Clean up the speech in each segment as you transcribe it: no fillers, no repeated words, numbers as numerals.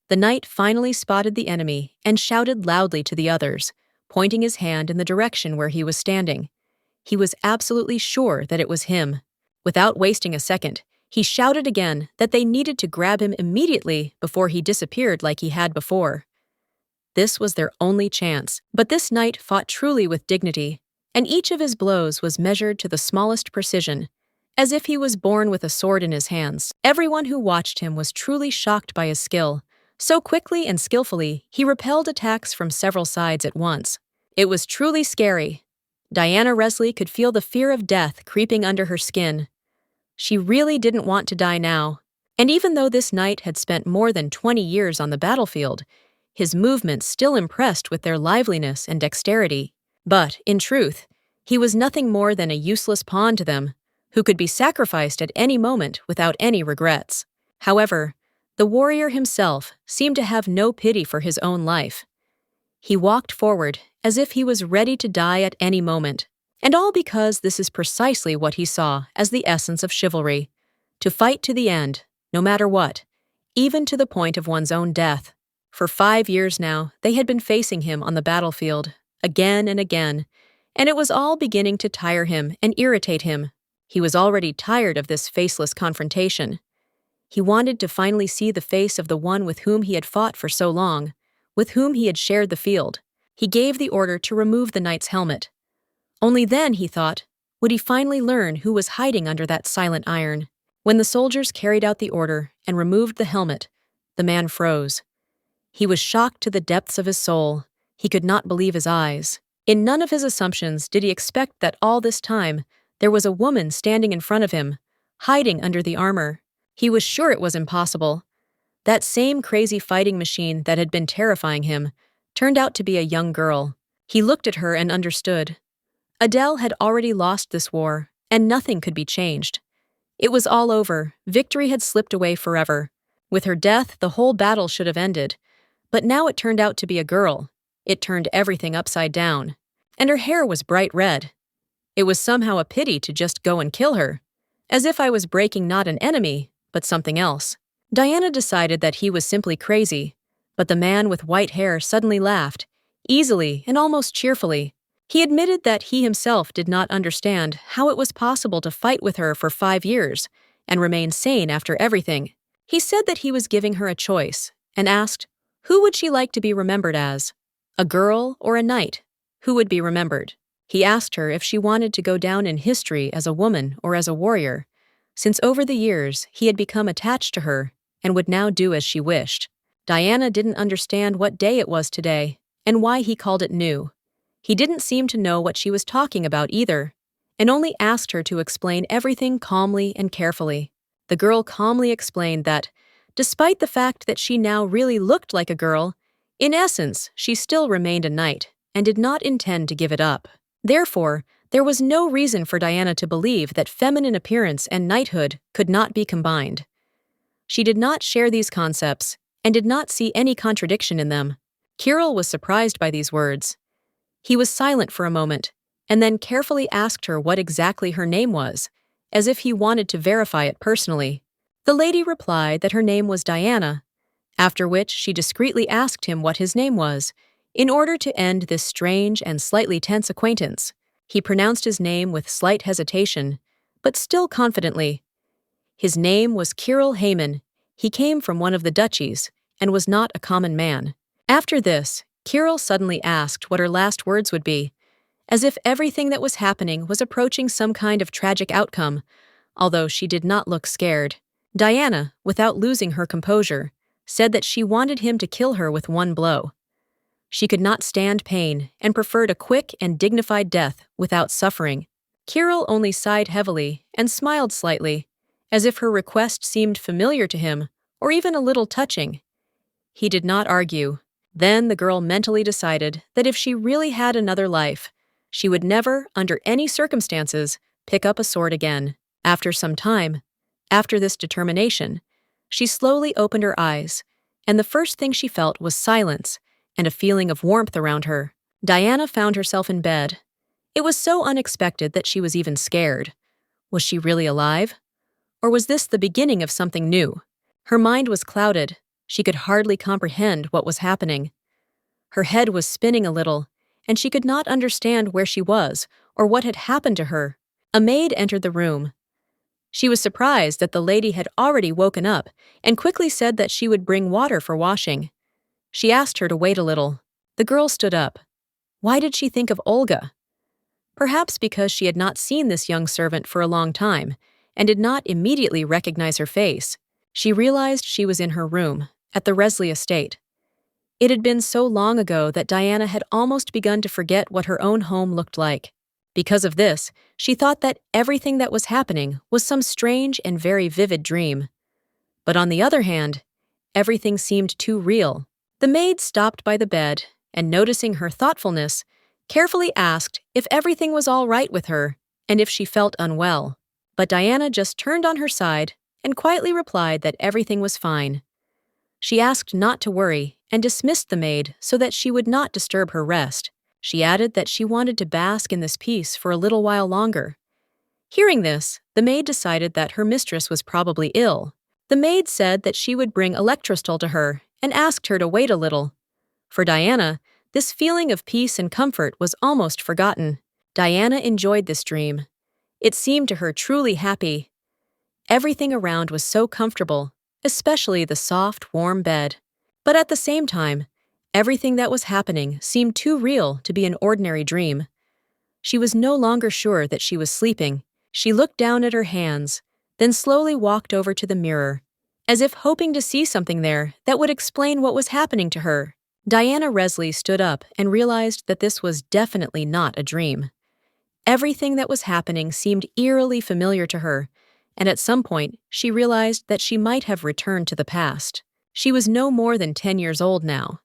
The knight finally spotted the enemy and shouted loudly to the others, pointing his hand in the direction where he was standing. He was absolutely sure that it was him. Without wasting a second, he shouted again that they needed to grab him immediately before he disappeared like he had before. This was their only chance, but this knight fought truly with dignity, and each of his blows was measured to the smallest precision, as if he was born with a sword in his hands. Everyone who watched him was truly shocked by his skill. So quickly and skillfully, he repelled attacks from several sides at once. It was truly scary. Diana Resley could feel the fear of death creeping under her skin. She really didn't want to die now. And even though this knight had spent more than 20 years on the battlefield, his movements still impressed with their liveliness and dexterity. But, in truth, he was nothing more than a useless pawn to them, who could be sacrificed at any moment without any regrets. However, the warrior himself seemed to have no pity for his own life. He walked forward as if he was ready to die at any moment, and all because this is precisely what he saw as the essence of chivalry: to fight to the end, no matter what, even to the point of one's own death. For 5 years now, they had been facing him on the battlefield, again and again, and it was all beginning to tire him and irritate him. He was already tired of this faceless confrontation. He wanted to finally see the face of the one with whom he had fought for so long, with whom he had shared the field. He gave the order to remove the knight's helmet. Only then, he thought, would he finally learn who was hiding under that silent iron. When the soldiers carried out the order and removed the helmet, the man froze. He was shocked to the depths of his soul. He could not believe his eyes. In none of his assumptions did he expect that all this time there was a woman standing in front of him, hiding under the armor. He was sure it was impossible. That same crazy fighting machine that had been terrifying him turned out to be a young girl. He looked at her and understood. Adele had already lost this war, and nothing could be changed. It was all over. Victory had slipped away forever. With her death, the whole battle should have ended. But now it turned out to be a girl. It turned everything upside down. And her hair was bright red. It was somehow a pity to just go and kill her. As if I was breaking not an enemy, but something else. Diana decided that he was simply crazy, but the man with white hair suddenly laughed, easily and almost cheerfully. He admitted that he himself did not understand how it was possible to fight with her for 5 years and remain sane after everything. He said that he was giving her a choice and asked, who would she like to be remembered as? A girl or a knight? Who would be remembered? He asked her if she wanted to go down in history as a woman or as a warrior, since over the years he had become attached to her and would now do as she wished. Diana didn't understand what day it was today and why he called it new. He didn't seem to know what she was talking about either, and only asked her to explain everything calmly and carefully. The girl calmly explained that, despite the fact that she now really looked like a girl, in essence she still remained a knight and did not intend to give it up. Therefore, there was no reason for Diana to believe that feminine appearance and knighthood could not be combined. She did not share these concepts and did not see any contradiction in them. Kirill was surprised by these words. He was silent for a moment, and then carefully asked her what exactly her name was, as if he wanted to verify it personally. The lady replied that her name was Diana, after which she discreetly asked him what his name was, in order to end this strange and slightly tense acquaintance. He pronounced his name with slight hesitation, but still confidently. His name was Kirill Heyman. He came from one of the duchies, and was not a common man. After this, Kirill suddenly asked what her last words would be, as if everything that was happening was approaching some kind of tragic outcome, although she did not look scared. Diana, without losing her composure, said that she wanted him to kill her with one blow. She could not stand pain and preferred a quick and dignified death without suffering. Kirill only sighed heavily and smiled slightly, as if her request seemed familiar to him or even a little touching. He did not argue. Then the girl mentally decided that if she really had another life, she would never, under any circumstances, pick up a sword again. After some time, after this determination, she slowly opened her eyes, and the first thing she felt was silence and a feeling of warmth around her. Diana found herself in bed. It was so unexpected that she was even scared. Was she really alive? Or was this the beginning of something new? Her mind was clouded, She could hardly comprehend what was happening. Her head was spinning a little, and she could not understand where she was or what had happened to her. A maid entered the room. She was surprised that the lady had already woken up and quickly said that she would bring water for washing. She asked her to wait a little. The girl stood up. Why did she think of Olga? Perhaps because she had not seen this young servant for a long time and did not immediately recognize her face. She realized she was in her room, at the Resley estate. It had been so long ago that Diana had almost begun to forget what her own home looked like. Because of this, she thought that everything that was happening was some strange and very vivid dream. But on the other hand, everything seemed too real. The maid stopped by the bed and, noticing her thoughtfulness, carefully asked if everything was all right with her and if she felt unwell. But Diana just turned on her side and quietly replied that everything was fine. She asked not to worry and dismissed the maid so that she would not disturb her rest. She added that she wanted to bask in this peace for a little while longer. Hearing this, the maid decided that her mistress was probably ill. The maid said that she would bring electrostol to her and asked her to wait a little. For Diana, this feeling of peace and comfort was almost forgotten. Diana enjoyed this dream. It seemed to her truly happy. Everything around was so comfortable, especially the soft, warm bed. But at the same time, everything that was happening seemed too real to be an ordinary dream. She was no longer sure that she was sleeping. She looked down at her hands, then slowly walked over to the mirror, as if hoping to see something there that would explain what was happening to her. Diana Resley stood up and realized that this was definitely not a dream. Everything that was happening seemed eerily familiar to her, and at some point she realized that she might have returned to the past. She was no more than 10 years old now.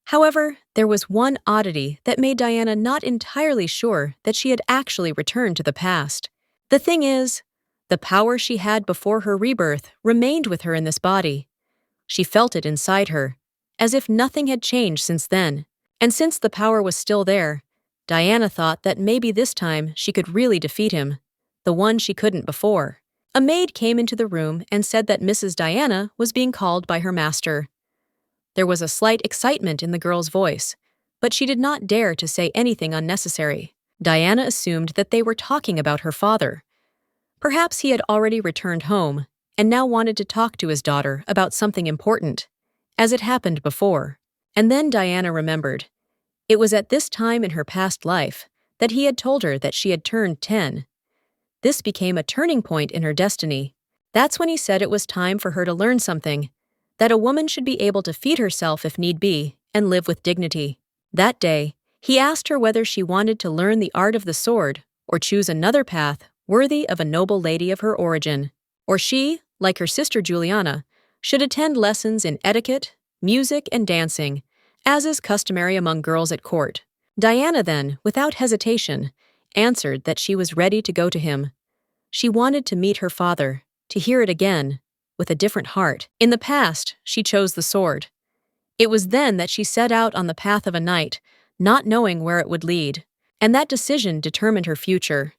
However, there was one oddity that made Diana not entirely sure that she had actually returned to the past. The thing is, the power she had before her rebirth remained with her in this body. She felt it inside her, as if nothing had changed since then. And since the power was still there, Diana thought that maybe this time she could really defeat him, the one she couldn't before. A maid came into the room and said that Mrs. Diana was being called by her master. There was a slight excitement in the girl's voice, but she did not dare to say anything unnecessary. Diana assumed that they were talking about her father. Perhaps he had already returned home and now wanted to talk to his daughter about something important, as it happened before. And then Diana remembered. It was at this time in her past life that he had told her that she had turned 10. This became a turning point in her destiny. That's when he said it was time for her to learn something, that a woman should be able to feed herself if need be and live with dignity. That day, he asked her whether she wanted to learn the art of the sword or choose another path worthy of a noble lady of her origin, or she, like her sister Juliana, should attend lessons in etiquette, music, and dancing, as is customary among girls at court. Diana then, without hesitation, answered that she was ready to go to him. She wanted to meet her father, to hear it again, with a different heart. In the past, she chose the sword. It was then that she set out on the path of a knight, not knowing where it would lead, and that decision determined her future.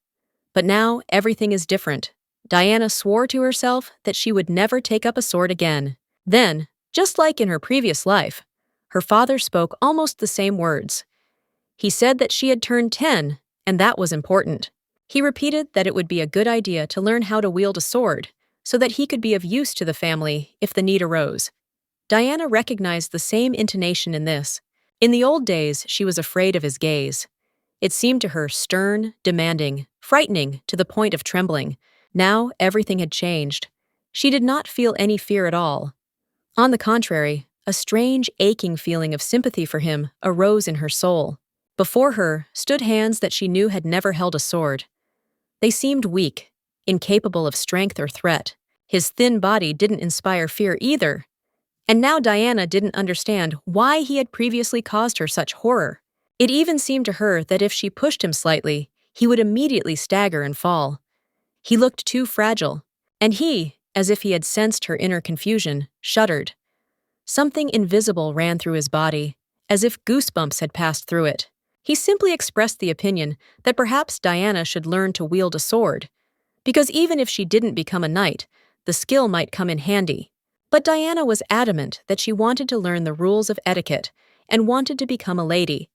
But now everything is different. Diana swore to herself that she would never take up a sword again. Then, just like in her previous life, her father spoke almost the same words. He said that she had turned 10, and that was important. He repeated that it would be a good idea to learn how to wield a sword, so that he could be of use to the family if the need arose. Diana recognized the same intonation in this. In the old days, she was afraid of his gaze. It seemed to her stern, demanding, frightening to the point of trembling. Now everything had changed. She did not feel any fear at all. On the contrary, a strange, aching feeling of sympathy for him arose in her soul. Before her stood hands that she knew had never held a sword. They seemed weak, incapable of strength or threat. His thin body didn't inspire fear either. And now Diana didn't understand why he had previously caused her such horror. It even seemed to her that if she pushed him slightly, he would immediately stagger and fall. He looked too fragile, and he, as if he had sensed her inner confusion, shuddered. Something invisible ran through his body, as if goosebumps had passed through it. He simply expressed the opinion that perhaps Diana should learn to wield a sword, because even if she didn't become a knight, the skill might come in handy. But Diana was adamant that she wanted to learn the rules of etiquette and wanted to become a lady,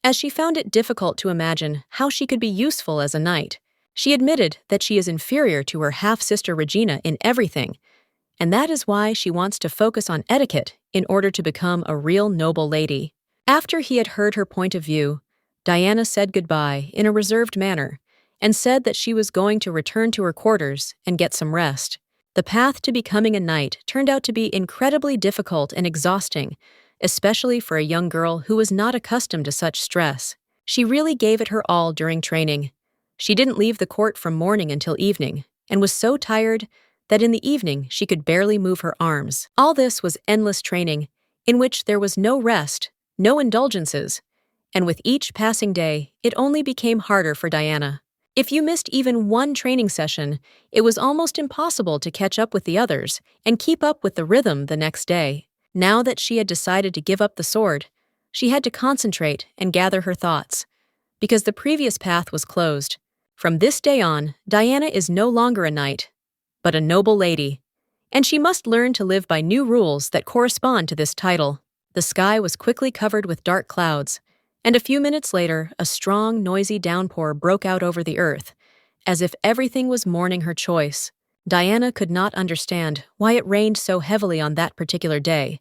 as she found it difficult to imagine how she could be useful as a knight. She admitted that she is inferior to her half-sister Regina in everything, and that is why she wants to focus on etiquette in order to become a real noble lady. After he had heard her point of view, Diana said goodbye in a reserved manner and said that she was going to return to her quarters and get some rest. The path to becoming a knight turned out to be incredibly difficult and exhausting, especially for a young girl who was not accustomed to such stress. She really gave it her all during training. She didn't leave the court from morning until evening, and was so tired that in the evening she could barely move her arms. All this was endless training, in which there was no rest, no indulgences, and with each passing day, it only became harder for Diana. If you missed even one training session, it was almost impossible to catch up with the others and keep up with the rhythm the next day. Now that she had decided to give up the sword, she had to concentrate and gather her thoughts, because the previous path was closed. From this day on, Diana is no longer a knight, but a noble lady, and she must learn to live by new rules that correspond to this title. The sky was quickly covered with dark clouds, and a few minutes later, a strong, noisy downpour broke out over the earth, as if everything was mourning her choice. Diana could not understand why it rained so heavily on that particular day,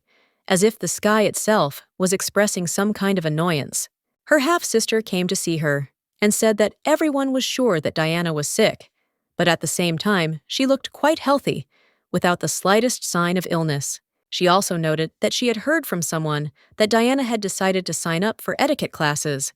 as if the sky itself was expressing some kind of annoyance. Her half-sister came to see her and said that everyone was sure that Diana was sick, but at the same time, she looked quite healthy, without the slightest sign of illness. She also noted that she had heard from someone that Diana had decided to sign up for etiquette classes,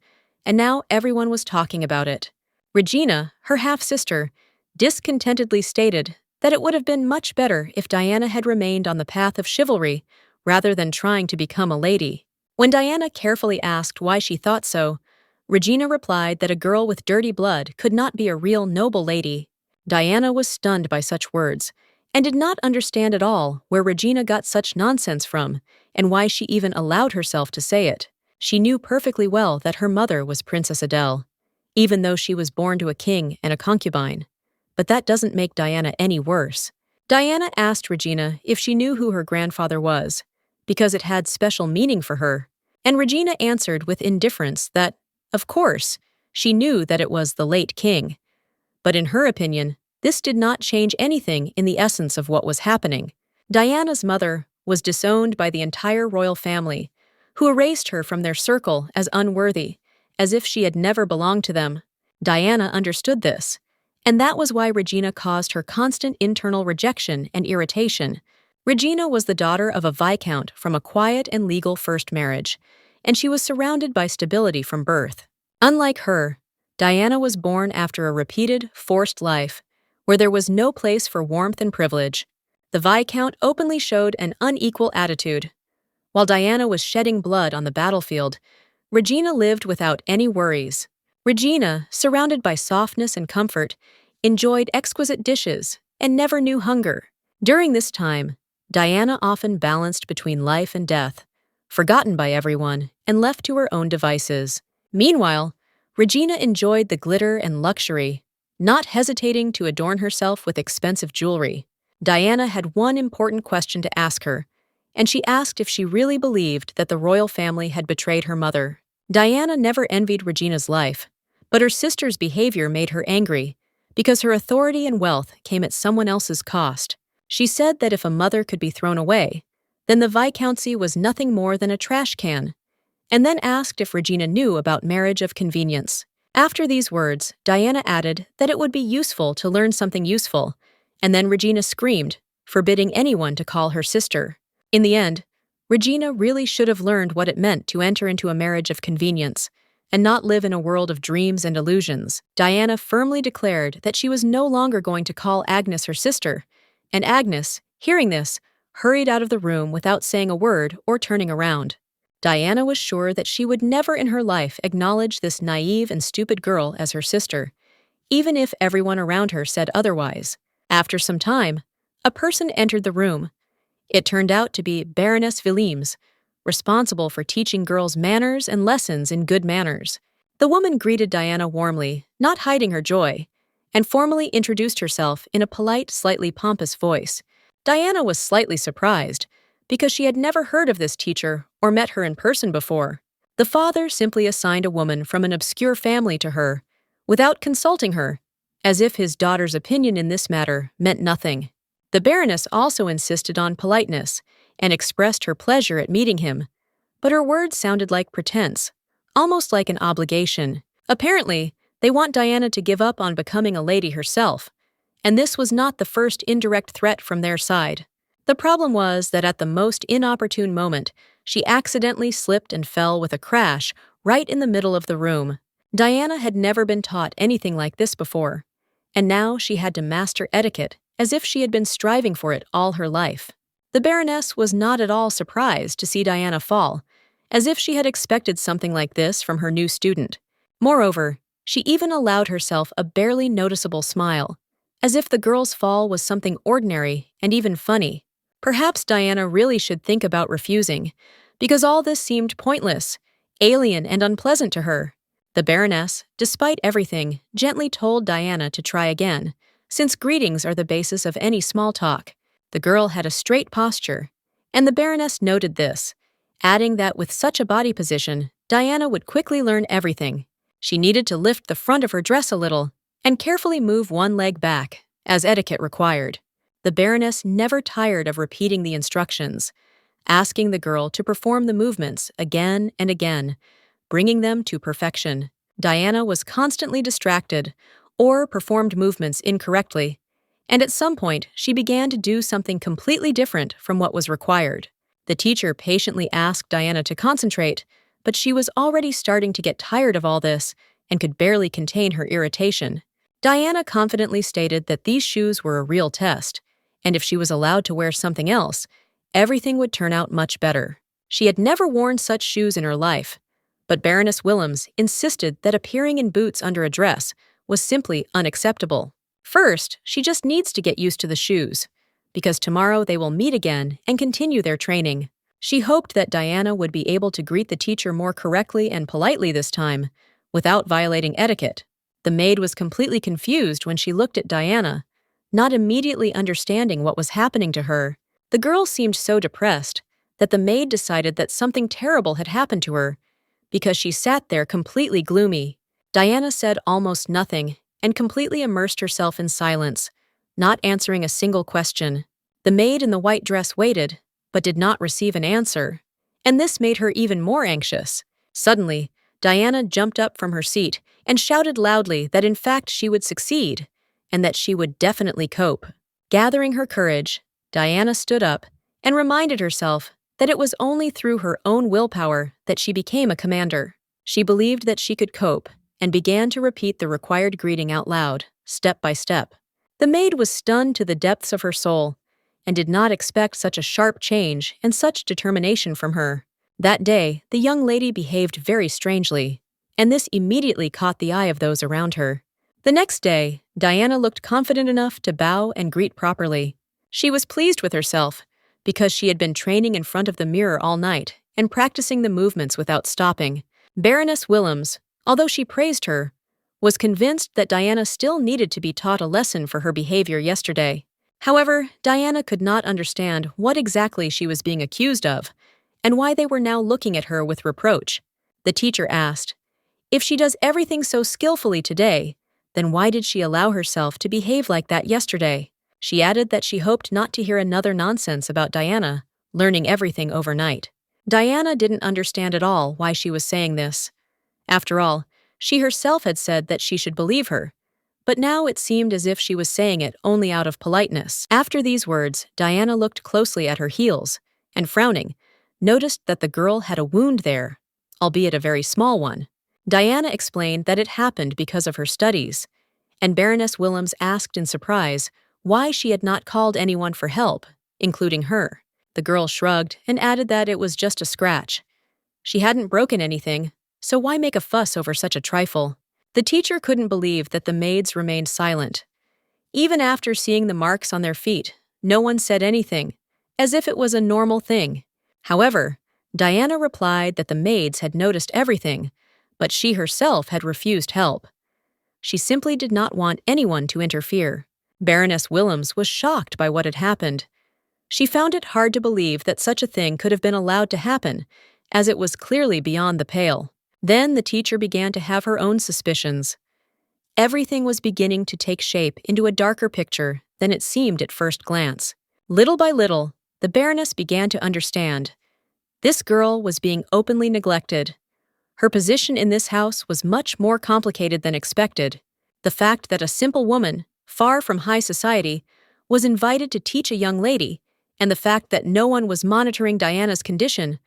and now everyone was talking about it. Regina, her half-sister, discontentedly stated that it would have been much better if Diana had remained on the path of chivalry rather than trying to become a lady. When Diana carefully asked why she thought so, Regina replied that a girl with dirty blood could not be a real noble lady. Diana was stunned by such words, and did not understand at all where Regina got such nonsense from, and why she even allowed herself to say it. She knew perfectly well that her mother was Princess Adele, even though she was born to a king and a concubine. But that doesn't make Diana any worse. Diana asked Regina if she knew who her grandfather was, because it had special meaning for her, and Regina answered with indifference that, of course, she knew that it was the late king. But in her opinion, this did not change anything in the essence of what was happening. Diana's mother was disowned by the entire royal family, who erased her from their circle as unworthy, as if she had never belonged to them. Diana understood this, and that was why Regina caused her constant internal rejection and irritation. Regina was the daughter of a viscount from a quiet and legal first marriage, and she was surrounded by stability from birth. Unlike her, Diana was born after a repeated, forced life, where there was no place for warmth and privilege. The viscount openly showed an unequal attitude. While Diana was shedding blood on the battlefield, Regina lived without any worries. Regina, surrounded by softness and comfort, enjoyed exquisite dishes and never knew hunger. During this time, Diana often balanced between life and death, forgotten by everyone and left to her own devices. Meanwhile, Regina enjoyed the glitter and luxury, not hesitating to adorn herself with expensive jewelry. Diana had one important question to ask her, and she asked if she really believed that the royal family had betrayed her mother. Diana never envied Regina's life, but her sister's behavior made her angry, because her authority and wealth came at someone else's cost. She said that if a mother could be thrown away, then the viscountcy was nothing more than a trash can, and then asked if Regina knew about marriage of convenience. After these words, Diana added that it would be useful to learn something useful, and then Regina screamed, forbidding anyone to call her sister. In the end, Regina really should have learned what it meant to enter into a marriage of convenience, and not live in a world of dreams and illusions. Diana firmly declared that she was no longer going to call Agnes her sister, and Agnes, hearing this, hurried out of the room without saying a word or turning around. Diana was sure that she would never in her life acknowledge this naive and stupid girl as her sister, even if everyone around her said otherwise. After some time, a person entered the room. It turned out to be Baroness Willems, responsible for teaching girls manners and lessons in good manners. The woman greeted Diana warmly, not hiding her joy, and formally introduced herself in a polite, slightly pompous voice. Diana was slightly surprised, because she had never heard of this teacher or met her in person before. The father simply assigned a woman from an obscure family to her, without consulting her, as if his daughter's opinion in this matter meant nothing. The Baroness also insisted on politeness, and expressed her pleasure at meeting him, but her words sounded like pretense, almost like an obligation. Apparently, they want Diana to give up on becoming a lady herself, and this was not the first indirect threat from their side. The problem was that at the most inopportune moment, she accidentally slipped and fell with a crash right in the middle of the room. Diana had never been taught anything like this before, and now she had to master etiquette as if she had been striving for it all her life. The Baroness was not at all surprised to see Diana fall, as if she had expected something like this from her new student. Moreover, she even allowed herself a barely noticeable smile, as if the girl's fall was something ordinary and even funny. Perhaps Diana really should think about refusing, because all this seemed pointless, alien, and unpleasant to her. The Baroness, despite everything, gently told Diana to try again, since greetings are the basis of any small talk. The girl had a straight posture, and the Baroness noted this, adding that with such a body position, Diana would quickly learn everything. She needed to lift the front of her dress a little and carefully move one leg back, as etiquette required. The Baroness never tired of repeating the instructions, asking the girl to perform the movements again and again, bringing them to perfection. Diana was constantly distracted or performed movements incorrectly, and at some point she began to do something completely different from what was required. The teacher patiently asked Diana to concentrate, but she was already starting to get tired of all this and could barely contain her irritation. Diana confidently stated that these shoes were a real test, and if she was allowed to wear something else, everything would turn out much better. She had never worn such shoes in her life, but Baroness Willems insisted that appearing in boots under a dress was simply unacceptable. First, she just needs to get used to the shoes, because tomorrow they will meet again and continue their training. She hoped that Diana would be able to greet the teacher more correctly and politely this time, without violating etiquette. The maid was completely confused when she looked at Diana, not immediately understanding what was happening to her. The girl seemed so depressed that the maid decided that something terrible had happened to her, because she sat there completely gloomy. Diana said almost nothing and completely immersed herself in silence, not answering a single question. The maid in the white dress waited, but did not receive an answer, and this made her even more anxious. Suddenly, Diana jumped up from her seat and shouted loudly that in fact she would succeed, and that she would definitely cope. Gathering her courage, Diana stood up and reminded herself that it was only through her own willpower that she became a commander. She believed that she could cope and began to repeat the required greeting out loud, step by step. The maid was stunned to the depths of her soul and did not expect such a sharp change and such determination from her. That day, the young lady behaved very strangely, and this immediately caught the eye of those around her. The next day, Diana looked confident enough to bow and greet properly. She was pleased with herself, because she had been training in front of the mirror all night and practicing the movements without stopping. Baroness Willems, although she praised her, was convinced that Diana still needed to be taught a lesson for her behavior yesterday. However, Diana could not understand what exactly she was being accused of, and why they were now looking at her with reproach. The teacher asked, if she does everything so skillfully today, then why did she allow herself to behave like that yesterday? She added that she hoped not to hear another nonsense about Diana learning everything overnight. Diana didn't understand at all why she was saying this. After all, she herself had said that she should believe her, but now it seemed as if she was saying it only out of politeness. After these words, Diana looked closely at her heels, and frowning, noticed that the girl had a wound there, albeit a very small one. Diana explained that it happened because of her studies, and Baroness Willems asked in surprise why she had not called anyone for help, including her. The girl shrugged and added that it was just a scratch. She hadn't broken anything, so why make a fuss over such a trifle? The teacher couldn't believe that the maids remained silent. Even after seeing the marks on their feet, no one said anything, as if it was a normal thing. However, Diana replied that the maids had noticed everything, but she herself had refused help. She simply did not want anyone to interfere. Baroness Willems was shocked by what had happened. She found it hard to believe that such a thing could have been allowed to happen, as it was clearly beyond the pale. Then the teacher began to have her own suspicions. Everything was beginning to take shape into a darker picture than it seemed at first glance. Little by little, the Baroness began to understand. This girl was being openly neglected. Her position in this house was much more complicated than expected. The fact that a simple woman, far from high society, was invited to teach a young lady, and the fact that no one was monitoring Diana's condition,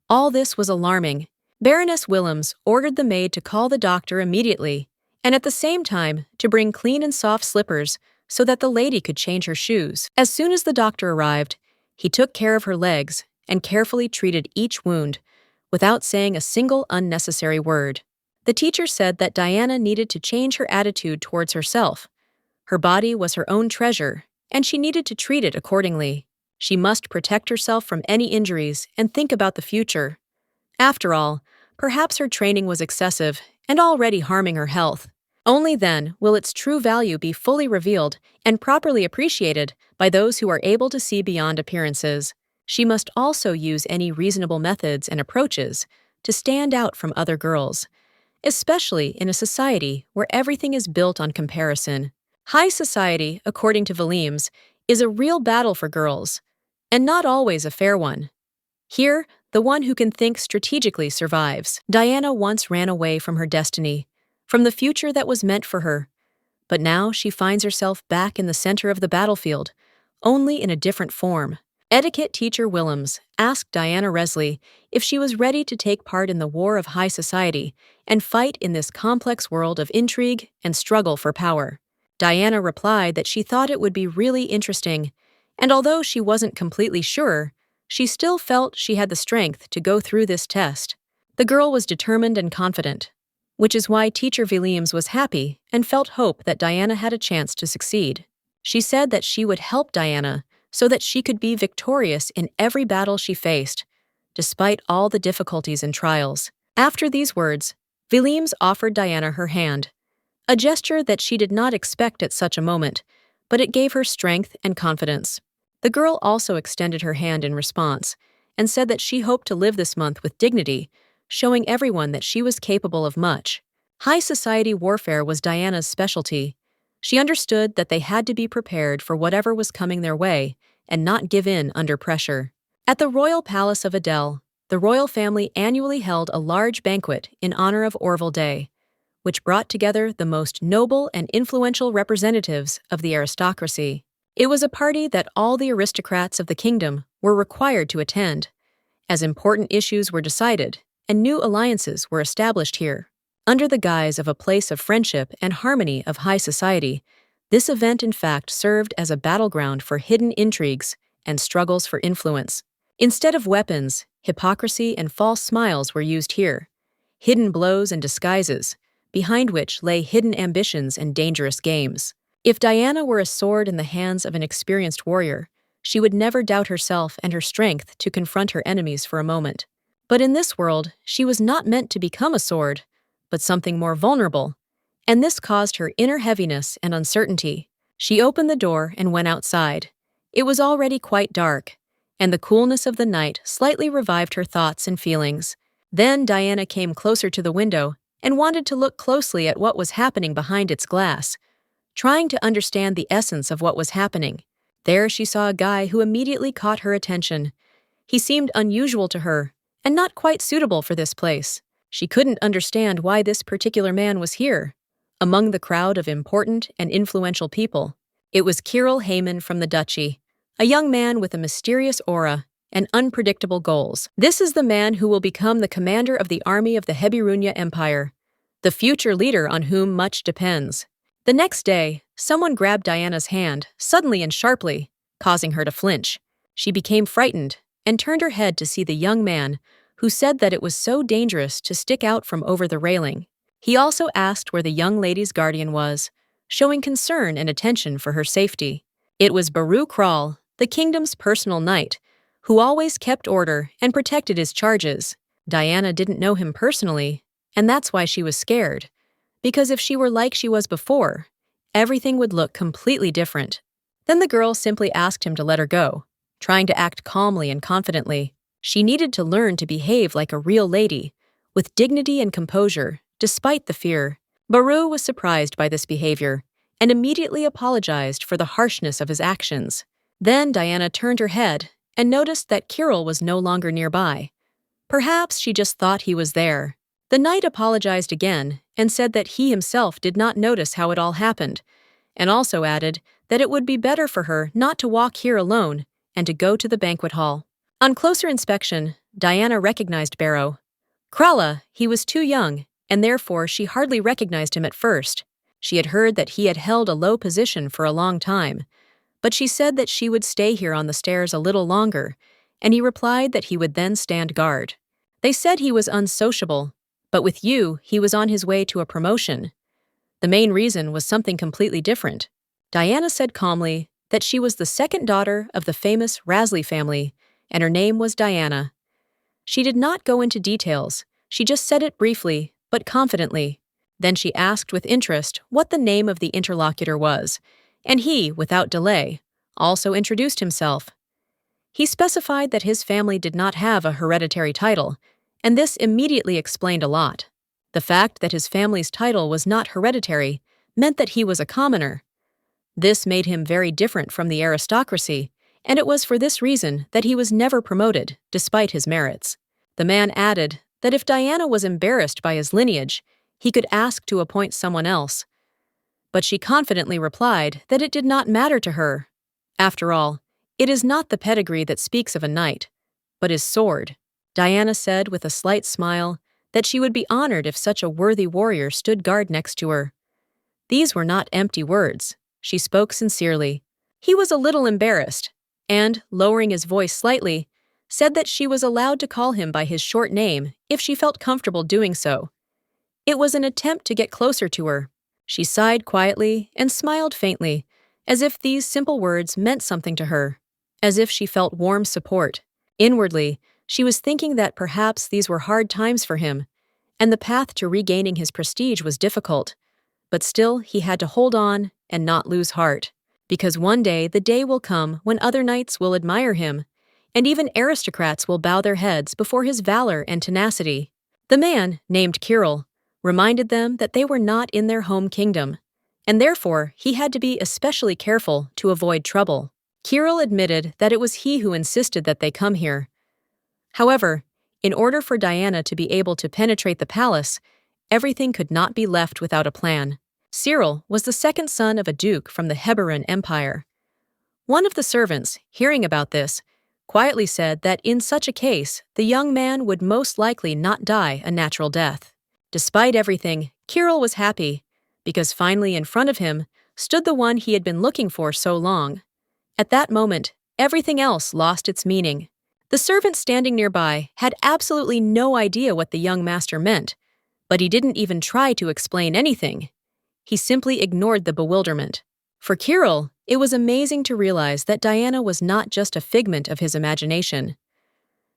all this was alarming. Baroness Willems ordered the maid to call the doctor immediately, and at the same time to bring clean and soft slippers so that the lady could change her shoes. As soon as the doctor arrived, he took care of her legs and carefully treated each wound, without saying a single unnecessary word. The teacher said that Diana needed to change her attitude towards herself. Her body was her own treasure, and she needed to treat it accordingly. She must protect herself from any injuries and think about the future. After all, perhaps her training was excessive and already harming her health. Only then will its true value be fully revealed and properly appreciated by those who are able to see beyond appearances. She must also use any reasonable methods and approaches to stand out from other girls, especially in a society where everything is built on comparison. High society, according to Willems, is a real battle for girls, and not always a fair one. Here, the one who can think strategically survives. Diana once ran away from her destiny, from the future that was meant for her, but now she finds herself back in the center of the battlefield, only in a different form. Etiquette teacher Willems asked Diana Resley if she was ready to take part in the war of high society and fight in this complex world of intrigue and struggle for power. Diana replied that she thought it would be really interesting, and although she wasn't completely sure, she still felt she had the strength to go through this test. The girl was determined and confident, which is why teacher Willems was happy and felt hope that Diana had a chance to succeed. She said that she would help Diana so that she could be victorious in every battle she faced, despite all the difficulties and trials. After these words, Willems offered Diana her hand, a gesture that she did not expect at such a moment, but it gave her strength and confidence. The girl also extended her hand in response and said that she hoped to live this month with dignity, showing everyone that she was capable of much. High society warfare was Diana's specialty. She understood that they had to be prepared for whatever was coming their way and not give in under pressure. At the royal palace of Adele, the royal family annually held a large banquet in honor of Orville Day, which brought together the most noble and influential representatives of the aristocracy. It was a party that all the aristocrats of the kingdom were required to attend, as important issues were decided and new alliances were established here. Under the guise of a place of friendship and harmony of high society, this event in fact served as a battleground for hidden intrigues and struggles for influence. Instead of weapons, hypocrisy and false smiles were used here, hidden blows and disguises, behind which lay hidden ambitions and dangerous games. If Diana were a sword in the hands of an experienced warrior, she would never doubt herself and her strength to confront her enemies for a moment. But in this world, she was not meant to become a sword, but something more vulnerable, and this caused her inner heaviness and uncertainty. She opened the door and went outside. It was already quite dark, and the coolness of the night slightly revived her thoughts and feelings. Then Diana came closer to the window and wanted to look closely at what was happening behind its glass, trying to understand the essence of what was happening. There she saw a guy who immediately caught her attention. He seemed unusual to her, and not quite suitable for this place. She couldn't understand why this particular man was here, among the crowd of important and influential people. It was Kirill Heyman from the Duchy, a young man with a mysterious aura and unpredictable goals. This is the man who will become the commander of the army of the Hebirunia Empire, the future leader on whom much depends. The next day, someone grabbed Diana's hand, suddenly and sharply, causing her to flinch. She became frightened and turned her head to see the young man, who said that it was so dangerous to stick out from over the railing. He also asked where the young lady's guardian was, showing concern and attention for her safety. It was Baru Kral, the kingdom's personal knight, who always kept order and protected his charges. Diana didn't know him personally, and that's why she was scared, because if she were like she was before, everything would look completely different. Then the girl simply asked him to let her go, trying to act calmly and confidently. She needed to learn to behave like a real lady, with dignity and composure, despite the fear. Baru was surprised by this behavior and immediately apologized for the harshness of his actions. Then Diana turned her head and noticed that Kirill was no longer nearby. Perhaps she just thought he was there. The knight apologized again and said that he himself did not notice how it all happened, and also added that it would be better for her not to walk here alone and to go to the banquet hall. On closer inspection, Diana recognized Barrow. Krala, he was too young, and therefore she hardly recognized him at first. She had heard that he had held a low position for a long time, but she said that she would stay here on the stairs a little longer, and he replied that he would then stand guard. They said he was unsociable, but with you, he was on his way to a promotion. The main reason was something completely different. Diana said calmly that she was the second daughter of the famous Rasley family, and her name was Diana. She did not go into details, she just said it briefly, but confidently. Then she asked with interest what the name of the interlocutor was, and he, without delay, also introduced himself. He specified that his family did not have a hereditary title, and this immediately explained a lot. The fact that his family's title was not hereditary meant that he was a commoner. This made him very different from the aristocracy, and it was for this reason that he was never promoted, despite his merits. The man added that if Diana was embarrassed by his lineage, he could ask to appoint someone else. But she confidently replied that it did not matter to her. After all, it is not the pedigree that speaks of a knight, but his sword. Diana said with a slight smile that she would be honored if such a worthy warrior stood guard next to her. These were not empty words. She spoke sincerely. He was a little embarrassed, and, lowering his voice slightly, said that she was allowed to call him by his short name if she felt comfortable doing so. It was an attempt to get closer to her. She sighed quietly and smiled faintly, as if these simple words meant something to her, as if she felt warm support. Inwardly, she was thinking that perhaps these were hard times for him, and the path to regaining his prestige was difficult. But still, he had to hold on and not lose heart, because one day the day will come when other knights will admire him, and even aristocrats will bow their heads before his valor and tenacity. The man, named Kirill, reminded them that they were not in their home kingdom, and therefore he had to be especially careful to avoid trouble. Kirill admitted that it was he who insisted that they come here. However, in order for Diana to be able to penetrate the palace, everything could not be left without a plan. Cyril was the second son of a duke from the Heberon Empire. One of the servants, hearing about this, quietly said that in such a case, the young man would most likely not die a natural death. Despite everything, Kirill was happy, because finally in front of him stood the one he had been looking for so long. At that moment, everything else lost its meaning. The servant standing nearby had absolutely no idea what the young master meant, but he didn't even try to explain anything. He simply ignored the bewilderment. For Kirill, it was amazing to realize that Diana was not just a figment of his imagination.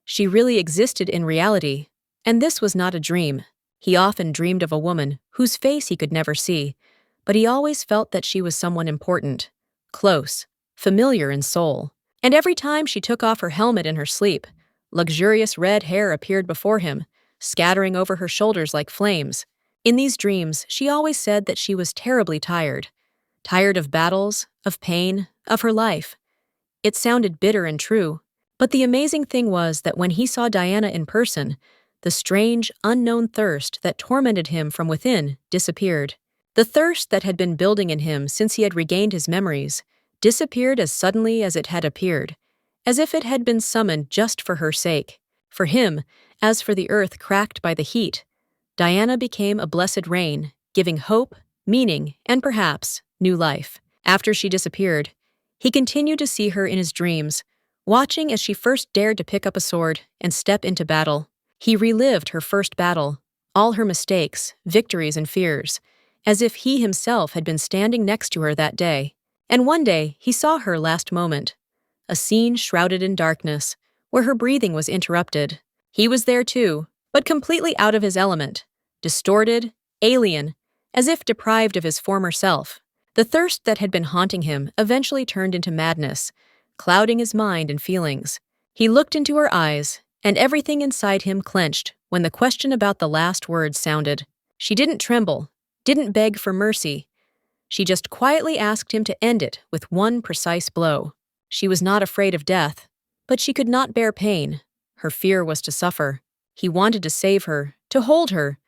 She really existed in reality, and this was not a dream. He often dreamed of a woman whose face he could never see, but he always felt that she was someone important, close, familiar in soul. And every time she took off her helmet in her sleep, luxurious red hair appeared before him, scattering over her shoulders like flames. In these dreams, she always said that she was terribly tired. Tired of battles, of pain, of her life. It sounded bitter and true, but the amazing thing was that when he saw Diana in person, the strange, unknown thirst that tormented him from within disappeared. The thirst that had been building in him since he had regained his memories disappeared as suddenly as it had appeared, as if it had been summoned just for her sake. For him, as for the earth cracked by the heat, Diana became a blessed rain, giving hope, meaning, and perhaps, new life. After she disappeared, he continued to see her in his dreams, watching as she first dared to pick up a sword and step into battle. He relived her first battle, all her mistakes, victories, and fears, as if he himself had been standing next to her that day. And one day, he saw her last moment, a scene shrouded in darkness, where her breathing was interrupted. He was there too, but completely out of his element, distorted, alien, as if deprived of his former self. The thirst that had been haunting him eventually turned into madness, clouding his mind and feelings. He looked into her eyes, and everything inside him clenched when the question about the last words sounded. She didn't tremble, didn't beg for mercy. She just quietly asked him to end it with one precise blow. She was not afraid of death, but she could not bear pain. Her fear was to suffer. He wanted to save her, to hold her,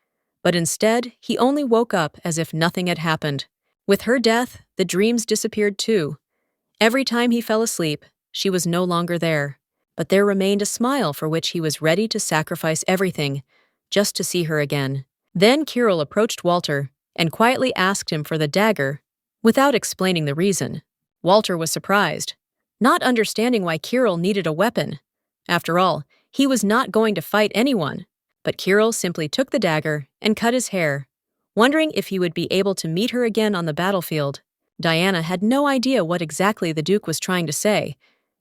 but instead he only woke up as if nothing had happened. With her death, the dreams disappeared too. Every time he fell asleep, she was no longer there, but there remained a smile for which he was ready to sacrifice everything, just to see her again. Then Kirill approached Walter and quietly asked him for the dagger, without explaining the reason. Walter was surprised, not understanding why Kirill needed a weapon. After all, he was not going to fight anyone, but Kirill simply took the dagger and cut his hair, wondering if he would be able to meet her again on the battlefield. Diana had no idea what exactly the Duke was trying to say,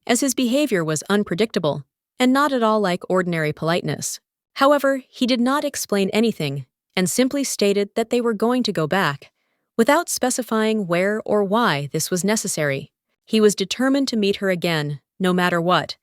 as his behavior was unpredictable and not at all like ordinary politeness. However, he did not explain anything and simply stated that they were going to go back, without specifying where or why this was necessary. He was determined to meet her again, no matter what,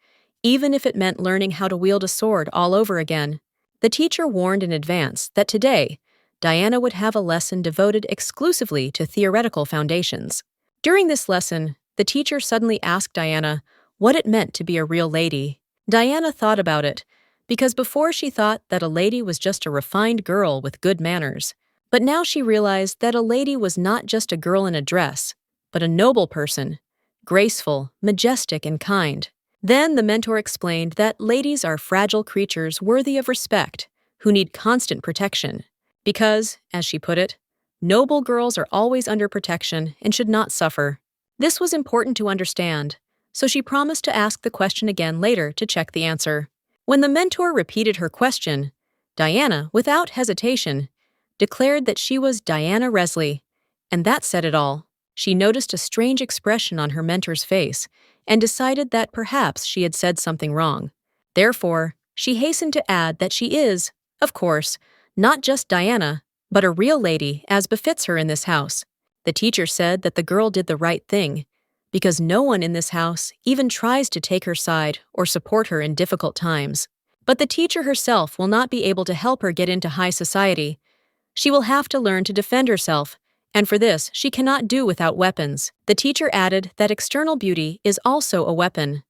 even if it meant learning how to wield a sword all over again. The teacher warned in advance that today, Diana would have a lesson devoted exclusively to theoretical foundations. During this lesson, the teacher suddenly asked Diana what it meant to be a real lady. Diana thought about it, because before she thought that a lady was just a refined girl with good manners. But now she realized that a lady was not just a girl in a dress, but a noble person, graceful, majestic, and kind. Then the mentor explained that ladies are fragile creatures worthy of respect, who need constant protection. Because, as she put it, noble girls are always under protection and should not suffer. This was important to understand, so she promised to ask the question again later to check the answer. When the mentor repeated her question, Diana, without hesitation, declared that she was Diana Resley, and that said it all. She noticed a strange expression on her mentor's face and decided that perhaps she had said something wrong. Therefore, she hastened to add that she is, of course, not just Diana, but a real lady as befits her in this house. The teacher said that the girl did the right thing, because no one in this house even tries to take her side or support her in difficult times. But the teacher herself will not be able to help her get into high society. She will have to learn to defend herself, and for this she cannot do without weapons. The teacher added that external beauty is also a weapon.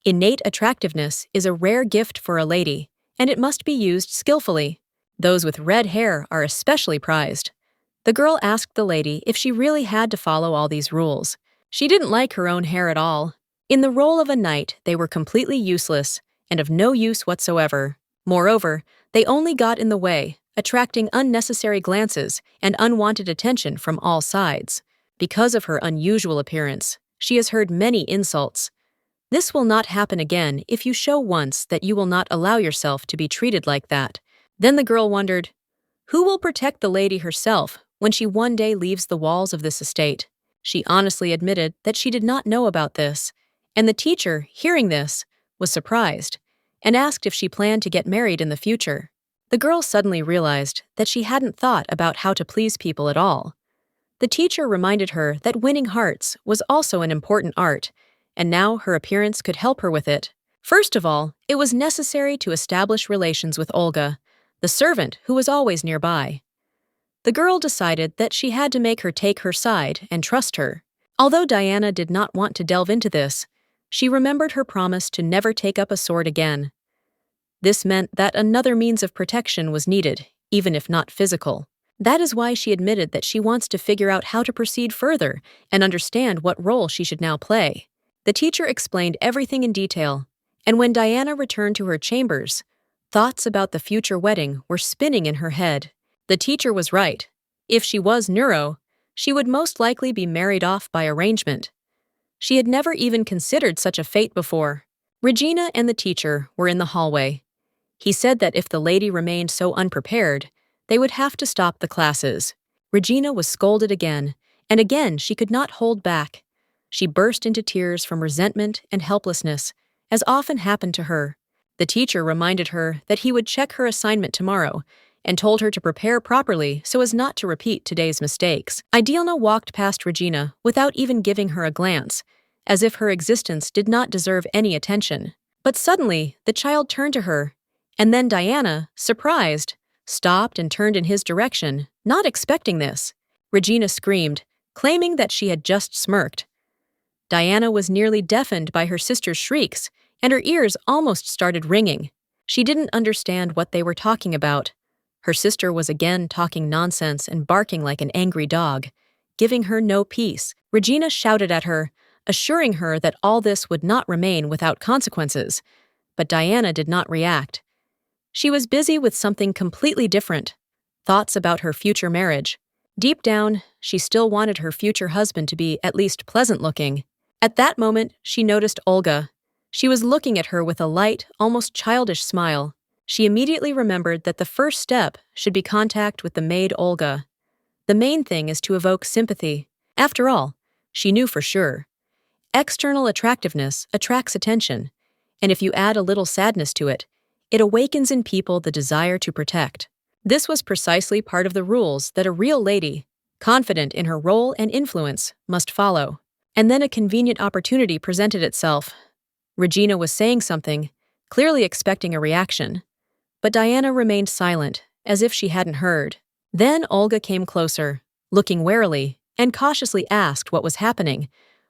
Innate attractiveness is a rare gift for a lady, and it must be used skillfully. Those with red hair are especially prized. The girl asked the lady if she really had to follow all these rules. She didn't like her own hair at all. In the role of a knight, they were completely useless and of no use whatsoever. Moreover, they only got in the way, attracting unnecessary glances and unwanted attention from all sides. Because of her unusual appearance, she has heard many insults. This will not happen again if you show once that you will not allow yourself to be treated like that. Then the girl wondered, who will protect the lady herself when she one day leaves the walls of this estate? She honestly admitted that she did not know about this, and the teacher, hearing this, was surprised and asked if she planned to get married in the future. The girl suddenly realized that she hadn't thought about how to please people at all. The teacher reminded her that winning hearts was also an important art, and now her appearance could help her with it. First of all, it was necessary to establish relations with Olga, the servant who was always nearby. The girl decided that she had to make her take her side and trust her. Although Diana did not want to delve into this, she remembered her promise to never take up a sword again. This meant that another means of protection was needed, even if not physical. That is why she admitted that she wants to figure out how to proceed further and understand what role she should now play. The teacher explained everything in detail, and when Diana returned to her chambers, thoughts about the future wedding were spinning in her head. The teacher was right. If she was neuro, she would most likely be married off by arrangement. She had never even considered such a fate before. Regina and the teacher were in the hallway. He said that if the lady remained so unprepared, they would have to stop the classes. Regina was scolded again, and again she could not hold back. She burst into tears from resentment and helplessness, as often happened to her. The teacher reminded her that he would check her assignment tomorrow, and told her to prepare properly so as not to repeat today's mistakes. Diana walked past Regina without even giving her a glance, as if her existence did not deserve any attention. But suddenly, the child turned to her, and then Diana, surprised, stopped and turned in his direction, not expecting this. Regina screamed, claiming that she had just smirked. Diana was nearly deafened by her sister's shrieks, and her ears almost started ringing. She didn't understand what they were talking about. Her sister was again talking nonsense and barking like an angry dog, giving her no peace. Regina shouted at her, assuring her that all this would not remain without consequences. But Diana did not react. She was busy with something completely different, thoughts about her future marriage. Deep down, she still wanted her future husband to be at least pleasant-looking. At that moment, she noticed Olga. She was looking at her with a light, almost childish smile. She immediately remembered that the first step should be contact with the maid Olga. The main thing is to evoke sympathy. After all, she knew for sure. External attractiveness attracts attention, and if you add a little sadness to it, it awakens in people the desire to protect. This was precisely part of the rules that a real lady, confident in her role and influence, must follow. And then a convenient opportunity presented itself. Regina was saying something, clearly expecting a reaction. But Diana remained silent, as if she hadn't heard. Then Olga came closer, looking warily, and cautiously asked what was happening,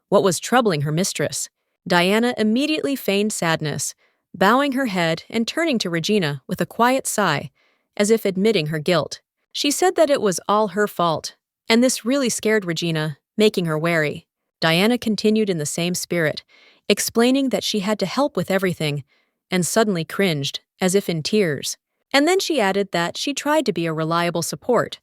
what was troubling her mistress. Diana immediately feigned sadness, bowing her head and turning to Regina with a quiet sigh, as if admitting her guilt. She said that it was all her fault, and this really scared Regina, making her wary. Diana continued in the same spirit, explaining that she had to help with everything, and suddenly cringed, as if in tears. And then she added that she tried to be a reliable support,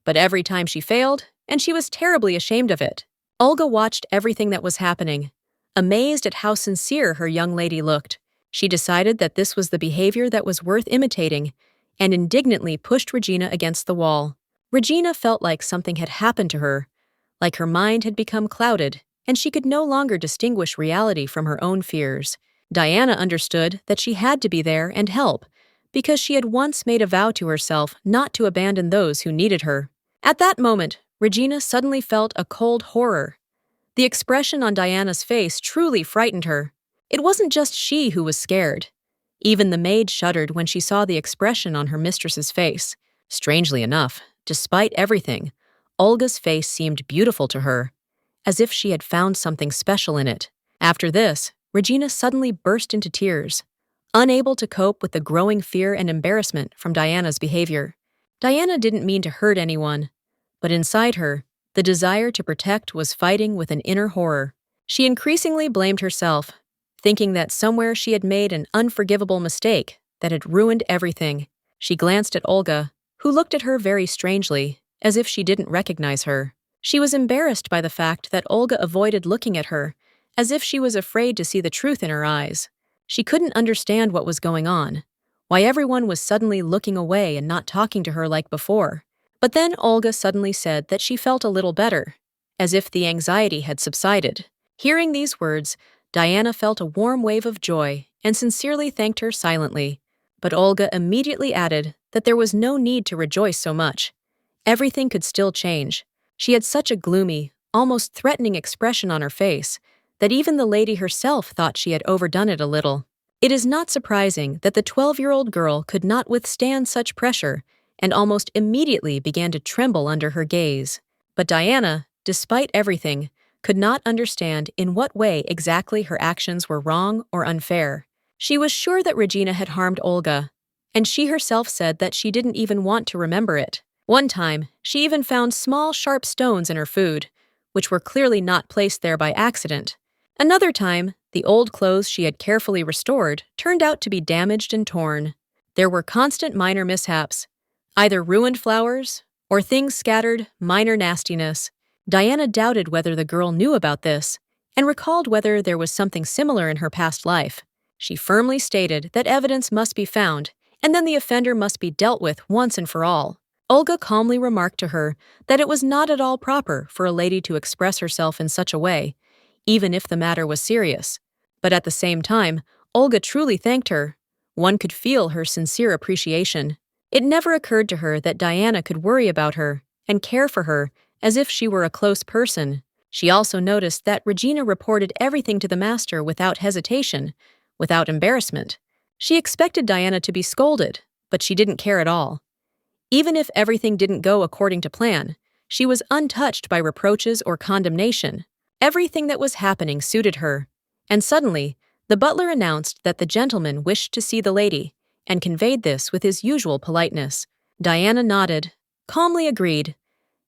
but every time she failed, and she was terribly ashamed of it. Olga watched everything that was happening, amazed at how sincere her young lady looked. She decided that this was the behavior that was worth imitating, and indignantly pushed Regina against the wall. Regina felt like something had happened to her, like her mind had become clouded, and she could no longer distinguish reality from her own fears. Diana understood that she had to be there and help, because she had once made a vow to herself not to abandon those who needed her. At that moment, Regina suddenly felt a cold horror. The expression on Diana's face truly frightened her. It wasn't just she who was scared. Even the maid shuddered when she saw the expression on her mistress's face. Strangely enough, despite everything, Olga's face seemed beautiful to her, as if she had found something special in it. After this, Regina suddenly burst into tears, unable to cope with the growing fear and embarrassment from Diana's behavior. Diana didn't mean to hurt anyone, but inside her, the desire to protect was fighting with an inner horror. She increasingly blamed herself, thinking that somewhere she had made an unforgivable mistake that had ruined everything. She glanced at Olga, who looked at her very strangely, as if she didn't recognize her. She was embarrassed by the fact that Olga avoided looking at her, as if she was afraid to see the truth in her eyes. She couldn't understand what was going on, why everyone was suddenly looking away and not talking to her like before. But then Olga suddenly said that she felt a little better, as if the anxiety had subsided. Hearing these words, Diana felt a warm wave of joy and sincerely thanked her silently. But Olga immediately added that there was no need to rejoice so much. Everything could still change. She had such a gloomy, almost threatening expression on her face that even the lady herself thought she had overdone it a little. It is not surprising that the 12-year-old girl could not withstand such pressure and almost immediately began to tremble under her gaze. But Diana, despite everything, could not understand in what way exactly her actions were wrong or unfair. She was sure that Regina had harmed Olga, and she herself said that she didn't even want to remember it. One time, she even found small, sharp stones in her food, which were clearly not placed there by accident. Another time, the old clothes she had carefully restored turned out to be damaged and torn. There were constant minor mishaps, either ruined flowers or things scattered, minor nastiness. Diana doubted whether the girl knew about this and recalled whether there was something similar in her past life. She firmly stated that evidence must be found, and then the offender must be dealt with once and for all. Olga calmly remarked to her that it was not at all proper for a lady to express herself in such a way, even if the matter was serious. But at the same time, Olga truly thanked her. One could feel her sincere appreciation. It never occurred to her that Diana could worry about her and care for her as if she were a close person. She also noticed that Regina reported everything to the master without hesitation, without embarrassment. She expected Diana to be scolded, but she didn't care at all. Even if everything didn't go according to plan, she was untouched by reproaches or condemnation. Everything that was happening suited her. And suddenly, the butler announced that the gentleman wished to see the lady, and conveyed this with his usual politeness. Diana nodded, calmly agreed,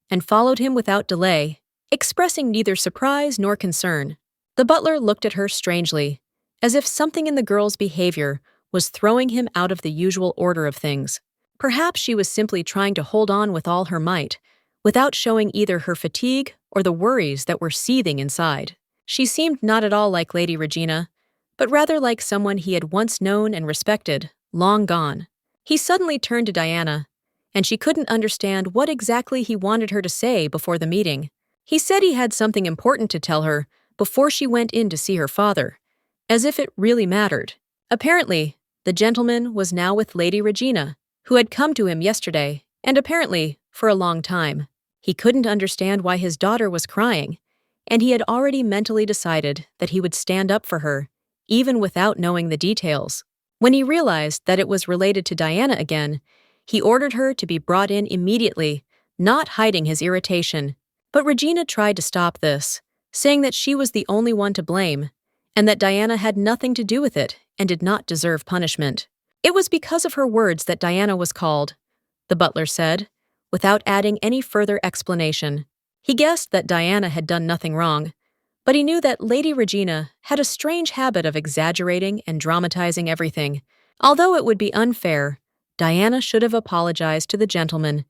and followed him without delay, expressing neither surprise nor concern. The butler looked at her strangely, as if something in the girl's behavior was throwing him out of the usual order of things. Perhaps she was simply trying to hold on with all her might, without showing either her fatigue or the worries that were seething inside. She seemed not at all like Lady Regina, but rather like someone he had once known and respected, long gone. He suddenly turned to Diana, and she couldn't understand what exactly he wanted her to say before the meeting. He said he had something important to tell her before she went in to see her father, as if it really mattered. Apparently, the gentleman was now with Lady Regina, who had come to him yesterday, and apparently for a long time. He couldn't understand why his daughter was crying, and he had already mentally decided that he would stand up for her, even without knowing the details. When he realized that it was related to Diana again, he ordered her to be brought in immediately, not hiding his irritation. But Regina tried to stop this, saying that she was the only one to blame, and that Diana had nothing to do with it and did not deserve punishment. It was because of her words that Diana was called, the butler said, without adding any further explanation. He guessed that Diana had done nothing wrong, but he knew that Lady Regina had a strange habit of exaggerating and dramatizing everything. Although it would be unfair, Diana should have apologized to the gentleman,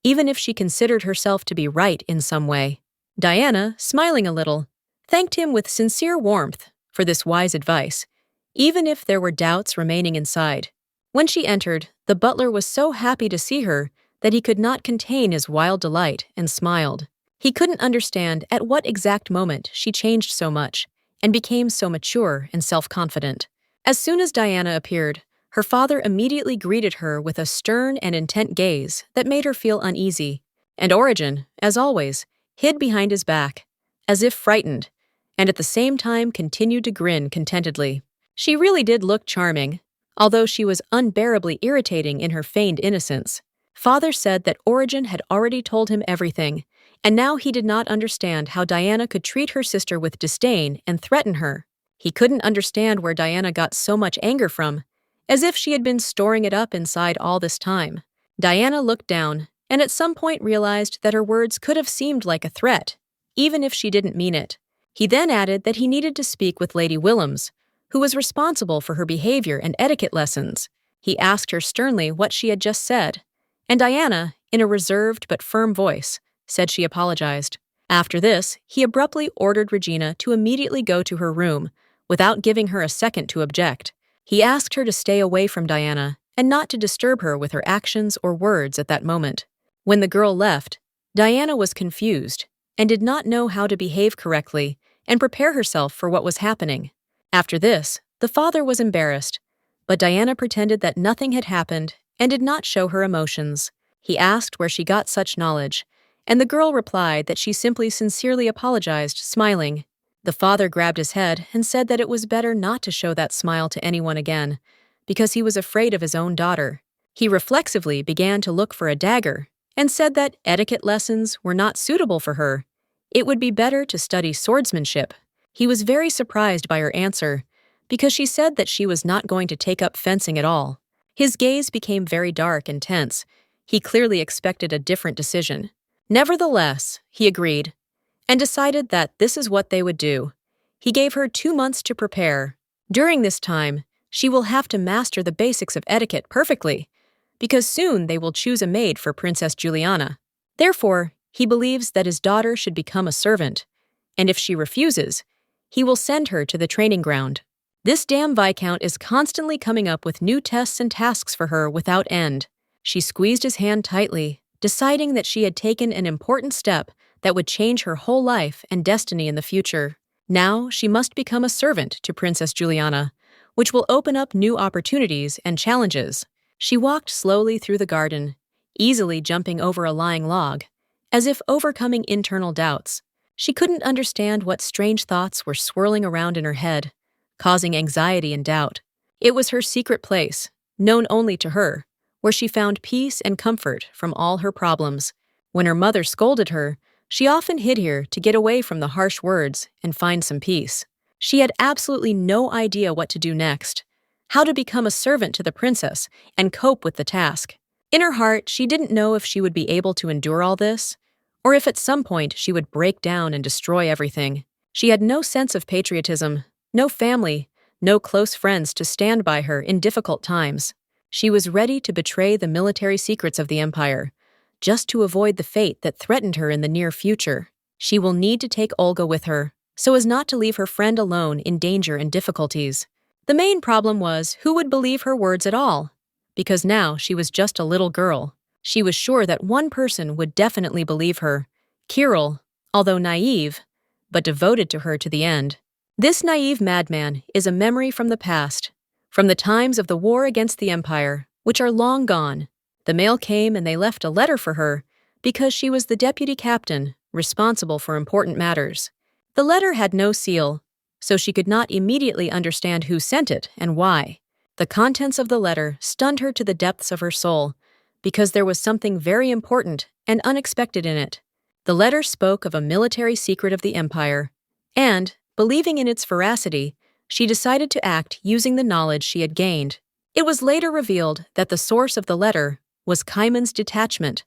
even if she considered herself to be right in some way. Diana, smiling a little, thanked him with sincere warmth for this wise advice, even if there were doubts remaining inside. When she entered, the butler was so happy to see her that he could not contain his wild delight and smiled. He couldn't understand at what exact moment she changed so much and became so mature and self-confident. As soon as Diana appeared, her father immediately greeted her with a stern and intent gaze that made her feel uneasy, and Origin, as always, hid behind his back, as if frightened, and at the same time continued to grin contentedly. She really did look charming, although she was unbearably irritating in her feigned innocence. Father said that Origin had already told him everything, and now he did not understand how Diana could treat her sister with disdain and threaten her. He couldn't understand where Diana got so much anger from, as if she had been storing it up inside all this time. Diana looked down, and at some point realized that her words could have seemed like a threat, even if she didn't mean it. He then added that he needed to speak with Lady Willems, who was responsible for her behavior and etiquette lessons. He asked her sternly what she had just said, and Diana, in a reserved but firm voice, said she apologized. After this, he abruptly ordered Regina to immediately go to her room, without giving her a second to object. He asked her to stay away from Diana and not to disturb her with her actions or words at that moment. When the girl left, Diana was confused and did not know how to behave correctly and prepare herself for what was happening. After this, the father was embarrassed, but Diana pretended that nothing had happened and did not show her emotions. He asked where she got such knowledge, and the girl replied that she simply sincerely apologized, smiling. The father grabbed his head and said that it was better not to show that smile to anyone again, because he was afraid of his own daughter. He reflexively began to look for a dagger and said that etiquette lessons were not suitable for her. It would be better to study swordsmanship. He was very surprised by her answer, because she said that she was not going to take up fencing at all. His gaze became very dark and tense. He clearly expected a different decision. Nevertheless, he agreed, and decided that this is what they would do. He gave her 2 months to prepare. During this time, she will have to master the basics of etiquette perfectly, because soon they will choose a maid for Princess Juliana. Therefore, he believes that his daughter should become a servant, and if she refuses, he will send her to the training ground. This damn Viscount is constantly coming up with new tests and tasks for her without end. She squeezed his hand tightly, deciding that she had taken an important step that would change her whole life and destiny in the future. Now she must become a servant to Princess Juliana, which will open up new opportunities and challenges. She walked slowly through the garden, easily jumping over a lying log, as if overcoming internal doubts. She couldn't understand what strange thoughts were swirling around in her head, causing anxiety and doubt. It was her secret place, known only to her, where she found peace and comfort from all her problems. When her mother scolded her, she often hid here to get away from the harsh words and find some peace. She had absolutely no idea what to do next, how to become a servant to the princess and cope with the task. In her heart, she didn't know if she would be able to endure all this, or if at some point she would break down and destroy everything. She had no sense of patriotism, no family, no close friends to stand by her in difficult times. She was ready to betray the military secrets of the empire, just to avoid the fate that threatened her in the near future. She will need to take Olga with her, so as not to leave her friend alone in danger and difficulties. The main problem was who would believe her words at all, because now she was just a little girl. She was sure that one person would definitely believe her, Kirill, although naive, but devoted to her to the end. This naive madman is a memory from the past, from the times of the war against the Empire, which are long gone. The mail came and they left a letter for her because she was the deputy captain responsible for important matters. The letter had no seal, so she could not immediately understand who sent it and why. The contents of the letter stunned her to the depths of her soul, because there was something very important and unexpected in it. The letter spoke of a military secret of the Empire, and, believing in its veracity, she decided to act using the knowledge she had gained. It was later revealed that the source of the letter was Kaiman's detachment,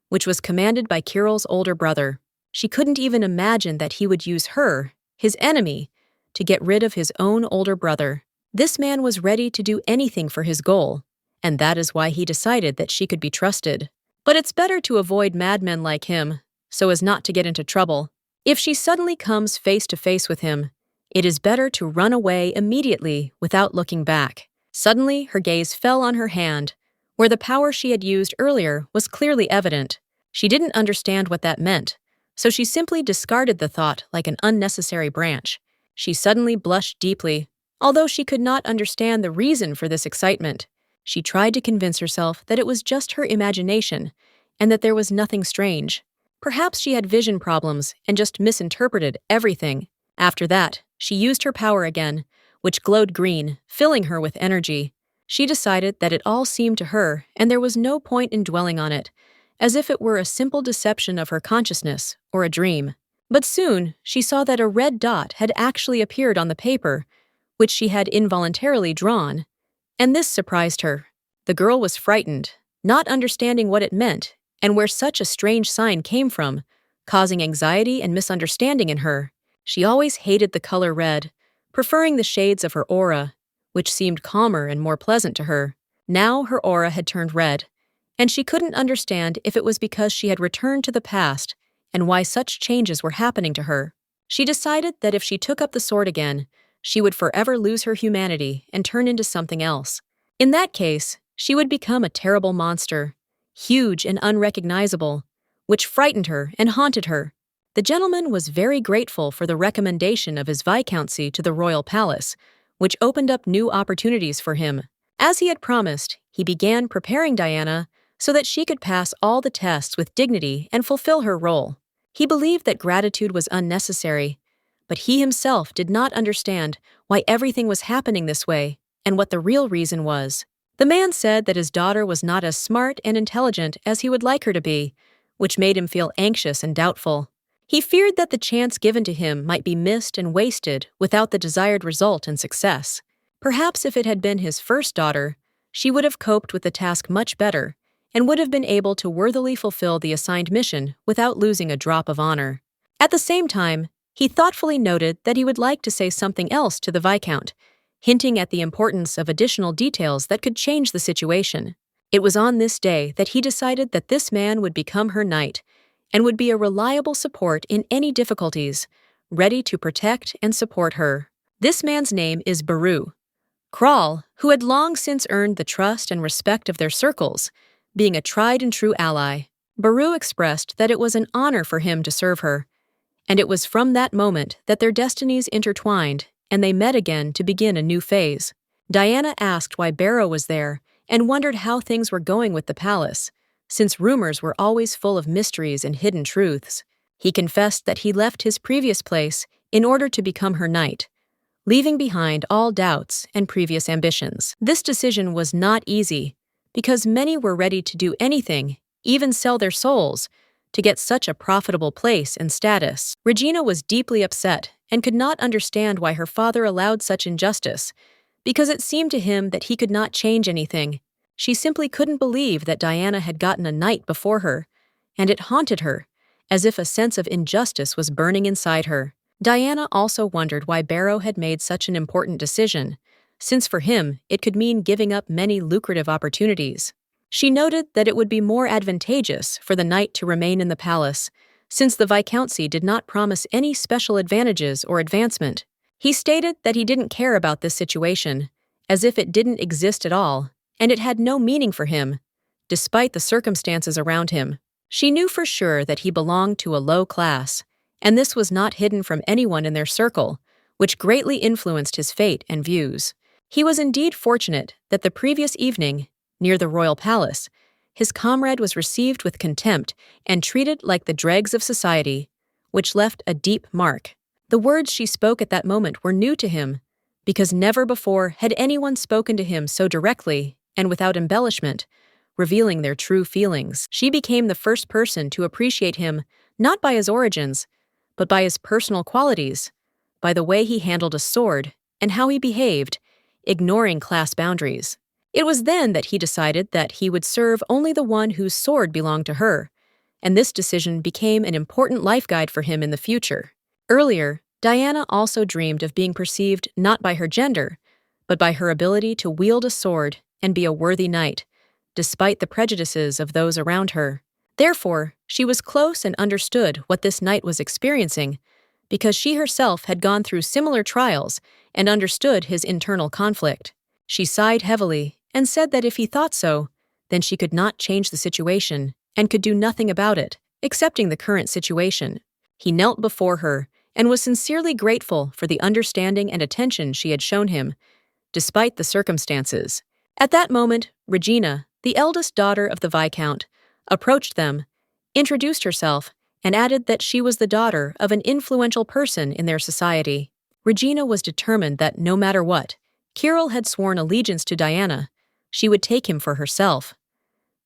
which was commanded by Kirill's older brother. She couldn't even imagine that he would use her, his enemy, to get rid of his own older brother. This man was ready to do anything for his goal, and that is why he decided that she could be trusted. But it's better to avoid madmen like him, so as not to get into trouble. If she suddenly comes face to face with him, it is better to run away immediately without looking back. Suddenly, her gaze fell on her hand, where the power she had used earlier was clearly evident. She didn't understand what that meant, so she simply discarded the thought like an unnecessary branch. She suddenly blushed deeply, although she could not understand the reason for this excitement. She tried to convince herself that it was just her imagination and that there was nothing strange. Perhaps she had vision problems and just misinterpreted everything. After that, she used her power again, which glowed green, filling her with energy. She decided that it all seemed to her and there was no point in dwelling on it, as if it were a simple deception of her consciousness or a dream. But soon, she saw that a red dot had actually appeared on the paper, which she had involuntarily drawn, and this surprised her. The girl was frightened, not understanding what it meant and where such a strange sign came from, causing anxiety and misunderstanding in her. She always hated the color red, preferring the shades of her aura, which seemed calmer and more pleasant to her. Now her aura had turned red, and she couldn't understand if it was because she had returned to the past and why such changes were happening to her. She decided that if she took up the sword again, she would forever lose her humanity and turn into something else. In that case, she would become a terrible monster, huge and unrecognizable, which frightened her and haunted her. The gentleman was very grateful for the recommendation of his viscountcy to the royal palace, which opened up new opportunities for him. As he had promised, he began preparing Diana so that she could pass all the tests with dignity and fulfill her role. He believed that gratitude was unnecessary, but he himself did not understand why everything was happening this way and what the real reason was. The man said that his daughter was not as smart and intelligent as he would like her to be, which made him feel anxious and doubtful. He feared that the chance given to him might be missed and wasted without the desired result and success. Perhaps if it had been his first daughter, she would have coped with the task much better and would have been able to worthily fulfill the assigned mission without losing a drop of honor. At the same time, he thoughtfully noted that he would like to say something else to the Viscount, hinting at the importance of additional details that could change the situation. It was on this day that he decided that this man would become her knight and would be a reliable support in any difficulties, ready to protect and support her. This man's name is Baru. Kral, who had long since earned the trust and respect of their circles, being a tried and true ally. Baru expressed that it was an honor for him to serve her, and it was from that moment that their destinies intertwined and they met again to begin a new phase. Diana asked why Barrow was there and wondered how things were going with the palace, since rumors were always full of mysteries and hidden truths. He confessed that he left his previous place in order to become her knight, leaving behind all doubts and previous ambitions. This decision was not easy, because many were ready to do anything, even sell their souls, to get such a profitable place and status. Regina was deeply upset and could not understand why her father allowed such injustice, because it seemed to him that he could not change anything. She simply couldn't believe that Diana had gotten a knight before her, and it haunted her, as if a sense of injustice was burning inside her. Diana also wondered why Barrow had made such an important decision, since for him it could mean giving up many lucrative opportunities. She noted that it would be more advantageous for the knight to remain in the palace, since the Viscountcy did not promise any special advantages or advancement. He stated that he didn't care about this situation, as if it didn't exist at all, and it had no meaning for him, despite the circumstances around him. She knew for sure that he belonged to a low class, and this was not hidden from anyone in their circle, which greatly influenced his fate and views. He was indeed fortunate that the previous evening, near the royal palace, his comrade was received with contempt and treated like the dregs of society, which left a deep mark. The words she spoke at that moment were new to him, because never before had anyone spoken to him so directly and without embellishment, revealing their true feelings. She became the first person to appreciate him not by his origins, but by his personal qualities, by the way he handled a sword and how he behaved, ignoring class boundaries. It was then that he decided that he would serve only the one whose sword belonged to her, and this decision became an important life guide for him in the future. Earlier, Diana also dreamed of being perceived not by her gender, but by her ability to wield a sword and be a worthy knight, despite the prejudices of those around her. Therefore, she was close and understood what this knight was experiencing, because she herself had gone through similar trials and understood his internal conflict. She sighed heavily and said that if he thought so, then she could not change the situation and could do nothing about it, accepting the current situation. He knelt before her and was sincerely grateful for the understanding and attention she had shown him, despite the circumstances. At that moment, Regina, the eldest daughter of the Viscount, approached them, introduced herself, and added that she was the daughter of an influential person in their society. Regina was determined that no matter what, Kirill had sworn allegiance to Diana, she would take him for herself.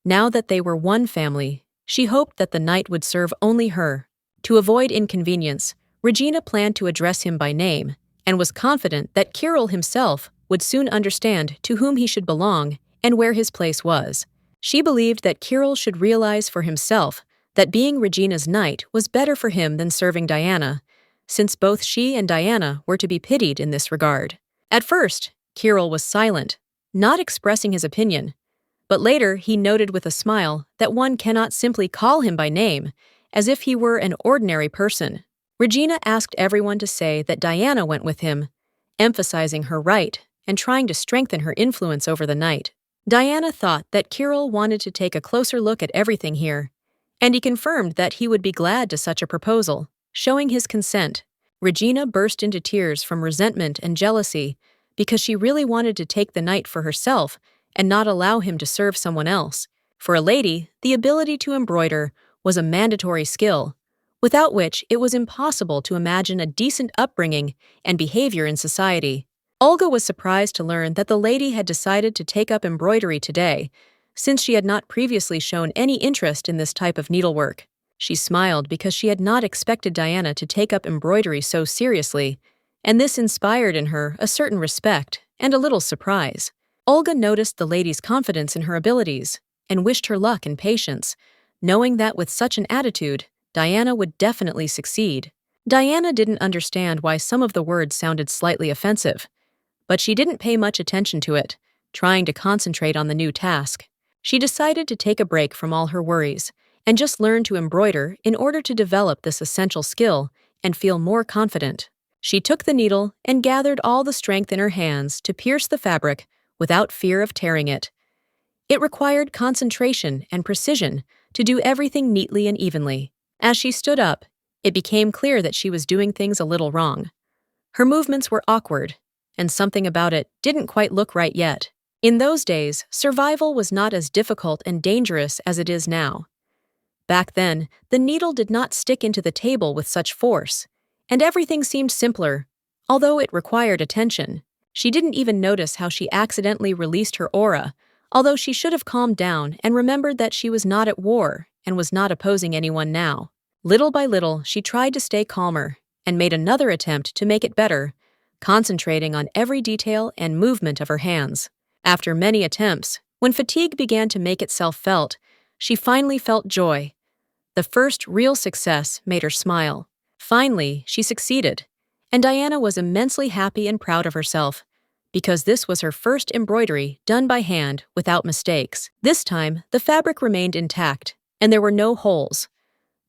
Now that they were one family, she hoped that the knight would serve only her. To avoid inconvenience, Regina planned to address him by name, and was confident that Kirill himself would soon understand to whom he should belong and where his place was. She believed that Kirill should realize for himself that being Regina's knight was better for him than serving Diana, since both she and Diana were to be pitied in this regard. At first, Kirill was silent, not expressing his opinion, but later he noted with a smile that one cannot simply call him by name, as if he were an ordinary person. Regina asked everyone to say that Diana went with him, emphasizing her right and trying to strengthen her influence over the knight. Diana thought that Kirill wanted to take a closer look at everything here, and he confirmed that he would be glad to such a proposal, showing his consent. Regina burst into tears from resentment and jealousy because she really wanted to take the knight for herself and not allow him to serve someone else. For a lady, the ability to embroider was a mandatory skill, without which it was impossible to imagine a decent upbringing and behavior in society. Olga was surprised to learn that the lady had decided to take up embroidery today, since she had not previously shown any interest in this type of needlework. She smiled because she had not expected Diana to take up embroidery so seriously, and this inspired in her a certain respect and a little surprise. Olga noticed the lady's confidence in her abilities and wished her luck and patience, knowing that with such an attitude, Diana would definitely succeed. Diana didn't understand why some of the words sounded slightly offensive, but she didn't pay much attention to it, trying to concentrate on the new task. She decided to take a break from all her worries and just learn to embroider in order to develop this essential skill and feel more confident. She took the needle and gathered all the strength in her hands to pierce the fabric without fear of tearing it. It required concentration and precision to do everything neatly and evenly. As she stood up, it became clear that she was doing things a little wrong. Her movements were awkward, and something about it didn't quite look right yet. In those days, survival was not as difficult and dangerous as it is now. Back then, the needle did not stick into the table with such force, and everything seemed simpler, although it required attention. She didn't even notice how she accidentally released her aura, although she should have calmed down and remembered that she was not at war and was not opposing anyone now. Little by little, she tried to stay calmer and made another attempt to make it better, concentrating on every detail and movement of her hands. After many attempts, when fatigue began to make itself felt, she finally felt joy. The first real success made her smile. Finally, she succeeded, and Diana was immensely happy and proud of herself, because this was her first embroidery done by hand without mistakes. This time, the fabric remained intact, and there were no holes.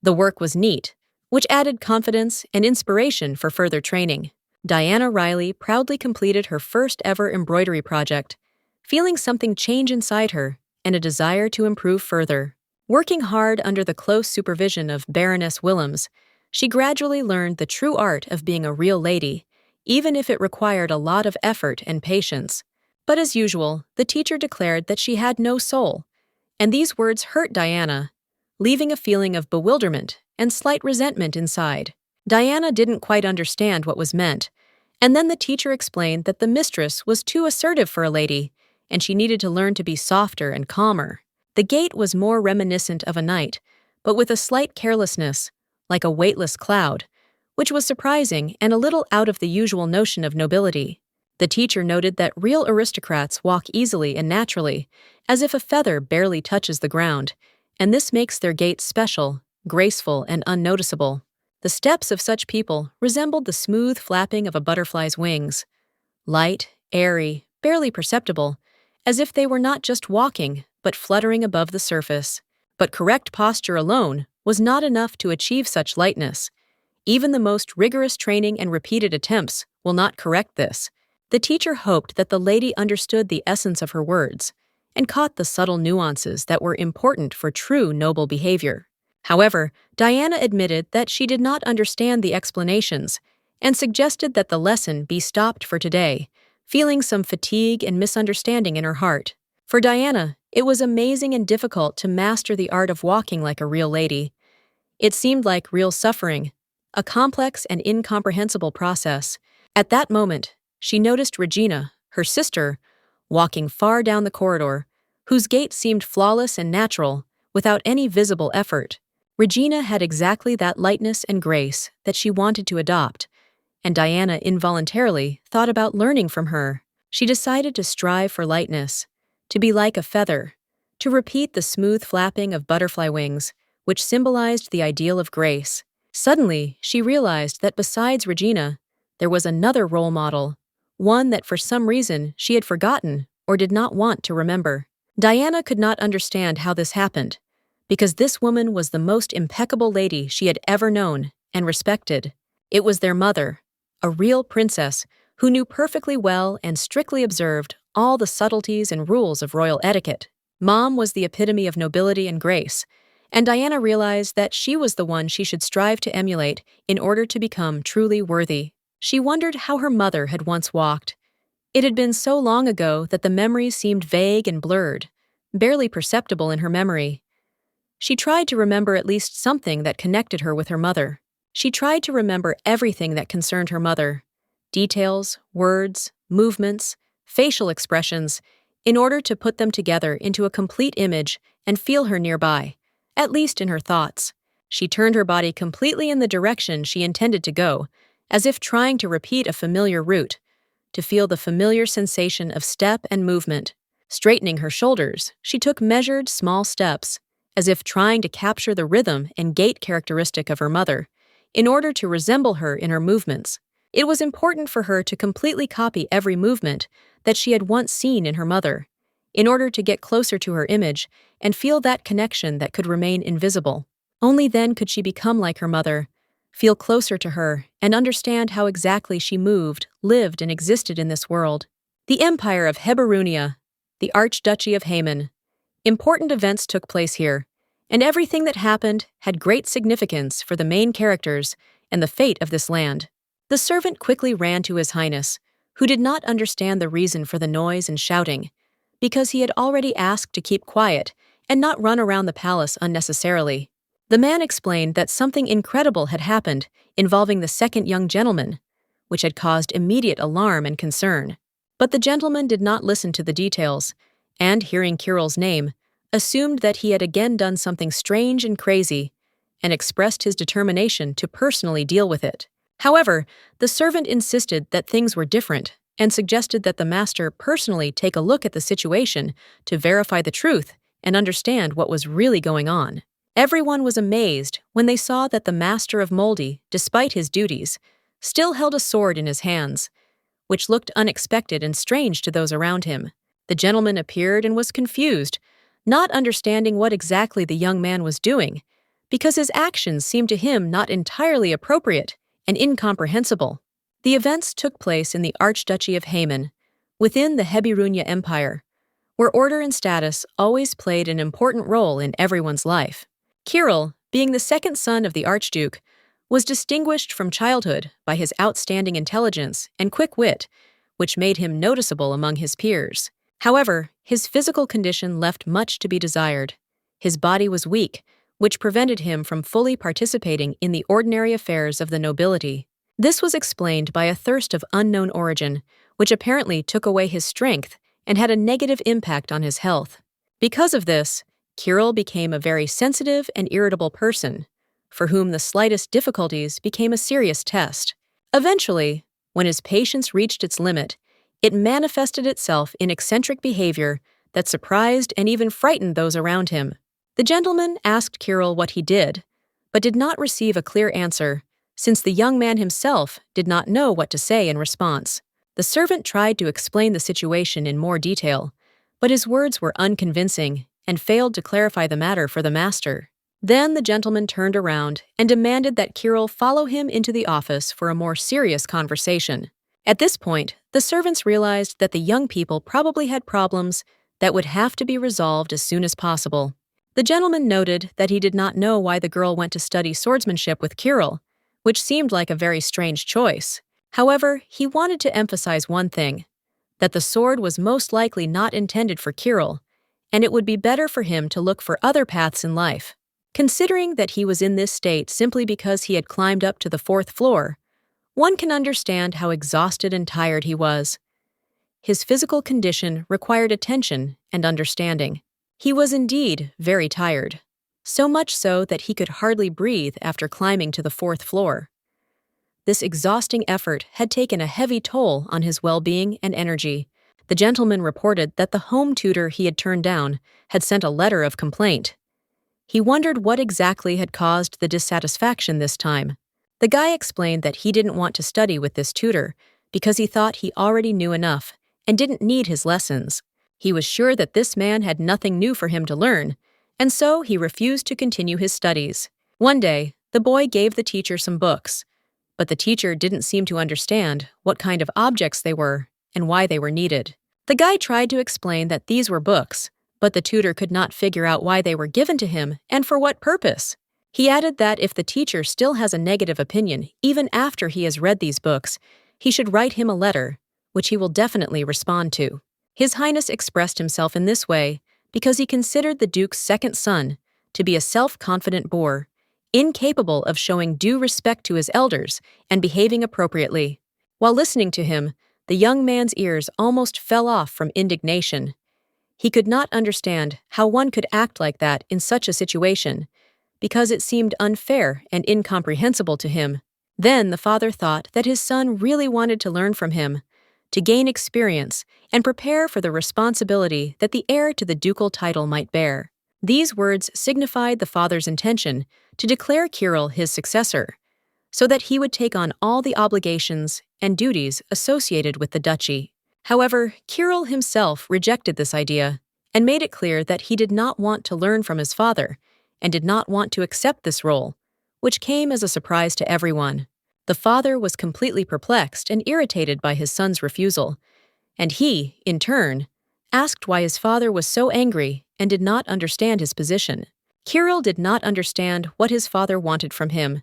The work was neat, which added confidence and inspiration for further training. Diana Riley proudly completed her first ever embroidery project, feeling something change inside her and a desire to improve further. Working hard under the close supervision of Baroness Willems, she gradually learned the true art of being a real lady, even if it required a lot of effort and patience. But as usual, the teacher declared that she had no soul, and these words hurt Diana, leaving a feeling of bewilderment and slight resentment inside. Diana didn't quite understand what was meant, and then the teacher explained that the mistress was too assertive for a lady, and she needed to learn to be softer and calmer. The gait was more reminiscent of a knight, but with a slight carelessness, like a weightless cloud, which was surprising and a little out of the usual notion of nobility. The teacher noted that real aristocrats walk easily and naturally, as if a feather barely touches the ground, and this makes their gait special, graceful, and unnoticeable. The steps of such people resembled the smooth flapping of a butterfly's wings, light, airy, barely perceptible, as if they were not just walking, but fluttering above the surface. But correct posture alone was not enough to achieve such lightness. Even the most rigorous training and repeated attempts will not correct this. The teacher hoped that the lady understood the essence of her words and caught the subtle nuances that were important for true noble behavior. However, Diana admitted that she did not understand the explanations and suggested that the lesson be stopped for today, feeling some fatigue and misunderstanding in her heart. For Diana, it was amazing and difficult to master the art of walking like a real lady. It seemed like real suffering, a complex and incomprehensible process. At that moment, she noticed Regina, her sister, walking far down the corridor, whose gait seemed flawless and natural, without any visible effort. Regina had exactly that lightness and grace that she wanted to adopt, and Diana involuntarily thought about learning from her. She decided to strive for lightness, to be like a feather, to repeat the smooth flapping of butterfly wings, which symbolized the ideal of grace. Suddenly, she realized that besides Regina, there was another role model, one that for some reason she had forgotten or did not want to remember. Diana could not understand how this happened, because this woman was the most impeccable lady she had ever known and respected. It was their mother, a real princess who knew perfectly well and strictly observed all the subtleties and rules of royal etiquette. Mom was the epitome of nobility and grace, and Diana realized that she was the one she should strive to emulate in order to become truly worthy. She wondered how her mother had once walked. It had been so long ago that the memories seemed vague and blurred, barely perceptible in her memory. She tried to remember at least something that connected her with her mother. She tried to remember everything that concerned her mother, details, words, movements, facial expressions, in order to put them together into a complete image and feel her nearby, at least in her thoughts. She turned her body completely in the direction she intended to go, as if trying to repeat a familiar route, to feel the familiar sensation of step and movement. Straightening her shoulders, she took measured, small steps, as if trying to capture the rhythm and gait characteristic of her mother, in order to resemble her in her movements. It was important for her to completely copy every movement that she had once seen in her mother, in order to get closer to her image and feel that connection that could remain invisible. Only then could she become like her mother, feel closer to her, and understand how exactly she moved, lived, and existed in this world. The Empire of Heberunia, the Archduchy of Haman. Important events took place here, and everything that happened had great significance for the main characters and the fate of this land. The servant quickly ran to His Highness, who did not understand the reason for the noise and shouting, because he had already asked to keep quiet and not run around the palace unnecessarily. The man explained that something incredible had happened involving the second young gentleman, which had caused immediate alarm and concern. But the gentleman did not listen to the details, and, hearing Kirill's name, assumed that he had again done something strange and crazy, and expressed his determination to personally deal with it. However, the servant insisted that things were different and suggested that the master personally take a look at the situation to verify the truth and understand what was really going on. Everyone was amazed when they saw that the master of Moldy, despite his duties, still held a sword in his hands, which looked unexpected and strange to those around him. The gentleman appeared and was confused, not understanding what exactly the young man was doing, because his actions seemed to him not entirely appropriate and incomprehensible. The events took place in the Archduchy of Haman, within the Hebirunia Empire, where order and status always played an important role in everyone's life. Kirill, being the second son of the Archduke, was distinguished from childhood by his outstanding intelligence and quick wit, which made him noticeable among his peers. However, his physical condition left much to be desired. His body was weak, which prevented him from fully participating in the ordinary affairs of the nobility. This was explained by a thirst of unknown origin, which apparently took away his strength and had a negative impact on his health. Because of this, Kirill became a very sensitive and irritable person, for whom the slightest difficulties became a serious test. Eventually, when his patience reached its limit, it manifested itself in eccentric behavior that surprised and even frightened those around him. The gentleman asked Kirill what he did, but did not receive a clear answer, since the young man himself did not know what to say in response. The servant tried to explain the situation in more detail, but his words were unconvincing and failed to clarify the matter for the master. Then the gentleman turned around and demanded that Kirill follow him into the office for a more serious conversation. At this point, the servants realized that the young people probably had problems that would have to be resolved as soon as possible. The gentleman noted that he did not know why the girl went to study swordsmanship with Kirill, which seemed like a very strange choice. However, he wanted to emphasize one thing, that the sword was most likely not intended for Kirill, and it would be better for him to look for other paths in life. Considering that he was in this state simply because he had climbed up to the 4th floor, one can understand how exhausted and tired he was. His physical condition required attention and understanding. He was indeed very tired, so much so that he could hardly breathe after climbing to the 4th floor. This exhausting effort had taken a heavy toll on his well-being and energy. The gentleman reported that the home tutor he had turned down had sent a letter of complaint. He wondered what exactly had caused the dissatisfaction this time. The guy explained that he didn't want to study with this tutor because he thought he already knew enough and didn't need his lessons. He was sure that this man had nothing new for him to learn, and so he refused to continue his studies. One day, the boy gave the teacher some books, but the teacher didn't seem to understand what kind of objects they were and why they were needed. The guy tried to explain that these were books, but the tutor could not figure out why they were given to him and for what purpose. He added that if the teacher still has a negative opinion, even after he has read these books, he should write him a letter, which he will definitely respond to. His Highness expressed himself in this way because he considered the Duke's second son to be a self-confident boor, incapable of showing due respect to his elders and behaving appropriately. While listening to him, the young man's ears almost fell off from indignation. He could not understand how one could act like that in such a situation, because it seemed unfair and incomprehensible to him. Then the father thought that his son really wanted to learn from him, to gain experience and prepare for the responsibility that the heir to the ducal title might bear. These words signified the father's intention to declare Kirill his successor, so that he would take on all the obligations and duties associated with the duchy. However, Kirill himself rejected this idea and made it clear that he did not want to learn from his father and did not want to accept this role, which came as a surprise to everyone. The father was completely perplexed and irritated by his son's refusal, and he, in turn, asked why his father was so angry and did not understand his position. Kirill did not understand what his father wanted from him.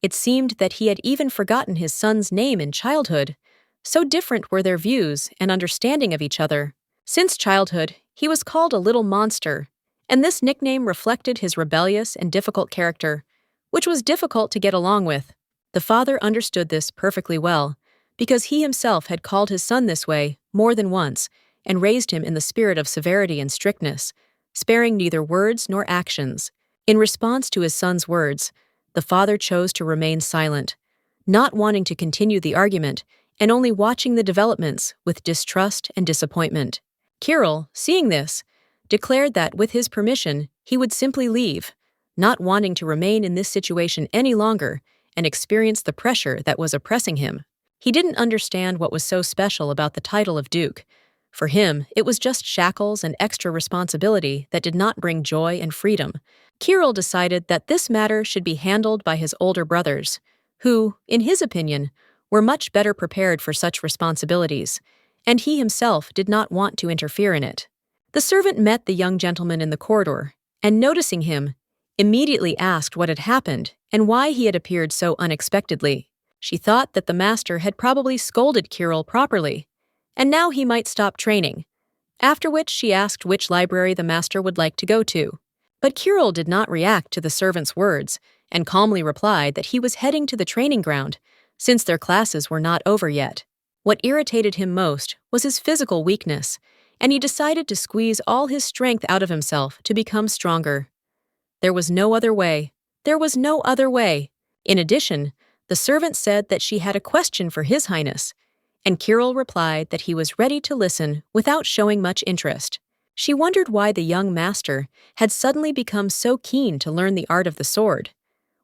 It seemed that he had even forgotten his son's name in childhood. So different were their views and understanding of each other. Since childhood, he was called a little monster, and this nickname reflected his rebellious and difficult character, which was difficult to get along with. The father understood this perfectly well, because he himself had called his son this way more than once and raised him in the spirit of severity and strictness, sparing neither words nor actions. In response to his son's words, the father chose to remain silent, not wanting to continue the argument and only watching the developments with distrust and disappointment. Kirill, seeing this, declared that with his permission, he would simply leave, not wanting to remain in this situation any longer and experience the pressure that was oppressing him. He didn't understand what was so special about the title of Duke. For him, it was just shackles and extra responsibility that did not bring joy and freedom. Kirill decided that this matter should be handled by his older brothers, who, in his opinion, were much better prepared for such responsibilities, and he himself did not want to interfere in it. The servant met the young gentleman in the corridor, and noticing him, immediately asked what had happened and why he had appeared so unexpectedly. She thought that the master had probably scolded Kirill properly, and now he might stop training, after which she asked which library the master would like to go to. But Kirill did not react to the servant's words and calmly replied that he was heading to the training ground, since their classes were not over yet. What irritated him most was his physical weakness, and he decided to squeeze all his strength out of himself to become stronger. There was no other way. There was no other way. In addition, the servant said that she had a question for His Highness, and Kirill replied that he was ready to listen without showing much interest. She wondered why the young master had suddenly become so keen to learn the art of the sword,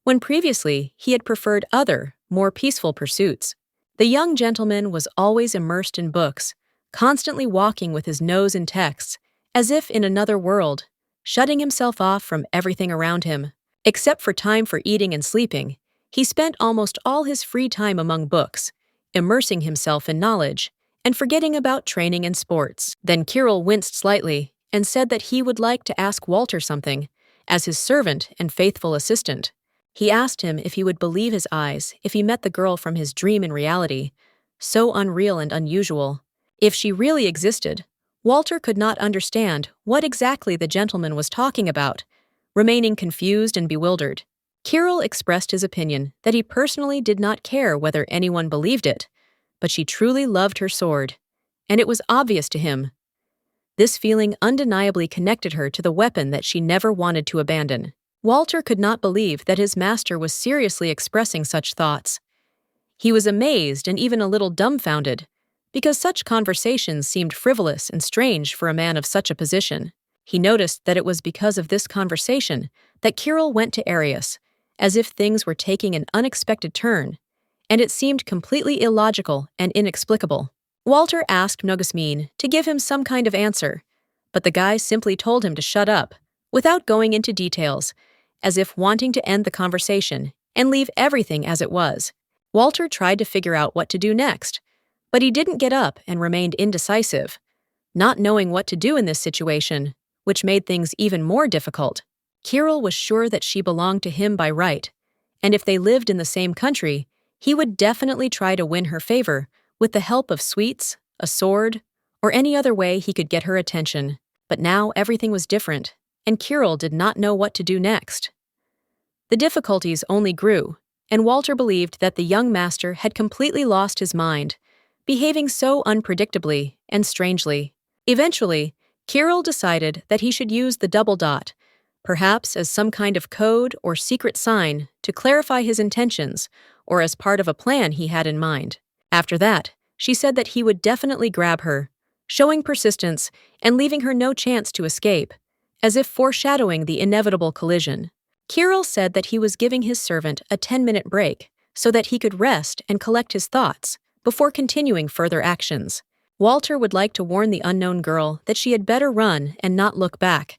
when previously he had preferred other, more peaceful pursuits. The young gentleman was always immersed in books, constantly walking with his nose in texts, as if in another world, shutting himself off from everything around him. Except for time for eating and sleeping, he spent almost all his free time among books, immersing himself in knowledge, and forgetting about training and sports. Then Kirill winced slightly and said that he would like to ask Walter something, as his servant and faithful assistant. He asked him if he would believe his eyes if he met the girl from his dream in reality, so unreal and unusual. If she really existed, Walter could not understand what exactly the gentleman was talking about, remaining confused and bewildered. Kirill expressed his opinion that he personally did not care whether anyone believed it, but she truly loved her sword, and it was obvious to him. This feeling undeniably connected her to the weapon that she never wanted to abandon. Walter could not believe that his master was seriously expressing such thoughts. He was amazed and even a little dumbfounded, because such conversations seemed frivolous and strange for a man of such a position. He noticed that it was because of this conversation that Kirill went to Arius, as if things were taking an unexpected turn, and it seemed completely illogical and inexplicable. Walter asked Nogasmin to give him some kind of answer, but the guy simply told him to shut up, without going into details, as if wanting to end the conversation and leave everything as it was. Walter tried to figure out what to do next, but he didn't get up and remained indecisive, not knowing what to do in this situation, which made things even more difficult. Kirill was sure that she belonged to him by right, and if they lived in the same country, he would definitely try to win her favor with the help of sweets, a sword, or any other way he could get her attention. But now everything was different, and Kirill did not know what to do next. The difficulties only grew, and Walter believed that the young master had completely lost his mind, behaving so unpredictably and strangely. Eventually, Kirill decided that he should use the double dot, perhaps as some kind of code or secret sign to clarify his intentions or as part of a plan he had in mind. After that, she said that he would definitely grab her, showing persistence and leaving her no chance to escape, as if foreshadowing the inevitable collision. Kirill said that he was giving his servant a 10-minute break so that he could rest and collect his thoughts before continuing further actions. Walter would like to warn the unknown girl that she had better run and not look back,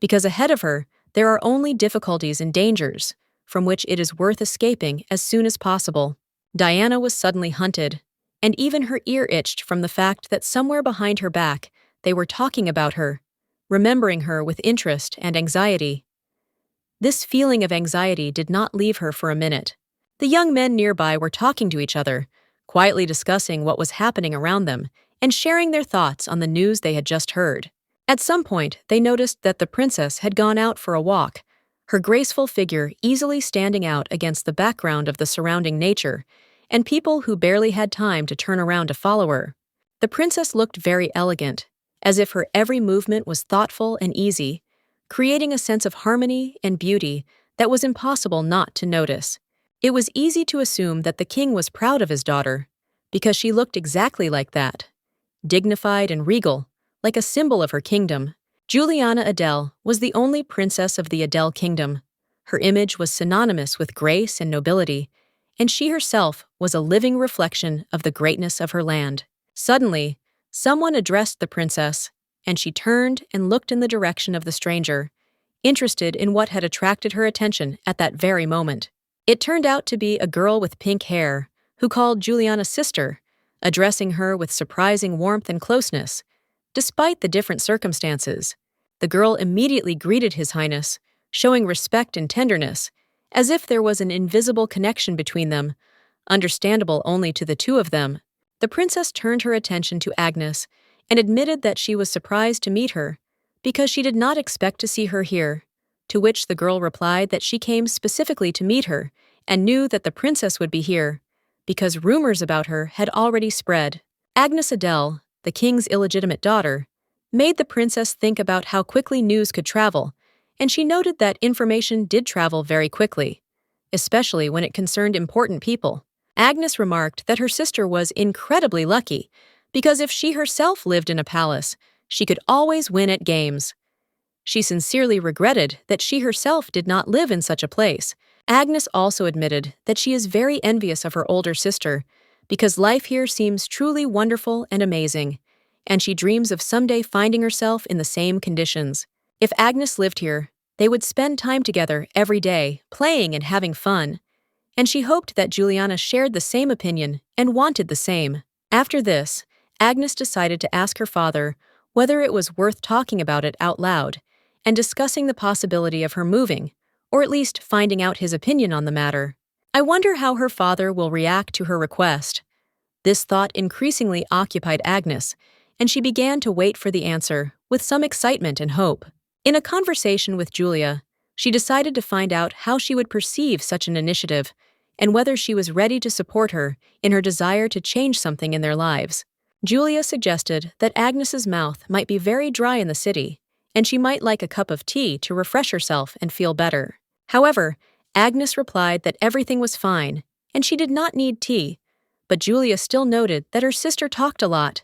because ahead of her there are only difficulties and dangers, from which it is worth escaping as soon as possible. Diana was suddenly hunted, and even her ear itched from the fact that somewhere behind her back they were talking about her, remembering her with interest and anxiety. This feeling of anxiety did not leave her for a minute. The young men nearby were talking to each other, quietly discussing what was happening around them and sharing their thoughts on the news they had just heard. At some point, they noticed that the princess had gone out for a walk, her graceful figure easily standing out against the background of the surrounding nature, and people who barely had time to turn around to follow her. The princess looked very elegant, as if her every movement was thoughtful and easy, creating a sense of harmony and beauty that was impossible not to notice. It was easy to assume that the king was proud of his daughter, because she looked exactly like that, dignified and regal, like a symbol of her kingdom. Juliana Adele was the only princess of the Adele kingdom. Her image was synonymous with grace and nobility, and she herself was a living reflection of the greatness of her land. Suddenly, someone addressed the princess, and she turned and looked in the direction of the stranger, interested in what had attracted her attention at that very moment. It turned out to be a girl with pink hair, who called Juliana sister, addressing her with surprising warmth and closeness. Despite the different circumstances, the girl immediately greeted His Highness, showing respect and tenderness, as if there was an invisible connection between them, understandable only to the two of them. The princess turned her attention to Agnes and admitted that she was surprised to meet her, because she did not expect to see her here, to which the girl replied that she came specifically to meet her and knew that the princess would be here, because rumors about her had already spread. Agnes Adele, the king's illegitimate daughter, made the princess think about how quickly news could travel, and she noted that information did travel very quickly, especially when it concerned important people. Agnes remarked that her sister was incredibly lucky, because if she herself lived in a palace, she could always win at games. She sincerely regretted that she herself did not live in such a place. Agnes also admitted that she is very envious of her older sister, because life here seems truly wonderful and amazing, and she dreams of someday finding herself in the same conditions. If Agnes lived here, they would spend time together every day, playing and having fun, and she hoped that Juliana shared the same opinion and wanted the same. After this, Agnes decided to ask her father whether it was worth talking about it out loud and discussing the possibility of her moving, or at least finding out his opinion on the matter. I wonder how her father will react to her request. This thought increasingly occupied Agnes, and she began to wait for the answer with some excitement and hope. In a conversation with Julia, she decided to find out how she would perceive such an initiative and whether she was ready to support her in her desire to change something in their lives. Julia suggested that Agnes's mouth might be very dry in the city, and she might like a cup of tea to refresh herself and feel better. However, Agnes replied that everything was fine, and she did not need tea, but Julia still noted that her sister talked a lot,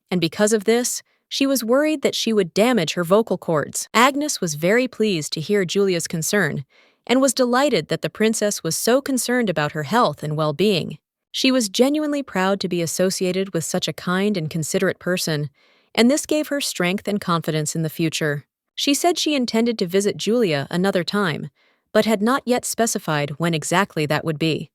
and because of this, she was worried that she would damage her vocal cords. Agnes was very pleased to hear Julia's concern, and was delighted that the princess was so concerned about her health and well-being. She was genuinely proud to be associated with such a kind and considerate person, and this gave her strength and confidence in the future. She said she intended to visit Julia another time, but had not yet specified when exactly that would be.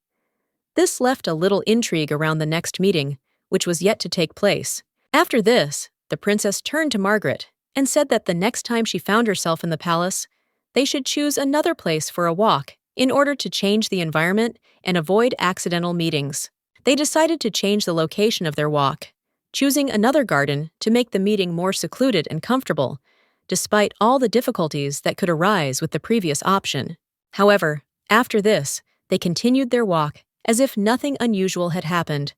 This left a little intrigue around the next meeting, which was yet to take place. After this, the princess turned to Margaret and said that the next time she found herself in the palace, they should choose another place for a walk in order to change the environment and avoid accidental meetings. They decided to change the location of their walk, choosing another garden to make the meeting more secluded and comfortable, despite all the difficulties that could arise with the previous option. However, after this, they continued their walk as if nothing unusual had happened,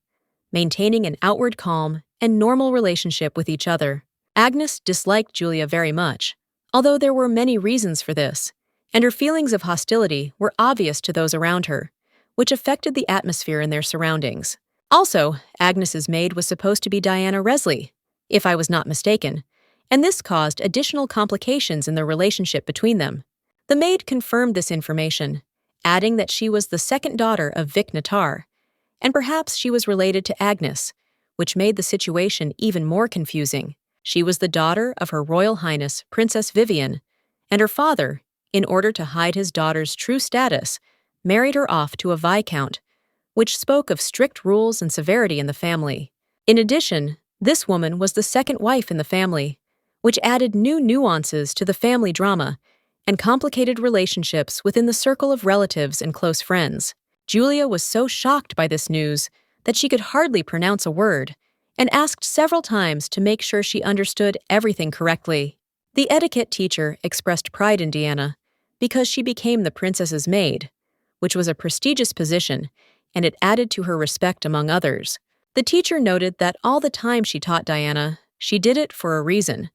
maintaining an outward calm and normal relationship with each other. Agnes disliked Julia very much, although there were many reasons for this, and her feelings of hostility were obvious to those around her, which affected the atmosphere in their surroundings. Also, Agnes's maid was supposed to be Diana Resley, if I was not mistaken, and this caused additional complications in the relationship between them. The maid confirmed this information, adding that she was the second daughter of Vic Natar, and perhaps she was related to Agnes, which made the situation even more confusing. She was the daughter of Her Royal Highness Princess Vivian, and her father, in order to hide his daughter's true status, married her off to a viscount, which spoke of strict rules and severity in the family. In addition, this woman was the second wife in the family, which added new nuances to the family drama and complicated relationships within the circle of relatives and close friends. Julia was so shocked by this news that she could hardly pronounce a word, and asked several times to make sure she understood everything correctly. The etiquette teacher expressed pride in Diana because she became the princess's maid, which was a prestigious position, and it added to her respect among others. The teacher noted that all the time she taught Diana, she did it for a reason.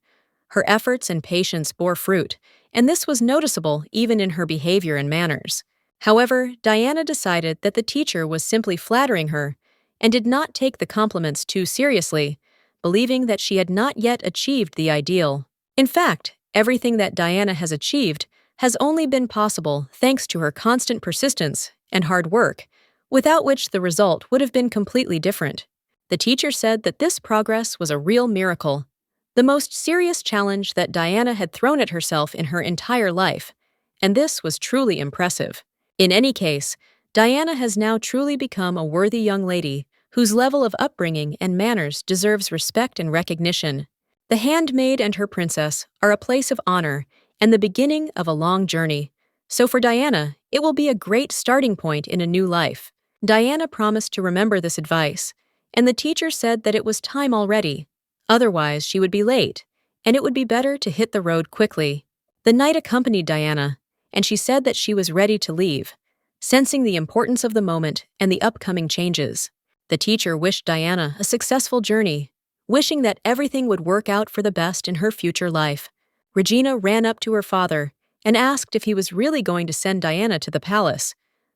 Her efforts and patience bore fruit, and this was noticeable even in her behavior and manners. However, Diana decided that the teacher was simply flattering her and did not take the compliments too seriously, believing that she had not yet achieved the ideal. In fact, everything that Diana has achieved has only been possible thanks to her constant persistence and hard work, without which the result would have been completely different. The teacher said that this progress was a real miracle, the most serious challenge that Diana had thrown at herself in her entire life, and this was truly impressive. In any case, Diana has now truly become a worthy young lady whose level of upbringing and manners deserves respect and recognition. The handmaid and her princess are a place of honor and the beginning of a long journey, so for Diana, it will be a great starting point in a new life. Diana promised to remember this advice, and the teacher said that it was time already. Otherwise, she would be late, and it would be better to hit the road quickly. The knight accompanied Diana, and she said that she was ready to leave, sensing the importance of the moment and the upcoming changes. The teacher wished Diana a successful journey, wishing that everything would work out for the best in her future life. Regina ran up to her father and asked if he was really going to send Diana to the palace,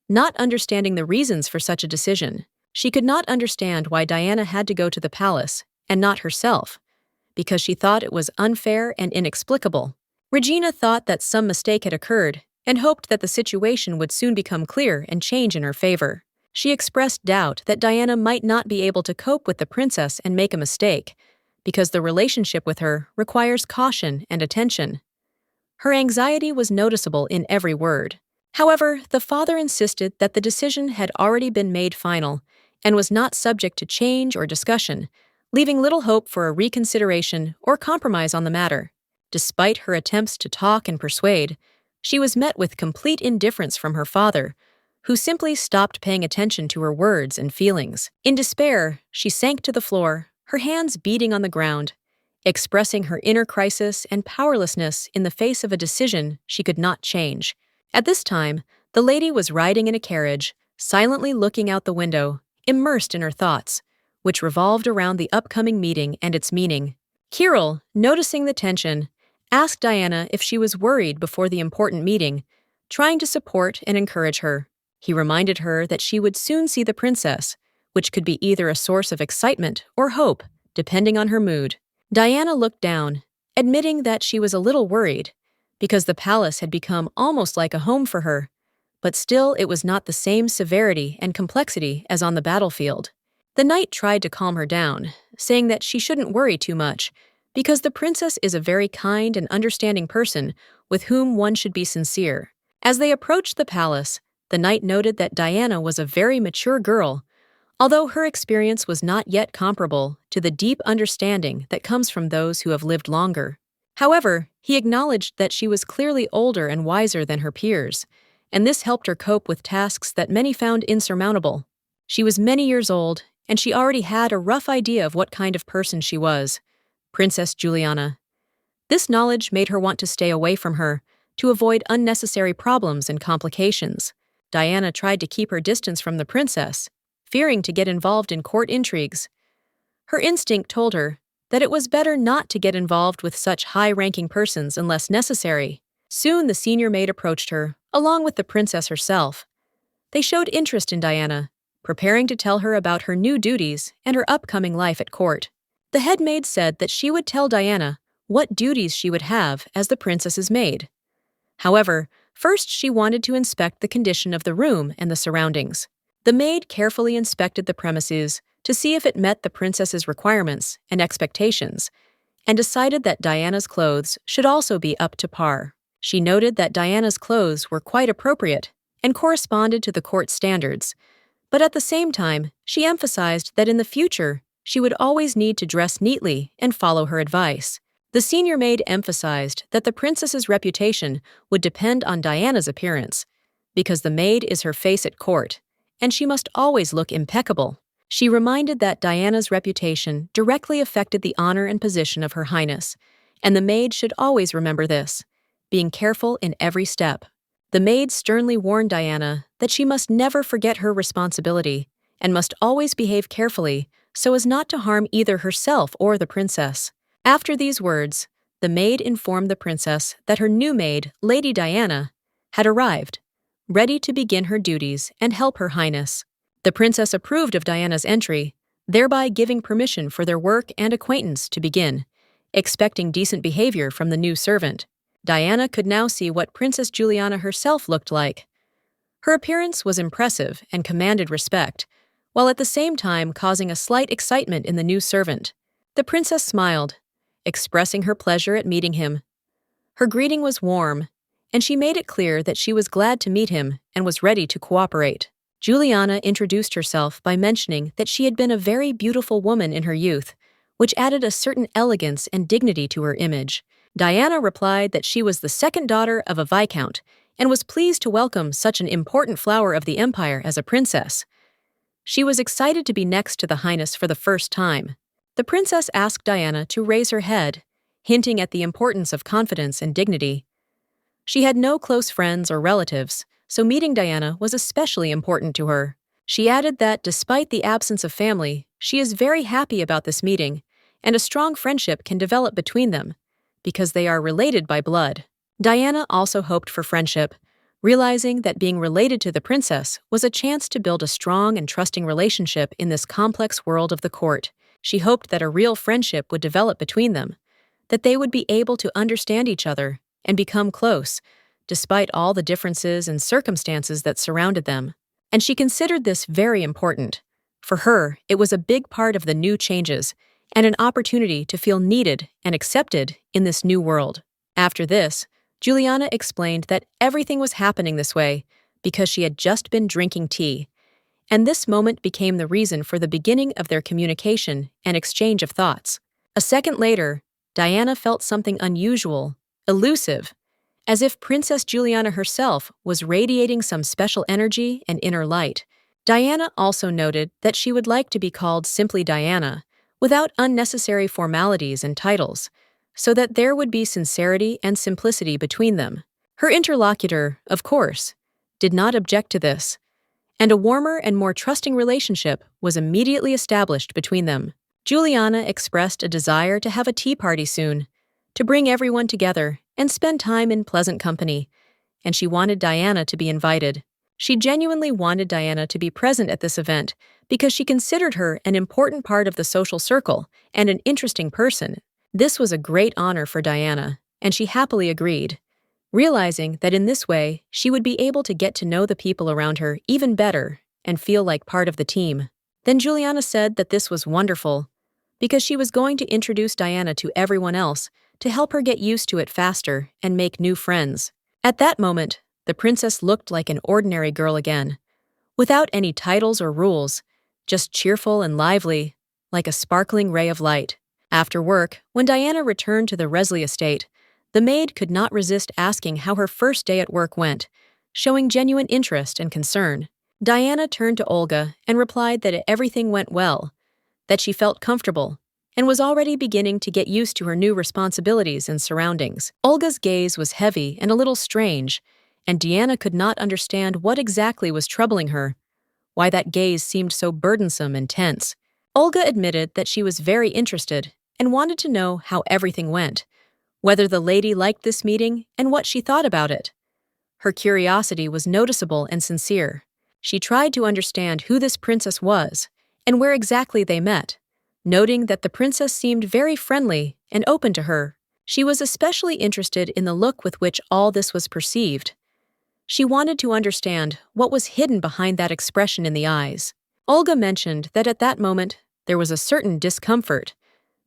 not understanding the reasons for such a decision. She could not understand why Diana had to go to the palace and not herself, because she thought it was unfair and inexplicable. Regina thought that some mistake had occurred and hoped that the situation would soon become clear and change in her favor. She expressed doubt that Diana might not be able to cope with the princess and make a mistake, because the relationship with her requires caution and attention. Her anxiety was noticeable in every word. However, the father insisted that the decision had already been made final and was not subject to change or discussion, leaving little hope for a reconsideration or compromise on the matter. Despite her attempts to talk and persuade, she was met with complete indifference from her father, who simply stopped paying attention to her words and feelings. In despair, she sank to the floor, her hands beating on the ground, expressing her inner crisis and powerlessness in the face of a decision she could not change. At this time, the lady was riding in a carriage, silently looking out the window, immersed in her thoughts, which revolved around the upcoming meeting and its meaning. Kirill, noticing the tension, asked Diana if she was worried before the important meeting, trying to support and encourage her. He reminded her that she would soon see the princess, which could be either a source of excitement or hope, depending on her mood. Diana looked down, admitting that she was a little worried, because the palace had become almost like a home for her, but still it was not the same severity and complexity as on the battlefield. The knight tried to calm her down, saying that she shouldn't worry too much, because the princess is a very kind and understanding person with whom one should be sincere. As they approached the palace, the knight noted that Diana was a very mature girl, although her experience was not yet comparable to the deep understanding that comes from those who have lived longer. However, he acknowledged that she was clearly older and wiser than her peers, and this helped her cope with tasks that many found insurmountable. She was many years old, and she already had a rough idea of what kind of person she was, Princess Juliana. This knowledge made her want to stay away from her, to avoid unnecessary problems and complications. Diana tried to keep her distance from the princess, fearing to get involved in court intrigues. Her instinct told her that it was better not to get involved with such high-ranking persons unless necessary. Soon the senior maid approached her, along with the princess herself. They showed interest in Diana, preparing to tell her about her new duties and her upcoming life at court. The head maid said that she would tell Diana what duties she would have as the princess's maid. However, first she wanted to inspect the condition of the room and the surroundings. The maid carefully inspected the premises to see if it met the princess's requirements and expectations, and decided that Diana's clothes should also be up to par. She noted that Diana's clothes were quite appropriate and corresponded to the court standards, but at the same time, she emphasized that in the future, she would always need to dress neatly and follow her advice. The senior maid emphasized that the princess's reputation would depend on Diana's appearance, because the maid is her face at court, and she must always look impeccable. She reminded that Diana's reputation directly affected the honor and position of Her Highness, And the maid should always remember this, being careful in every step. The maid sternly warned Diana that she must never forget her responsibility and must always behave carefully so as not to harm either herself or the princess. After these words, the maid informed the princess that her new maid, Lady Diana, had arrived, ready to begin her duties and help her highness. The princess approved of Diana's entry, thereby giving permission for their work and acquaintance to begin, expecting decent behavior from the new servant. Diana could now see what Princess Juliana herself looked like. Her appearance was impressive and commanded respect, while at the same time causing a slight excitement in the new servant. The princess smiled, expressing her pleasure at meeting him. Her greeting was warm, and she made it clear that she was glad to meet him and was ready to cooperate. Juliana introduced herself by mentioning that she had been a very beautiful woman in her youth, which added a certain elegance and dignity to her image. Diana replied that she was the second daughter of a viscount and was pleased to welcome such an important flower of the empire as a princess. She was excited to be next to the highness for the first time. The princess asked Diana to raise her head, hinting at the importance of confidence and dignity. She had no close friends or relatives, so meeting Diana was especially important to her. She added that despite the absence of family, she is very happy about this meeting, and a strong friendship can develop between them, because they are related by blood. Diana also hoped for friendship, realizing that being related to the princess was a chance to build a strong and trusting relationship in this complex world of the court. She hoped that a real friendship would develop between them, that they would be able to understand each other and become close, despite all the differences and circumstances that surrounded them. And she considered this very important. For her, it was a big part of the new changes and an opportunity to feel needed and accepted in this new world. After this, Juliana explained that everything was happening this way because she had just been drinking tea, and this moment became the reason for the beginning of their communication and exchange of thoughts. A second later, Diana felt something unusual, elusive, as if Princess Juliana herself was radiating some special energy and inner light. Diana also noted that she would like to be called simply Diana, without unnecessary formalities and titles, so that there would be sincerity and simplicity between them. Her interlocutor, of course, did not object to this, and a warmer and more trusting relationship was immediately established between them. Juliana expressed a desire to have a tea party soon, to bring everyone together and spend time in pleasant company, and she wanted Diana to be invited. She genuinely wanted Diana to be present at this event because she considered her an important part of the social circle and an interesting person. This was a great honor for Diana, and she happily agreed, realizing that in this way she would be able to get to know the people around her even better and feel like part of the team. Then Juliana said that this was wonderful, because she was going to introduce Diana to everyone else to help her get used to it faster and make new friends. At that moment, the princess looked like an ordinary girl again, without any titles or rules, just cheerful and lively, like a sparkling ray of light. After work, when Diana returned to the Resley estate, the maid could not resist asking how her first day at work went, showing genuine interest and concern. Diana turned to Olga and replied that everything went well, that she felt comfortable, and was already beginning to get used to her new responsibilities and surroundings. Olga's gaze was heavy and a little strange, and Diana could not understand what exactly was troubling her, why that gaze seemed so burdensome and tense. Olga admitted that she was very interested and wanted to know how everything went, whether the lady liked this meeting and what she thought about it. Her curiosity was noticeable and sincere. She tried to understand who this princess was and where exactly they met, noting that the princess seemed very friendly and open to her. She was especially interested in the look with which all this was perceived. She wanted to understand what was hidden behind that expression in the eyes. Olga mentioned that at that moment there was a certain discomfort,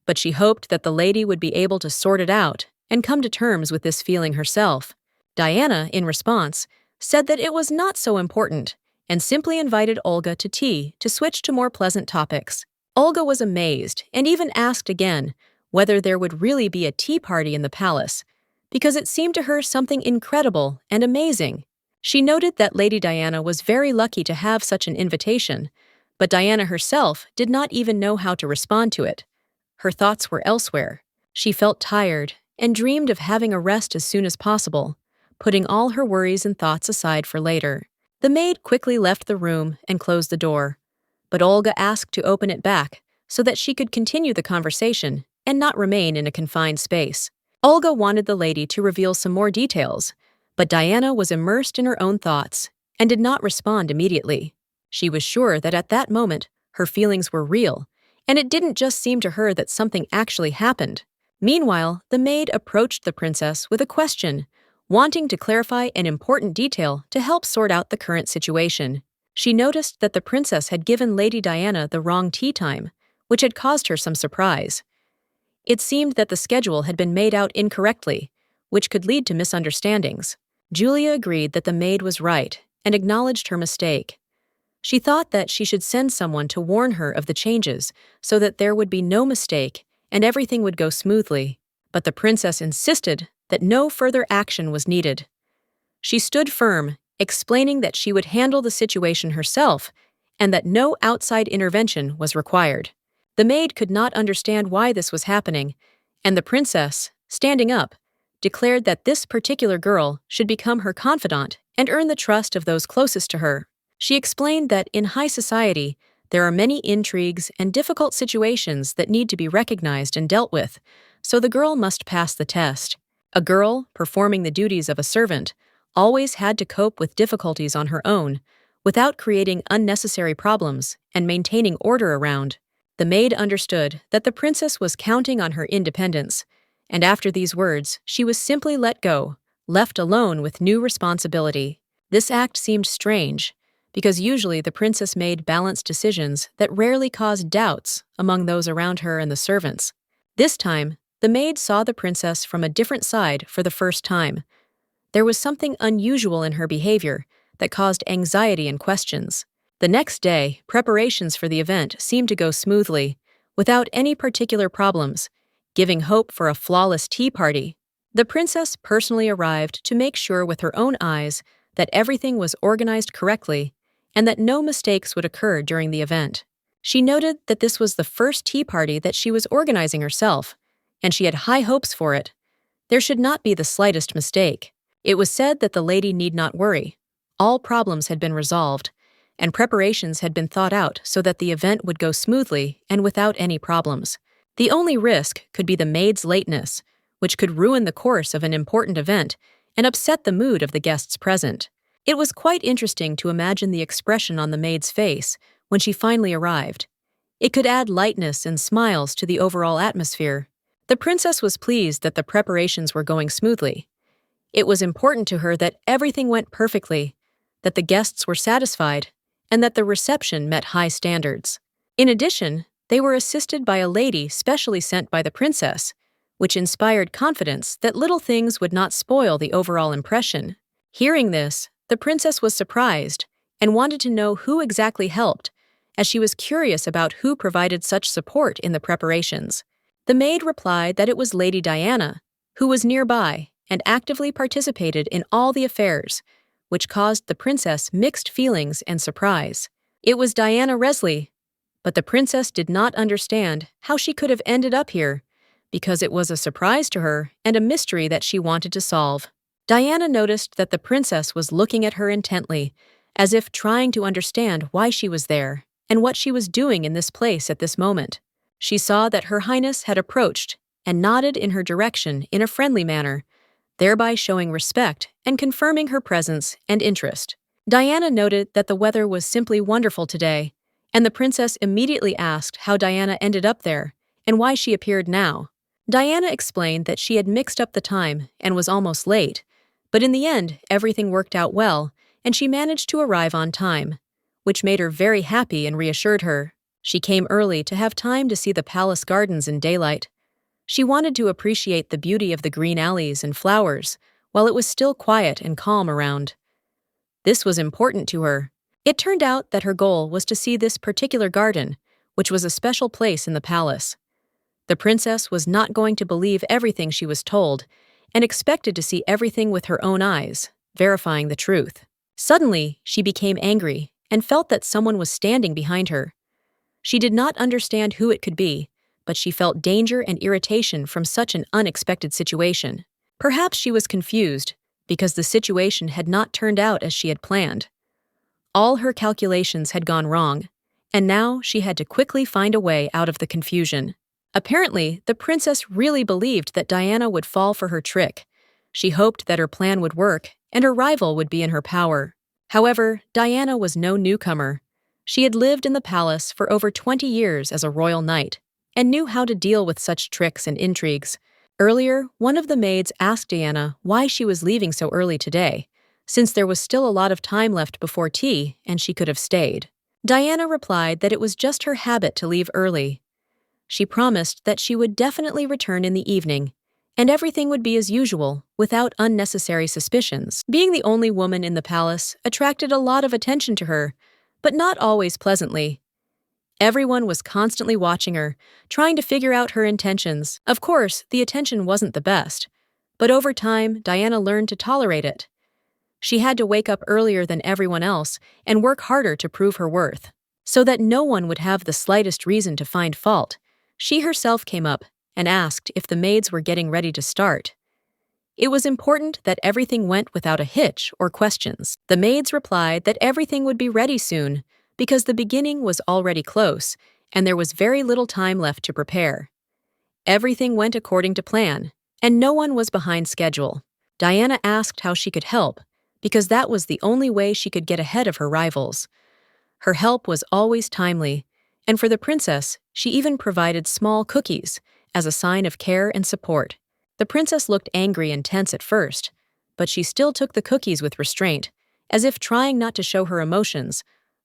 but she hoped that the lady would be able to sort it out and come to terms with this feeling herself. Diana, in response, said that it was not so important and simply invited Olga to tea to switch to more pleasant topics. Olga was amazed and even asked again whether there would really be a tea party in the palace, because it seemed to her something incredible and amazing. She noted that Lady Diana was very lucky to have such an invitation, but Diana herself did not even know how to respond to it. Her thoughts were elsewhere. She felt tired and dreamed of having a rest as soon as possible, putting all her worries and thoughts aside for later. The maid quickly left the room and closed the door, but Olga asked to open it back so that she could continue the conversation and not remain in a confined space. Olga wanted the lady to reveal some more details, but Diana was immersed in her own thoughts and did not respond immediately. She was sure that at that moment, her feelings were real, and it didn't just seem to her that something actually happened. Meanwhile, the maid approached the princess with a question, wanting to clarify an important detail to help sort out the current situation. She noticed that the princess had given Lady Diana the wrong tea time, which had caused her some surprise. It seemed that the schedule had been made out incorrectly, which could lead to misunderstandings. Julia agreed that the maid was right and acknowledged her mistake. She thought that she should send someone to warn her of the changes so that there would be no mistake and everything would go smoothly, but the princess insisted that no further action was needed. She stood firm, explaining that she would handle the situation herself and that no outside intervention was required. The maid could not understand why this was happening, and the princess, standing up, declared that this particular girl should become her confidant and earn the trust of those closest to her. She explained that in high society, there are many intrigues and difficult situations that need to be recognized and dealt with, so the girl must pass the test. A girl, performing the duties of a servant, always had to cope with difficulties on her own, without creating unnecessary problems and maintaining order around. The maid understood that the princess was counting on her independence, and after these words, she was simply let go, left alone with new responsibility. This act seemed strange, because usually the princess made balanced decisions that rarely caused doubts among those around her and the servants. This time, the maid saw the princess from a different side for the first time. There was something unusual in her behavior that caused anxiety and questions. The next day, preparations for the event seemed to go smoothly, without any particular problems, giving hope for a flawless tea party. The princess personally arrived to make sure with her own eyes that everything was organized correctly and that no mistakes would occur during the event. She noted that this was the first tea party that she was organizing herself, and she had high hopes for it. There should not be the slightest mistake. It was said that the lady need not worry. All problems had been resolved, and preparations had been thought out so that the event would go smoothly and without any problems. The only risk could be the maid's lateness, which could ruin the course of an important event and upset the mood of the guests present. It was quite interesting to imagine the expression on the maid's face when she finally arrived. It could add lightness and smiles to the overall atmosphere. The princess was pleased that the preparations were going smoothly. It was important to her that everything went perfectly, that the guests were satisfied, and that the reception met high standards. In addition, they were assisted by a lady specially sent by the princess, which inspired confidence that little things would not spoil the overall impression. Hearing this, the princess was surprised and wanted to know who exactly helped, as she was curious about who provided such support in the preparations. The maid replied that it was Lady Diana, who was nearby and actively participated in all the affairs, which caused the princess mixed feelings and surprise. It was Diana Resley, but the princess did not understand how she could have ended up here, because it was a surprise to her and a mystery that she wanted to solve. Diana noticed that the princess was looking at her intently, as if trying to understand why she was there and what she was doing in this place at this moment. She saw that Her Highness had approached and nodded in her direction in a friendly manner, thereby showing respect and confirming her presence and interest. Diana noted that the weather was simply wonderful today, and the princess immediately asked how Diana ended up there and why she appeared now. Diana explained that she had mixed up the time and was almost late, but in the end, everything worked out well, and she managed to arrive on time, which made her very happy and reassured her. She came early to have time to see the palace gardens in daylight. She wanted to appreciate the beauty of the green alleys and flowers while it was still quiet and calm around. This was important to her. It turned out that her goal was to see this particular garden, which was a special place in the palace. The princess was not going to believe everything she was told and expected to see everything with her own eyes, verifying the truth. Suddenly, she became angry and felt that someone was standing behind her. She did not understand who it could be, but she felt danger and irritation from such an unexpected situation. Perhaps she was confused, because the situation had not turned out as she had planned. All her calculations had gone wrong, and now she had to quickly find a way out of the confusion. Apparently, the princess really believed that Diana would fall for her trick. She hoped that her plan would work, and her rival would be in her power. However, Diana was no newcomer. She had lived in the palace for over 20 years as a royal knight, and knew how to deal with such tricks and intrigues. Earlier, one of the maids asked Diana why she was leaving so early today, since there was still a lot of time left before tea and she could have stayed. Diana replied that it was just her habit to leave early. She promised that she would definitely return in the evening, and everything would be as usual, without unnecessary suspicions. Being the only woman in the palace attracted a lot of attention to her, but not always pleasantly. Everyone was constantly watching her, trying to figure out her intentions. Of course, the attention wasn't the best, but over time, Diana learned to tolerate it. She had to wake up earlier than everyone else and work harder to prove her worth, so that no one would have the slightest reason to find fault. She herself came up and asked if the maids were getting ready to start. It was important that everything went without a hitch or questions. The maids replied that everything would be ready soon, because the beginning was already close, and there was very little time left to prepare. Everything went according to plan, and no one was behind schedule. Diana asked how she could help, because that was the only way she could get ahead of her rivals. Her help was always timely, and for the princess, she even provided small cookies as a sign of care and support. The princess looked angry and tense at first, but she still took the cookies with restraint, as if trying not to show her emotions,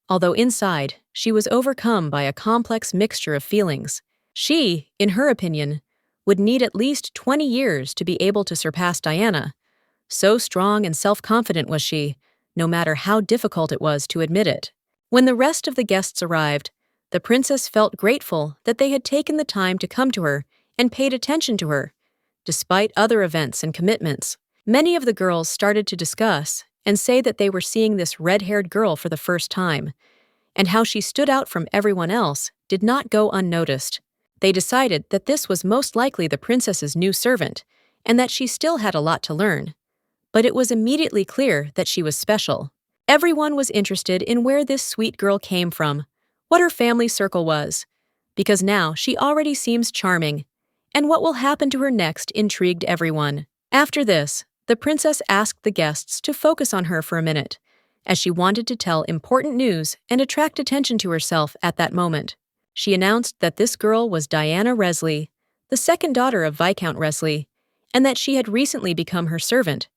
although inside, she was overcome by a complex mixture of feelings. She, in her opinion, would need at least 20 years to be able to surpass Diana. So strong and self-confident was she, no matter how difficult it was to admit it. When the rest of the guests arrived, the princess felt grateful that they had taken the time to come to her and paid attention to her, despite other events and commitments. Many of the girls started to discuss and say that they were seeing this red-haired girl for the first time, and how she stood out from everyone else did not go unnoticed. They decided that this was most likely the princess's new servant, and that she still had a lot to learn. But it was immediately clear that she was special. Everyone was interested in where this sweet girl came from, what her family circle was, because now she already seems charming, and what will happen to her next intrigued everyone. After this, the princess asked the guests to focus on her for a minute, as she wanted to tell important news and attract attention to herself at that moment. She announced that this girl was Diana Resley, the second daughter of Viscount Resley, and that she had recently become her servant,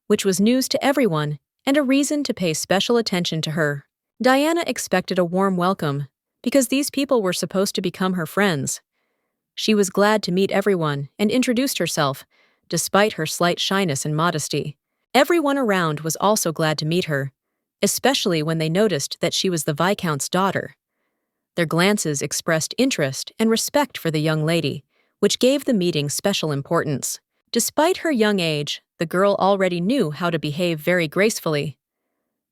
which was news to everyone and a reason to pay special attention to her. Diana expected a warm welcome, because these people were supposed to become her friends. She was glad to meet everyone and introduced herself, despite her slight shyness and modesty. Everyone around was also glad to meet her, especially when they noticed that she was the Viscount's daughter. Their glances expressed interest and respect for the young lady, which gave the meeting special importance. Despite her young age, the girl already knew how to behave very gracefully.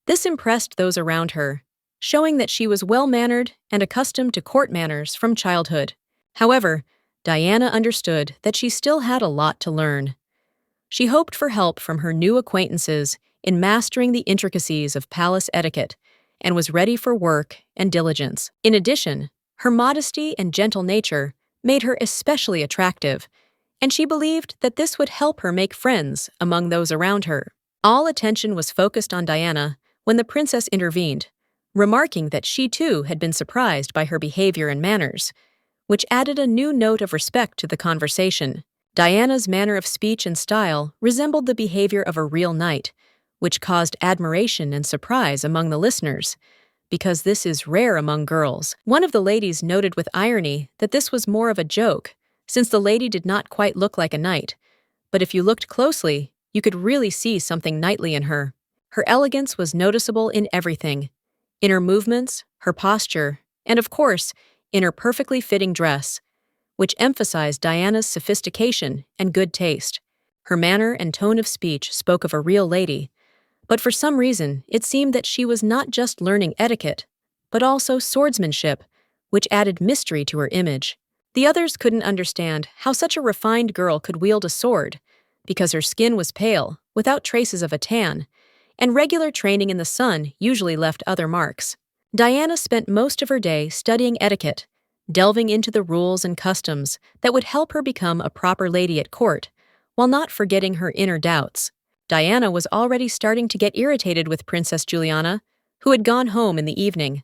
This impressed those around her, showing that she was well-mannered and accustomed to court manners from childhood. However, Diana understood that she still had a lot to learn. She hoped for help from her new acquaintances in mastering the intricacies of palace etiquette and was ready for work and diligence. In addition, her modesty and gentle nature made her especially attractive, and she believed that this would help her make friends among those around her. All attention was focused on Diana when the princess intervened, remarking that she too had been surprised by her behavior and manners, which added a new note of respect to the conversation. Diana's manner of speech and style resembled the behavior of a real knight, which caused admiration and surprise among the listeners, because this is rare among girls. One of the ladies noted with irony that this was more of a joke, since the lady did not quite look like a knight, but if you looked closely, you could really see something knightly in her. Her elegance was noticeable in everything, in her movements, her posture, and of course, in her perfectly fitting dress, which emphasized Diana's sophistication and good taste. Her manner and tone of speech spoke of a real lady, but for some reason, it seemed that she was not just learning etiquette, but also swordsmanship, which added mystery to her image. The others couldn't understand how such a refined girl could wield a sword, because her skin was pale, without traces of a tan, and regular training in the sun usually left other marks. Diana spent most of her day studying etiquette, delving into the rules and customs that would help her become a proper lady at court, while not forgetting her inner doubts. Diana was already starting to get irritated with Princess Juliana, who had gone home in the evening.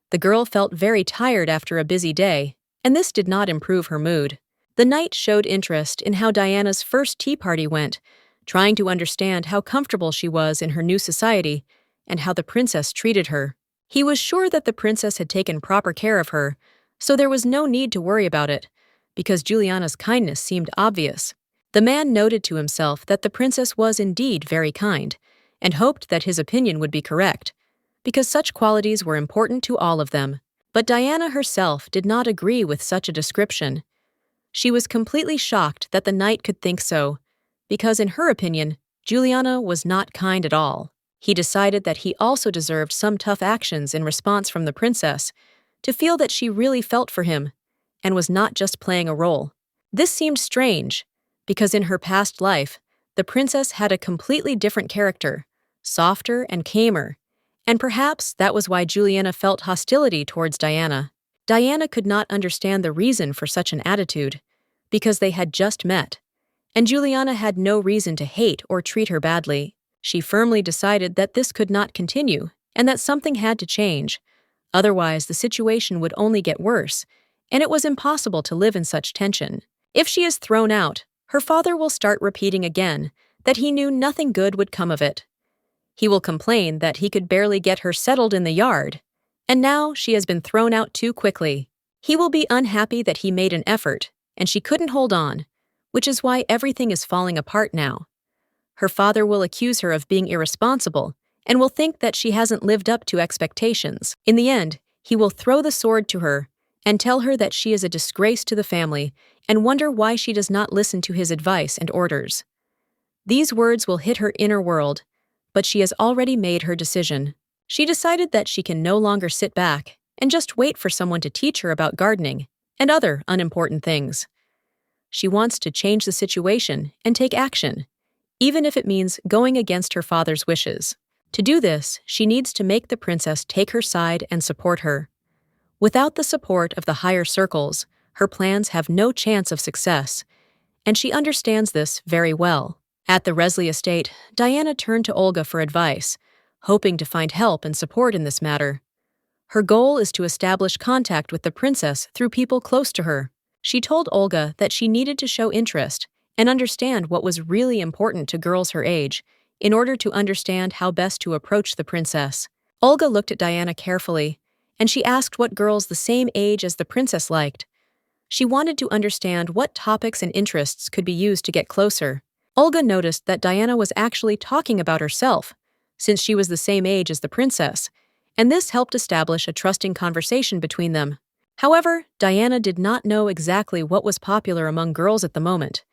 The girl felt very tired after a busy day, and this did not improve her mood. The knight showed interest in how Diana's first tea party went, trying to understand how comfortable she was in her new society and how the princess treated her. He was sure that the princess had taken proper care of her, so there was no need to worry about it, because Juliana's kindness seemed obvious. The man noted to himself that the princess was indeed very kind, and hoped that his opinion would be correct, because such qualities were important to all of them. But Diana herself did not agree with such a description. She was completely shocked that the knight could think so, because in her opinion, Juliana was not kind at all. He decided that he also deserved some tough actions in response from the princess, to feel that she really felt for him, and was not just playing a role. This seemed strange, because in her past life, the princess had a completely different character, softer and calmer, and perhaps that was why Juliana felt hostility towards Diana. Diana could not understand the reason for such an attitude, because they had just met, and Juliana had no reason to hate or treat her badly. She firmly decided that this could not continue, and that something had to change. Otherwise, the situation would only get worse, and it was impossible to live in such tension. If she is thrown out, her father will start repeating again that he knew nothing good would come of it. He will complain that he could barely get her settled in the yard, and now she has been thrown out too quickly. He will be unhappy that he made an effort, and she couldn't hold on, which is why everything is falling apart now. Her father will accuse her of being irresponsible, and will think that she hasn't lived up to expectations. In the end, he will throw the sword to her and tell her that she is a disgrace to the family and wonder why she does not listen to his advice and orders. These words will hit her inner world, but she has already made her decision. She decided that she can no longer sit back and just wait for someone to teach her about gardening and other unimportant things. She wants to change the situation and take action, even if it means going against her father's wishes. To do this, she needs to make the princess take her side and support her. Without the support of the higher circles, her plans have no chance of success, and she understands this very well. At the Resley estate, Diana turned to Olga for advice, hoping to find help and support in this matter. Her goal is to establish contact with the princess through people close to her. She told Olga that she needed to show interest and understand what was really important to girls her age in order to understand how best to approach the princess. Olga looked at Diana carefully, and she asked what girls the same age as the princess liked. She wanted to understand what topics and interests could be used to get closer. Olga noticed that Diana was actually talking about herself, since she was the same age as the princess, and this helped establish a trusting conversation between them. However, Diana did not know exactly what was popular among girls at the moment,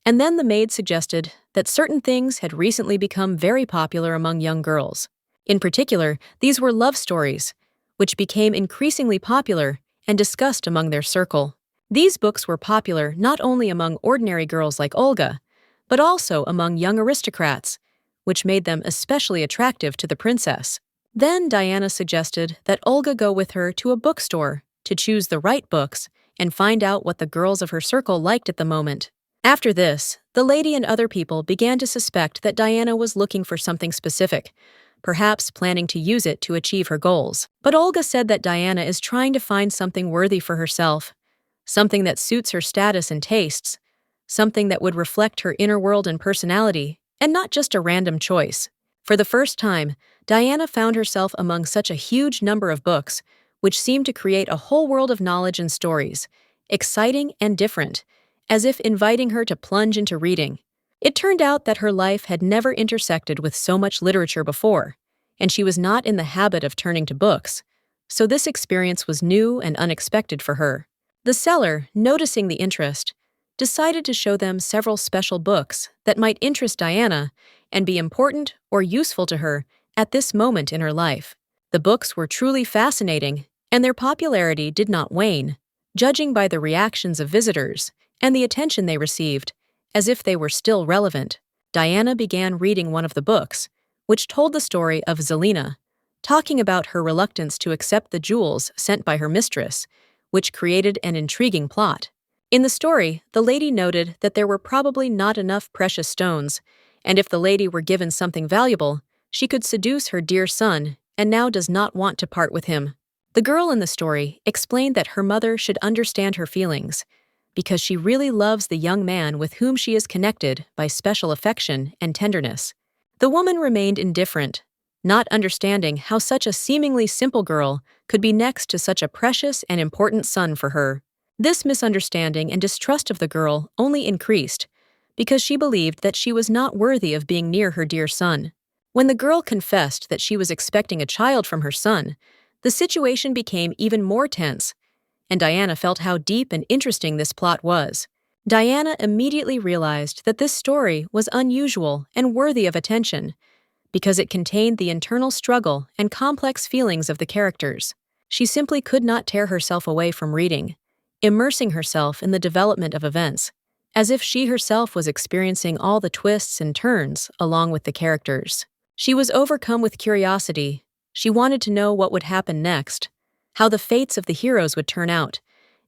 and then the maid suggested that certain things had recently become very popular among young girls. In particular, these were love stories, which became increasingly popular and discussed among their circle. These books were popular not only among ordinary girls like Olga, but also among young aristocrats, which made them especially attractive to the princess. Then Diana suggested that Olga go with her to a bookstore to choose the right books and find out what the girls of her circle liked at the moment. After this, the lady and other people began to suspect that Diana was looking for something specific, perhaps planning to use it to achieve her goals. But Olga said that Diana is trying to find something worthy for herself, something that suits her status and tastes, something that would reflect her inner world and personality, and not just a random choice. For the first time, Diana found herself among such a huge number of books, which seemed to create a whole world of knowledge and stories, exciting and different, as if inviting her to plunge into reading. It turned out that her life had never intersected with so much literature before, and she was not in the habit of turning to books, so this experience was new and unexpected for her. The seller, noticing the interest, decided to show them several special books that might interest Diana and be important or useful to her at this moment in her life. The books were truly fascinating, and their popularity did not wane. judging by the reactions of visitors and the attention they received, as if they were still relevant. Diana began reading one of the books, which told the story of Zelina, talking about her reluctance to accept the jewels sent by her mistress, which created an intriguing plot. In the story, the lady noted that there were probably not enough precious stones, and if the lady were given something valuable, she could seduce her dear son and now does not want to part with him. The girl in the story explained that her mother should understand her feelings, because she really loves the young man with whom she is connected by special affection and tenderness. The woman remained indifferent, not understanding how such a seemingly simple girl could be next to such a precious and important son for her. This misunderstanding and distrust of the girl only increased, because she believed that she was not worthy of being near her dear son. When the girl confessed that she was expecting a child from her son, the situation became even more tense, and Diana felt how deep and interesting this plot was. Diana immediately realized that this story was unusual and worthy of attention, because it contained the internal struggle and complex feelings of the characters. She simply could not tear herself away from reading, immersing herself in the development of events, as if she herself was experiencing all the twists and turns along with the characters. She was overcome with curiosity. She wanted to know what would happen next, how the fates of the heroes would turn out,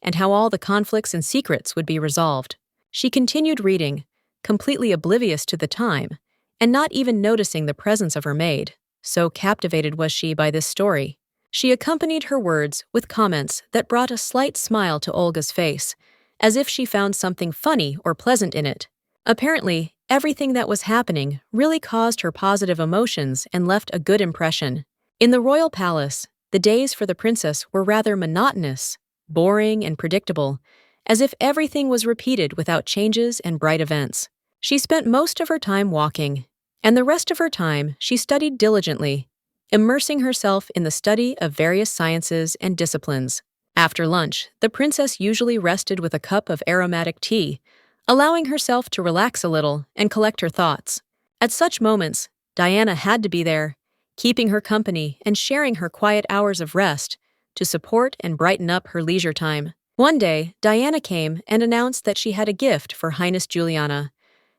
and how all the conflicts and secrets would be resolved. She continued reading, completely oblivious to the time, and not even noticing the presence of her maid, so captivated was she by this story. She accompanied her words with comments that brought a slight smile to Olga's face, as if she found something funny or pleasant in it. Apparently, everything that was happening really caused her positive emotions and left a good impression. In the royal palace, the days for the princess were rather monotonous, boring, and predictable, as if everything was repeated without changes and bright events. She spent most of her time walking, and the rest of her time she studied diligently, immersing herself in the study of various sciences and disciplines. After lunch, the princess usually rested with a cup of aromatic tea, allowing herself to relax a little and collect her thoughts. At such moments, Diana had to be there, keeping her company and sharing her quiet hours of rest to support and brighten up her leisure time. One day, Diana came and announced that she had a gift for Highness Juliana,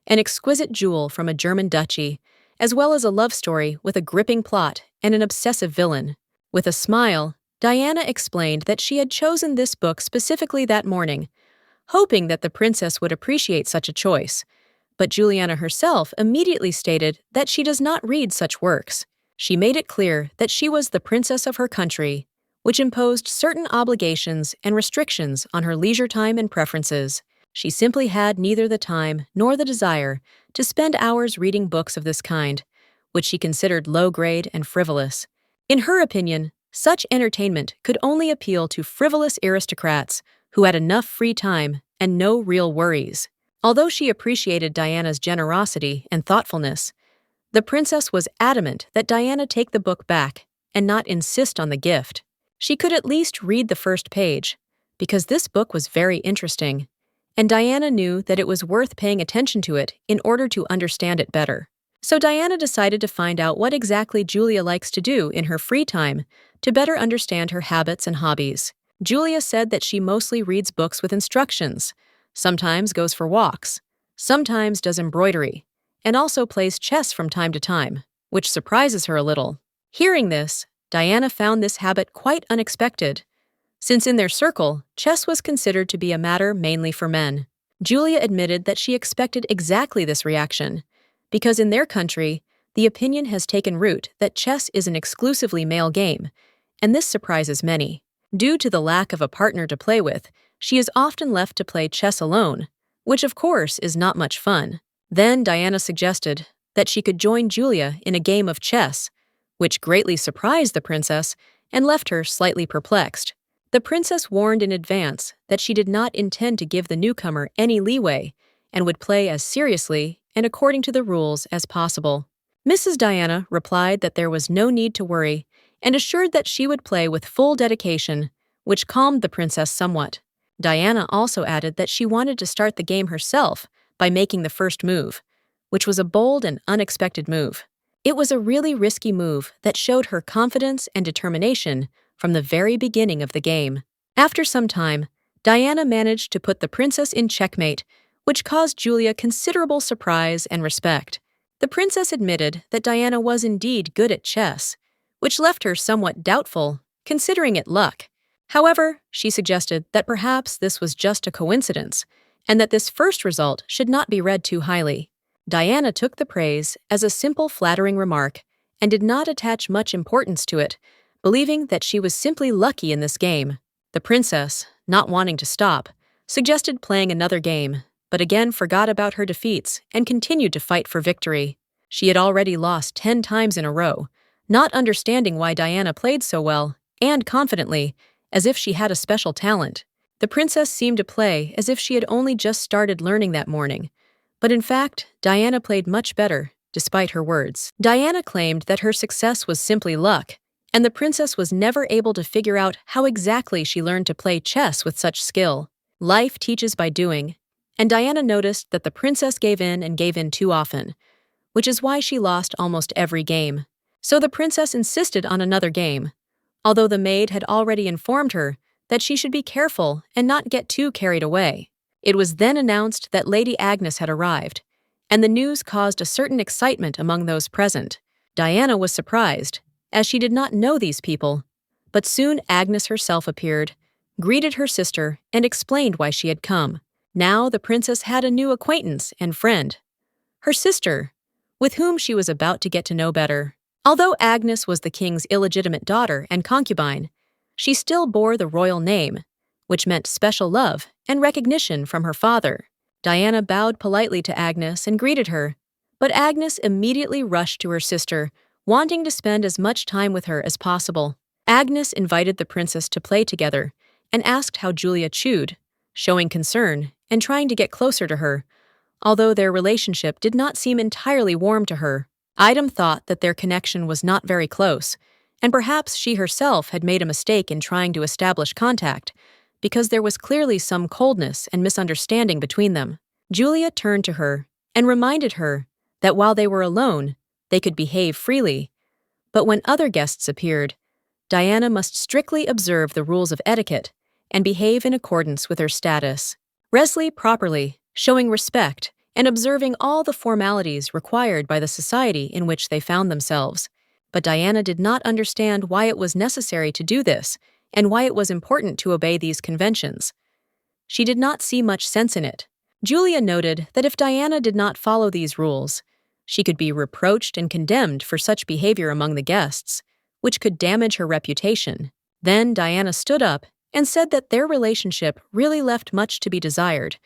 an exquisite jewel from a German duchy, as well as a love story with a gripping plot and an obsessive villain. With a smile, Diana explained that she had chosen this book specifically that morning, hoping that the princess would appreciate such a choice. But Juliana herself immediately stated that she does not read such works. She made it clear that she was the princess of her country, which imposed certain obligations and restrictions on her leisure time and preferences. She simply had neither the time nor the desire to spend hours reading books of this kind, which she considered low-grade and frivolous. In her opinion, such entertainment could only appeal to frivolous aristocrats who had enough free time and no real worries. Although she appreciated Diana's generosity and thoughtfulness, the princess was adamant that Diana take the book back and not insist on the gift. She could at least read the first page, because this book was very interesting, and Diana knew that it was worth paying attention to it in order to understand it better. So Diana decided to find out what exactly Julia likes to do in her free time to better understand her habits and hobbies. Julia said that she mostly reads books with instructions, sometimes goes for walks, sometimes does embroidery, and also plays chess from time to time, which surprises her a little. Hearing this, Diana found this habit quite unexpected, since in their circle, chess was considered to be a matter mainly for men. Julia admitted that she expected exactly this reaction, because in their country, the opinion has taken root that chess is an exclusively male game, and this surprises many. Due to the lack of a partner to play with, she is often left to play chess alone, which of course is not much fun. Then Diana suggested that she could join Julia in a game of chess, which greatly surprised the princess and left her slightly perplexed. The princess warned in advance that she did not intend to give the newcomer any leeway and would play as seriously and according to the rules as possible. Mrs. Diana replied that there was no need to worry and assured that she would play with full dedication, which calmed the princess somewhat. Diana also added that she wanted to start the game herself by making the first move, which was a bold and unexpected move. It was a really risky move that showed her confidence and determination from the very beginning of the game. After some time, Diana managed to put the princess in checkmate, which caused Julia considerable surprise and respect. The princess admitted that Diana was indeed good at chess, which left her somewhat doubtful, considering it luck. However, she suggested that perhaps this was just a coincidence, and that this first result should not be read too highly. Diana took the praise as a simple flattering remark and did not attach much importance to it, believing that she was simply lucky in this game. The princess, not wanting to stop, suggested playing another game, but again forgot about her defeats and continued to fight for victory. She had already lost 10 times in a row, not understanding why Diana played so well and confidently, as if she had a special talent. The princess seemed to play as if she had only just started learning that morning, but in fact, Diana played much better, despite her words. Diana claimed that her success was simply luck, and the princess was never able to figure out how exactly she learned to play chess with such skill. Life teaches by doing, and Diana noticed that the princess gave in too often, which is why she lost almost every game. So the princess insisted on another game, although the maid had already informed her that she should be careful and not get too carried away. It was then announced that Lady Agnes had arrived, and the news caused a certain excitement among those present. Diana was surprised, as she did not know these people, but soon Agnes herself appeared, greeted her sister, and explained why she had come. Now the princess had a new acquaintance and friend, her sister, with whom she was about to get to know better. Although Agnes was the king's illegitimate daughter and concubine, she still bore the royal name, which meant special love and recognition from her father. Diana bowed politely to Agnes and greeted her, but Agnes immediately rushed to her sister, wanting to spend as much time with her as possible. Agnes invited the princess to play together and asked how Julia chewed, showing concern and trying to get closer to her, although their relationship did not seem entirely warm to her. Idem thought that their connection was not very close, and perhaps she herself had made a mistake in trying to establish contact, because there was clearly some coldness and misunderstanding between them. Julia turned to her and reminded her that while they were alone, they could behave freely, but when other guests appeared, Diana must strictly observe the rules of etiquette and behave in accordance with her status. Wrestle properly, showing respect and observing all the formalities required by the society in which they found themselves. But Diana did not understand why it was necessary to do this and why it was important to obey these conventions. She did not see much sense in it. Julia noted that if Diana did not follow these rules, she could be reproached and condemned for such behavior among the guests, which could damage her reputation. Then Diana stood up and said that their relationship really left much to be desired.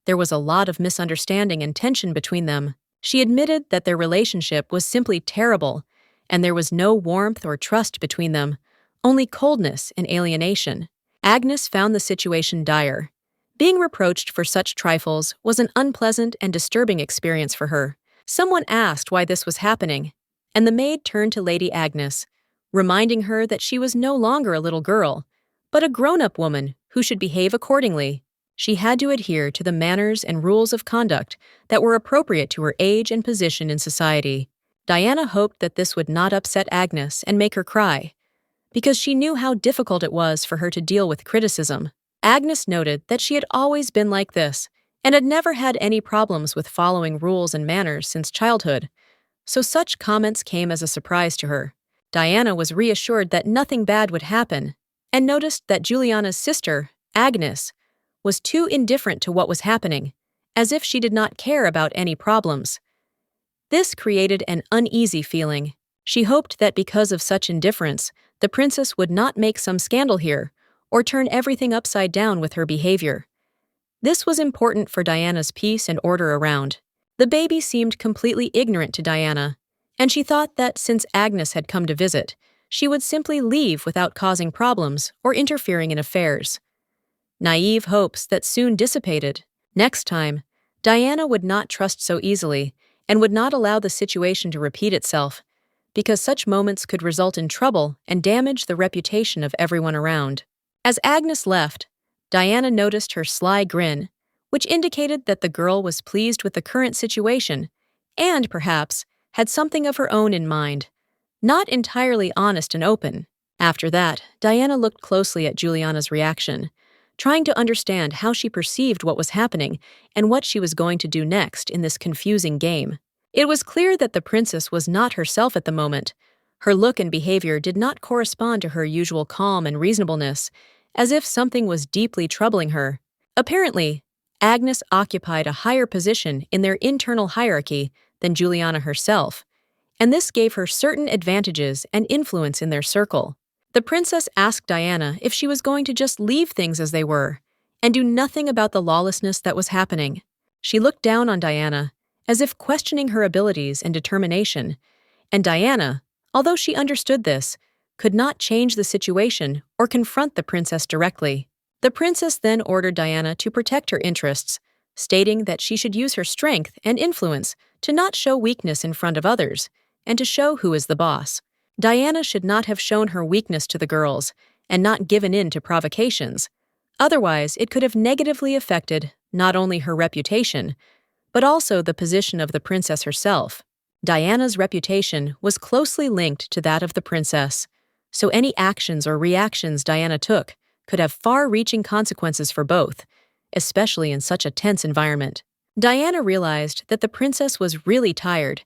There was a lot of misunderstanding and tension between them. She admitted that their relationship was simply terrible, and there was no warmth or trust between them, only coldness and alienation. Agnes found the situation dire. Being reproached for such trifles was an unpleasant and disturbing experience for her. Someone asked why this was happening, and the maid turned to Lady Agnes, reminding her that she was no longer a little girl, but a grown-up woman who should behave accordingly. She had to adhere to the manners and rules of conduct that were appropriate to her age and position in society. Diana hoped that this would not upset Agnes and make her cry, because she knew how difficult it was for her to deal with criticism. Agnes noted that she had always been like this and had never had any problems with following rules and manners since childhood, so such comments came as a surprise to her. Diana was reassured that nothing bad would happen and noticed that Juliana's sister, Agnes, was too indifferent to what was happening, as if she did not care about any problems. This created an uneasy feeling. She hoped that because of such indifference, the princess would not make some scandal here or turn everything upside down with her behavior. This was important for Diana's peace and order around. The baby seemed completely ignorant to Diana, and she thought that since Agnes had come to visit, she would simply leave without causing problems or interfering in affairs. Naive hopes that soon dissipated. Next time, Diana would not trust so easily and would not allow the situation to repeat itself, because such moments could result in trouble and damage the reputation of everyone around. As Agnes left, Diana noticed her sly grin, which indicated that the girl was pleased with the current situation and, perhaps, had something of her own in mind, not entirely honest and open. After that, Diana looked closely at Juliana's reaction, trying to understand how she perceived what was happening and what she was going to do next in this confusing game. It was clear that the princess was not herself at the moment. Her look and behavior did not correspond to her usual calm and reasonableness, as if something was deeply troubling her. Apparently, Agnes occupied a higher position in their internal hierarchy than Juliana herself, and this gave her certain advantages and influence in their circle. The princess asked Diana if she was going to just leave things as they were and do nothing about the lawlessness that was happening. She looked down on Diana, as if questioning her abilities and determination, and Diana, although she understood this, could not change the situation or confront the princess directly. The princess then ordered Diana to protect her interests, stating that she should use her strength and influence to not show weakness in front of others and to show who is the boss. Diana should not have shown her weakness to the girls and not given in to provocations. Otherwise, it could have negatively affected not only her reputation, but also the position of the princess herself. Diana's reputation was closely linked to that of the princess, so any actions or reactions Diana took could have far-reaching consequences for both, especially in such a tense environment. Diana realized that the princess was really tired,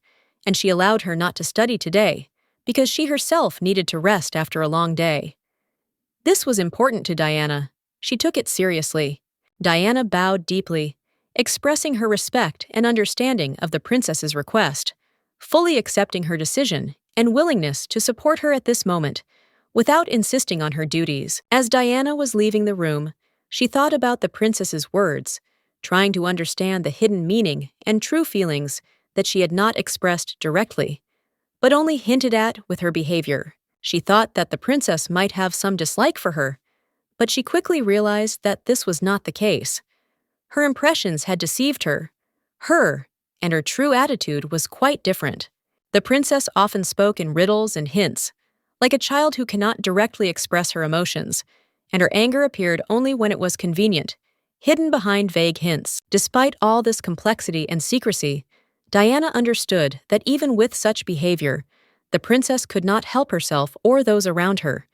and she allowed her not to study today, because she herself needed to rest after a long day. This was important to Diana. She took it seriously. Diana bowed deeply, expressing her respect and understanding of the princess's request, fully accepting her decision and willingness to support her at this moment, without insisting on her duties. As Diana was leaving the room, she thought about the princess's words, trying to understand the hidden meaning and true feelings that she had not expressed directly, but only hinted at with her behavior. She thought that the princess might have some dislike for her, but she quickly realized that this was not the case. Her impressions had deceived her. Her and her true attitude was quite different. The princess often spoke in riddles and hints, like a child who cannot directly express her emotions, and her anger appeared only when it was convenient, hidden behind vague hints. Despite all this complexity and secrecy, Diana understood that even with such behavior, the princess could not help herself or those around her,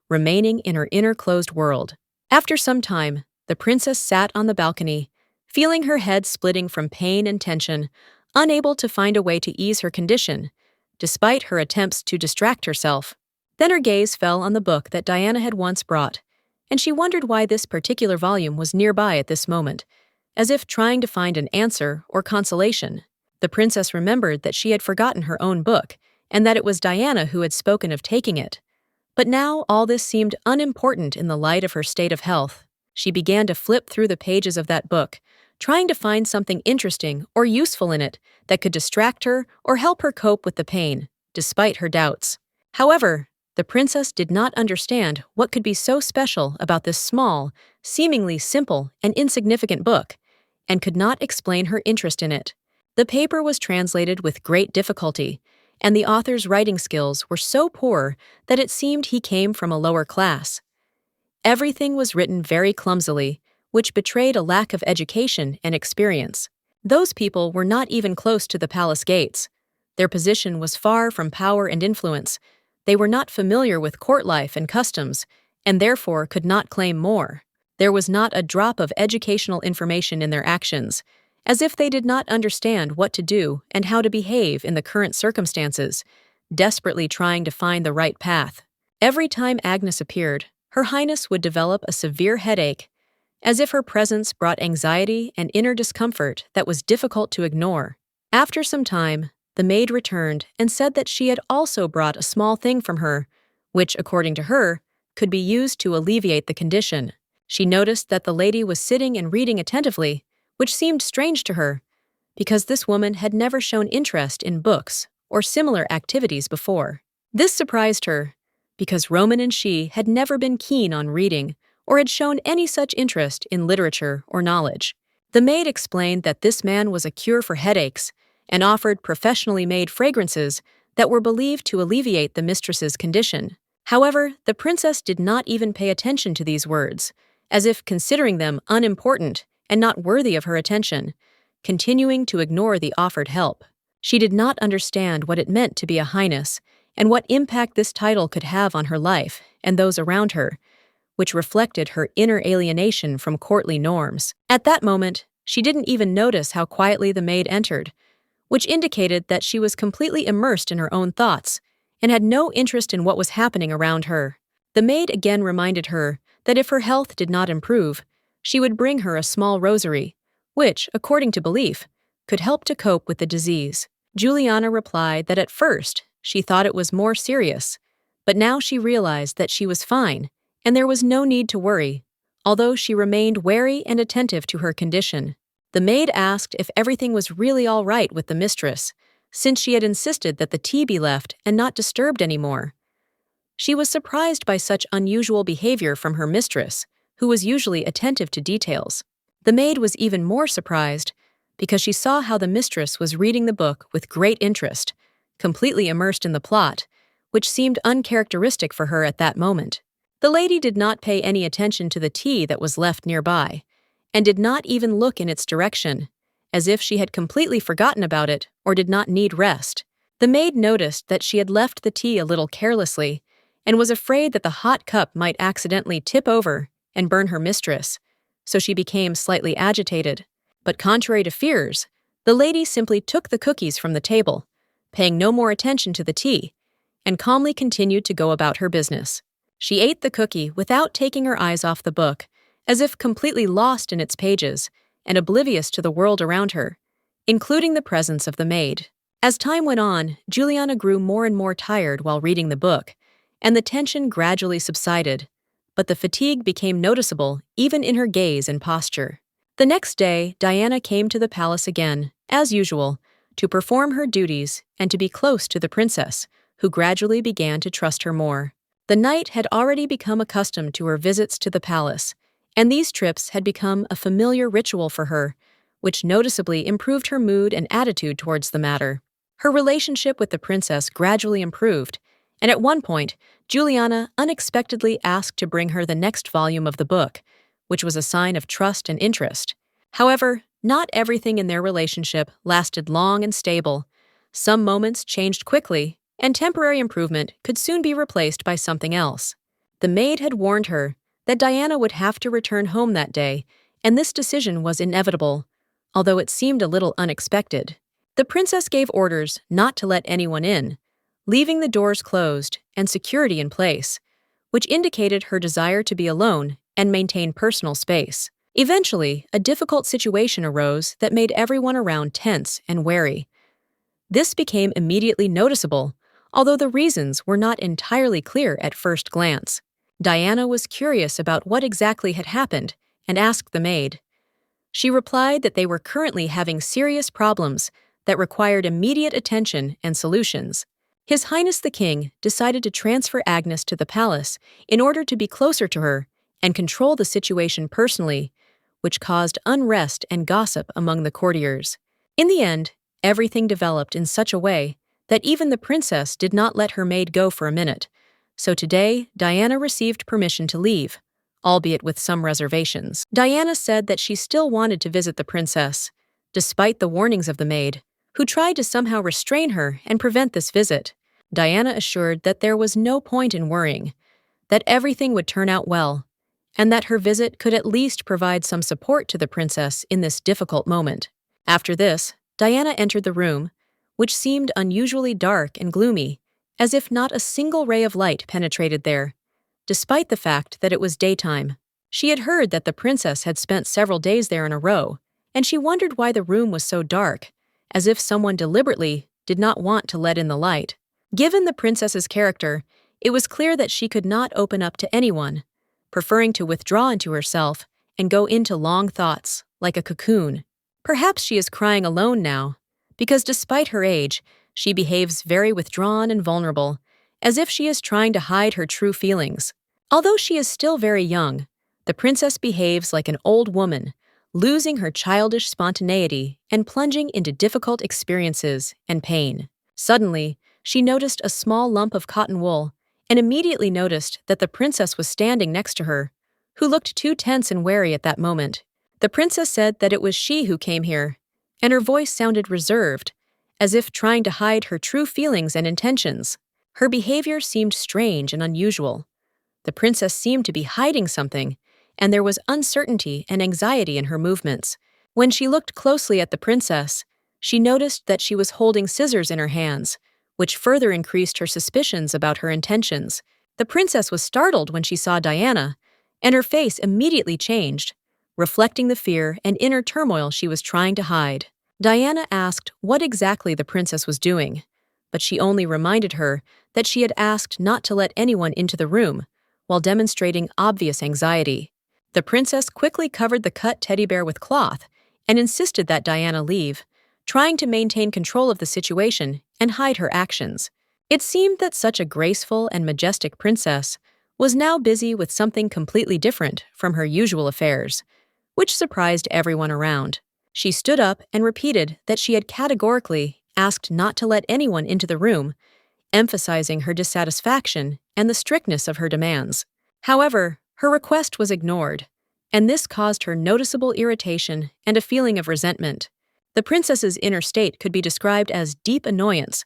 remaining in her inner closed world. After some time, the princess sat on the balcony, feeling her head splitting from pain and tension, unable to find a way to ease her condition, despite her attempts to distract herself. Then her gaze fell on the book that Diana had once brought, and she wondered why this particular volume was nearby at this moment, as if trying to find an answer or consolation. The princess remembered that she had forgotten her own book, and that it was Diana who had spoken of taking it. But now all this seemed unimportant in the light of her state of health. She began to flip through the pages of that book, trying to find something interesting or useful in it that could distract her or help her cope with the pain, despite her doubts. However, the princess did not understand what could be so special about this small, seemingly simple and insignificant book, and could not explain her interest in it. The paper was translated with great difficulty, and the author's writing skills were so poor that it seemed he came from a lower class. Everything was written very clumsily, which betrayed a lack of education and experience. Those people were not even close to the palace gates. Their position was far from power and influence. They were not familiar with court life and customs, and therefore could not claim more. There was not a drop of educational information in their actions, as if they did not understand what to do and how to behave in the current circumstances, desperately trying to find the right path. Every time Agnes appeared, Her Highness would develop a severe headache, as if her presence brought anxiety and inner discomfort that was difficult to ignore. After some time, the maid returned and said that she had also brought a small thing from her, which, according to her, could be used to alleviate the condition. She noticed that the lady was sitting and reading attentively, which seemed strange to her, because this woman had never shown interest in books or similar activities before. This surprised her, because Roman and she had never been keen on reading or had shown any such interest in literature or knowledge. The maid explained that this man was a cure for headaches and offered professionally made fragrances that were believed to alleviate the mistress's condition. However, the princess did not even pay attention to these words, as if considering them unimportant and not worthy of her attention, continuing to ignore the offered help. She did not understand what it meant to be a highness and what impact this title could have on her life and those around her, which reflected her inner alienation from courtly norms. At that moment, she didn't even notice how quietly the maid entered, which indicated that she was completely immersed in her own thoughts and had no interest in what was happening around her. The maid again reminded her that if her health did not improve, she would bring her a small rosary, which, according to belief, could help to cope with the disease. Juliana replied that at first she thought it was more serious, but now she realized that she was fine and there was no need to worry, although she remained wary and attentive to her condition. The maid asked if everything was really all right with the mistress, since she had insisted that the tea be left and not disturbed anymore. She was surprised by such unusual behavior from her mistress, who was usually attentive to details. The maid was even more surprised because she saw how the mistress was reading the book with great interest, completely immersed in the plot, which seemed uncharacteristic for her at that moment. The lady did not pay any attention to the tea that was left nearby, and did not even look in its direction, as if she had completely forgotten about it or did not need rest. The maid noticed that she had left the tea a little carelessly and was afraid that the hot cup might accidentally tip over and burn her mistress, so she became slightly agitated. But contrary to fears, the lady simply took the cookies from the table, paying no more attention to the tea, and calmly continued to go about her business. She ate the cookie without taking her eyes off the book, as if completely lost in its pages and oblivious to the world around her, including the presence of the maid. As time went on, Juliana grew more and more tired while reading the book, and the tension gradually subsided, but the fatigue became noticeable even in her gaze and posture. The next day, Diana came to the palace again, as usual, to perform her duties and to be close to the princess, who gradually began to trust her more. The knight had already become accustomed to her visits to the palace, and these trips had become a familiar ritual for her, which noticeably improved her mood and attitude towards the matter. Her relationship with the princess gradually improved, and at one point, Juliana unexpectedly asked to bring her the next volume of the book, which was a sign of trust and interest. However, not everything in their relationship lasted long and stable. Some moments changed quickly, and temporary improvement could soon be replaced by something else. The maid had warned her that Diana would have to return home that day, and this decision was inevitable, although it seemed a little unexpected. The princess gave orders not to let anyone in, leaving the doors closed and security in place, which indicated her desire to be alone and maintain personal space. Eventually, a difficult situation arose that made everyone around tense and wary. This became immediately noticeable, although the reasons were not entirely clear at first glance. Diana was curious about what exactly had happened and asked the maid. She replied that they were currently having serious problems that required immediate attention and solutions. His Highness the King decided to transfer Agnes to the palace in order to be closer to her and control the situation personally, which caused unrest and gossip among the courtiers. In the end, everything developed in such a way that even the princess did not let her maid go for a minute, so today Diana received permission to leave, albeit with some reservations. Diana said that she still wanted to visit the princess, despite the warnings of the maid, who tried to somehow restrain her and prevent this visit. Diana assured that there was no point in worrying, that everything would turn out well, and that her visit could at least provide some support to the princess in this difficult moment. After this, Diana entered the room, which seemed unusually dark and gloomy, as if not a single ray of light penetrated there, despite the fact that it was daytime. She had heard that the princess had spent several days there in a row, and she wondered why the room was so dark, as if someone deliberately did not want to let in the light. Given the princess's character, it was clear that she could not open up to anyone, preferring to withdraw into herself and go into long thoughts, like a cocoon. Perhaps she is crying alone now, because despite her age, she behaves very withdrawn and vulnerable, as if she is trying to hide her true feelings. Although she is still very young, the princess behaves like an old woman, losing her childish spontaneity and plunging into difficult experiences and pain. Suddenly, she noticed a small lump of cotton wool and immediately noticed that the princess was standing next to her, who looked too tense and wary at that moment. The princess said that it was she who came here, and her voice sounded reserved, as if trying to hide her true feelings and intentions. Her behavior seemed strange and unusual. The princess seemed to be hiding something, and there was uncertainty and anxiety in her movements. When she looked closely at the princess, she noticed that she was holding scissors in her hands, which further increased her suspicions about her intentions. The princess was startled when she saw Diana, and her face immediately changed, reflecting the fear and inner turmoil she was trying to hide. Diana asked what exactly the princess was doing, but she only reminded her that she had asked not to let anyone into the room, while demonstrating obvious anxiety. The princess quickly covered the cut teddy bear with cloth and insisted that Diana leave, trying to maintain control of the situation and hide her actions. It seemed that such a graceful and majestic princess was now busy with something completely different from her usual affairs, which surprised everyone around. She stood up and repeated that she had categorically asked not to let anyone into the room, emphasizing her dissatisfaction and the strictness of her demands. However, her request was ignored, and this caused her noticeable irritation and a feeling of resentment. The princess's inner state could be described as deep annoyance.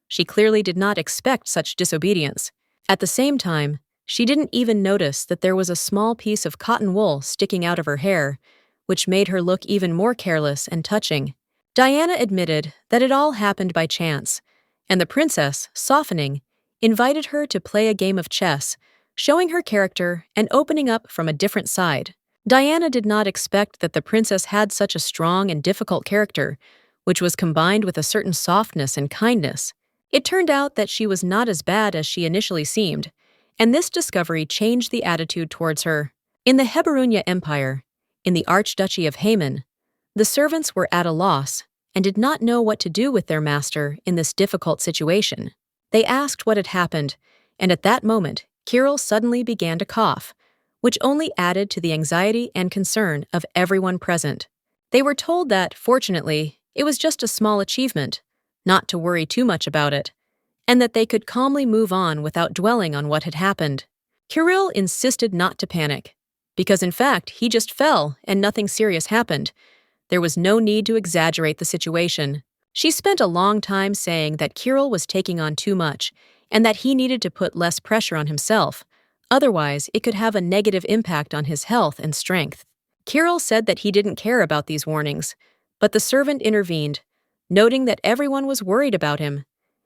She clearly did not expect such disobedience. At the same time, she didn't even notice that there was a small piece of cotton wool sticking out of her hair, which made her look even more careless and touching. Diana admitted that it all happened by chance, and the princess, softening, invited her to play a game of chess, showing her character and opening up from a different side. Diana did not expect that the princess had such a strong and difficult character, which was combined with a certain softness and kindness. It turned out that she was not as bad as she initially seemed, and this discovery changed the attitude towards her. In the Heberunia Empire, in the Archduchy of Haman, the servants were at a loss and did not know what to do with their master in this difficult situation. They asked what had happened, and at that moment, Kirill suddenly began to cough, which only added to the anxiety and concern of everyone present. They were told that, fortunately, it was just a small achievement, not to worry too much about it, and that they could calmly move on without dwelling on what had happened. Kirill insisted not to panic, because in fact he just fell and nothing serious happened. There was no need to exaggerate the situation. She spent a long time saying that Kirill was taking on too much and that he needed to put less pressure on himself, otherwise it could have a negative impact on his health and strength. Kirill said that he didn't care about these warnings, but the servant intervened, noting that everyone was worried about him,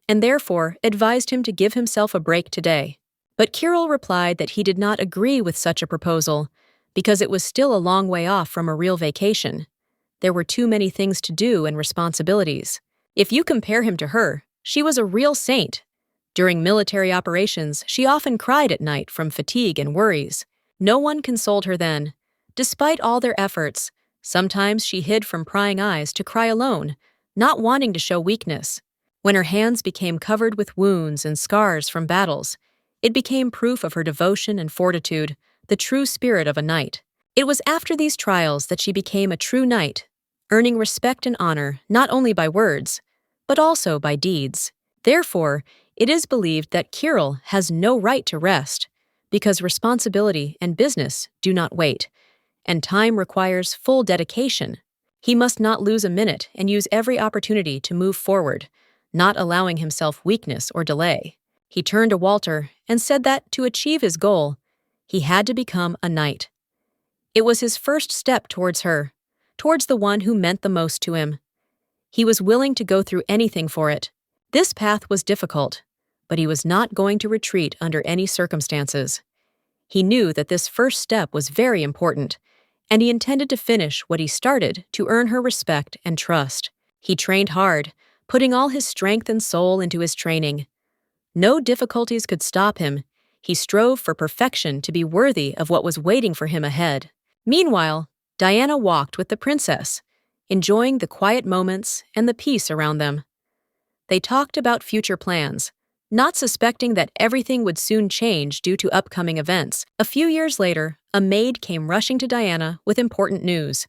and therefore advised him to give himself a break today. But Kirill replied that he did not agree with such a proposal, because it was still a long way off from a real vacation. There were too many things to do and responsibilities. If you compare him to her, she was a real saint. During military operations, she often cried at night from fatigue and worries. No one consoled her then. Despite all their efforts, sometimes she hid from prying eyes to cry alone, not wanting to show weakness. When her hands became covered with wounds and scars from battles, it became proof of her devotion and fortitude, the true spirit of a knight. It was after these trials that she became a true knight, earning respect and honor not only by words, but also by deeds. Therefore, it is believed that Kirill has no right to rest, because responsibility and business do not wait, and time requires full dedication. He must not lose a minute and use every opportunity to move forward, not allowing himself weakness or delay. He turned to Walter and said that to achieve his goal, he had to become a knight. It was his first step towards her, towards the one who meant the most to him. He was willing to go through anything for it. This path was difficult, but he was not going to retreat under any circumstances. He knew that this first step was very important, and he intended to finish what he started to earn her respect and trust. He trained hard, putting all his strength and soul into his training. No difficulties could stop him. He strove for perfection to be worthy of what was waiting for him ahead. Meanwhile, Diana walked with the princess, enjoying the quiet moments and the peace around them. They talked about future plans, not suspecting that everything would soon change due to upcoming events. A few years later, a maid came rushing to Diana with important news.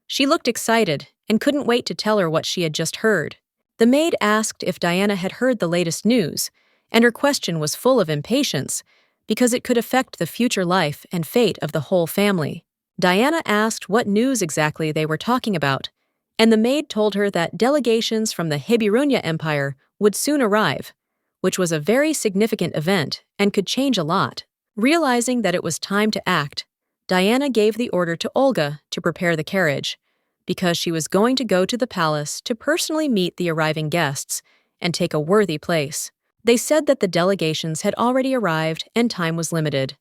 She looked excited and couldn't wait to tell her what she had just heard. The maid asked if Diana had heard the latest news, and her question was full of impatience because it could affect the future life and fate of the whole family. Diana asked what news exactly they were talking about, and the maid told her that delegations from the Heberunia Empire would soon arrive, which was a very significant event and could change a lot. Realizing that it was time to act, Diana gave the order to Olga to prepare the carriage, because she was going to go to the palace to personally meet the arriving guests and take a worthy place. They said that the delegations had already arrived and time was limited.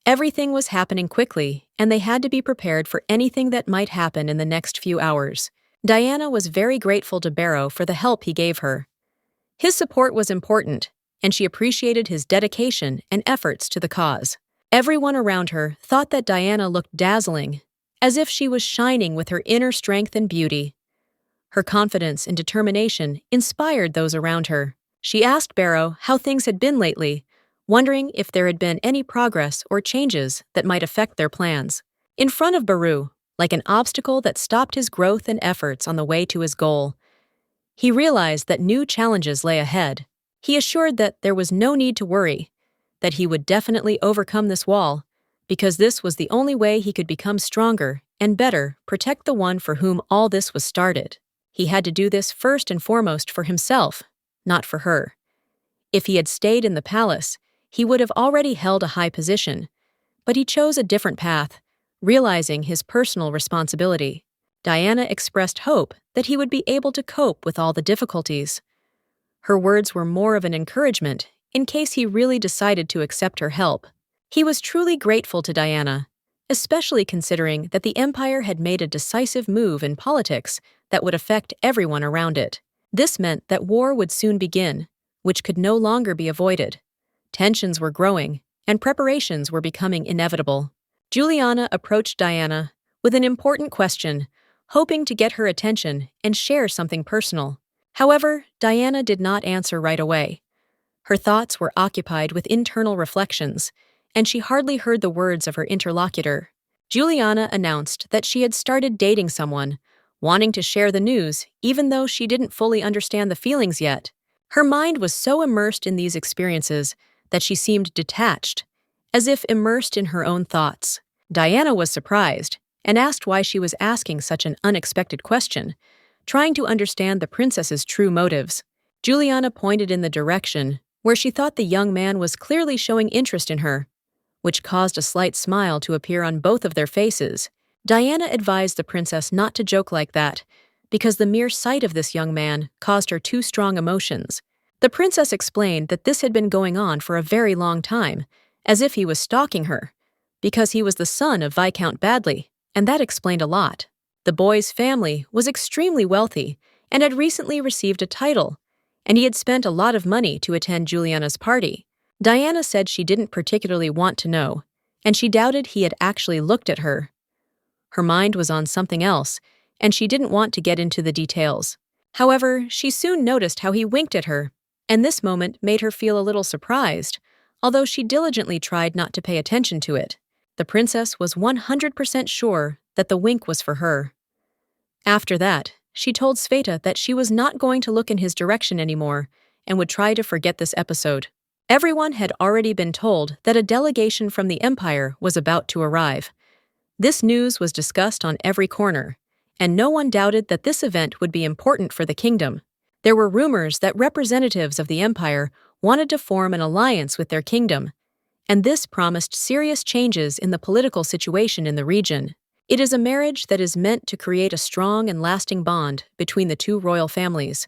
Everything was happening quickly, and they had to be prepared for anything that might happen in the next few hours. Diana was very grateful to Barrow for the help he gave her. His support was important, and she appreciated his dedication and efforts to the cause. Everyone around her thought that Diana looked dazzling, as if she was shining with her inner strength and beauty. Her confidence and determination inspired those around her. She asked Barrow how things had been lately, wondering if there had been any progress or changes that might affect their plans. In front of Barrow, like an obstacle that stopped his growth and efforts on the way to his goal, he realized that new challenges lay ahead. He assured that there was no need to worry, that he would definitely overcome this wall, because this was the only way he could become stronger and better protect the one for whom all this was started. He had to do this first and foremost for himself, not for her. If he had stayed in the palace, he would have already held a high position, but he chose a different path, realizing his personal responsibility. Diana expressed hope that he would be able to cope with all the difficulties. Her words were more of an encouragement in case he really decided to accept her help. He was truly grateful to Diana, especially considering that the empire had made a decisive move in politics that would affect everyone around it. This meant that war would soon begin, which could no longer be avoided. Tensions were growing, and preparations were becoming inevitable. Juliana approached Diana with an important question, hoping to get her attention and share something personal. However, Diana did not answer right away. Her thoughts were occupied with internal reflections, and she hardly heard the words of her interlocutor. Juliana announced that she had started dating someone, wanting to share the news even though she didn't fully understand the feelings yet. Her mind was so immersed in these experiences that she seemed detached, as if immersed in her own thoughts. Diana was surprised and asked why she was asking such an unexpected question, trying to understand the princess's true motives. Juliana pointed in the direction where she thought the young man was clearly showing interest in her, which caused a slight smile to appear on both of their faces. Diana advised the princess not to joke like that, because the mere sight of this young man caused her too strong emotions. The princess explained that this had been going on for a very long time, as if he was stalking her, because he was the son of Viscount Badley, and that explained a lot. The boy's family was extremely wealthy and had recently received a title, and he had spent a lot of money to attend Juliana's party. Diana said she didn't particularly want to know, and she doubted he had actually looked at her. Her mind was on something else, and she didn't want to get into the details. However, she soon noticed how he winked at her, and this moment made her feel a little surprised, although she diligently tried not to pay attention to it. The princess was 100% sure that the wink was for her. After that, she told Sveta that she was not going to look in his direction anymore and would try to forget this episode. Everyone had already been told that a delegation from the Empire was about to arrive. This news was discussed on every corner, and no one doubted that this event would be important for the kingdom. There were rumors that representatives of the Empire wanted to form an alliance with their kingdom, and this promised serious changes in the political situation in the region. It is a marriage that is meant to create a strong and lasting bond between the two royal families,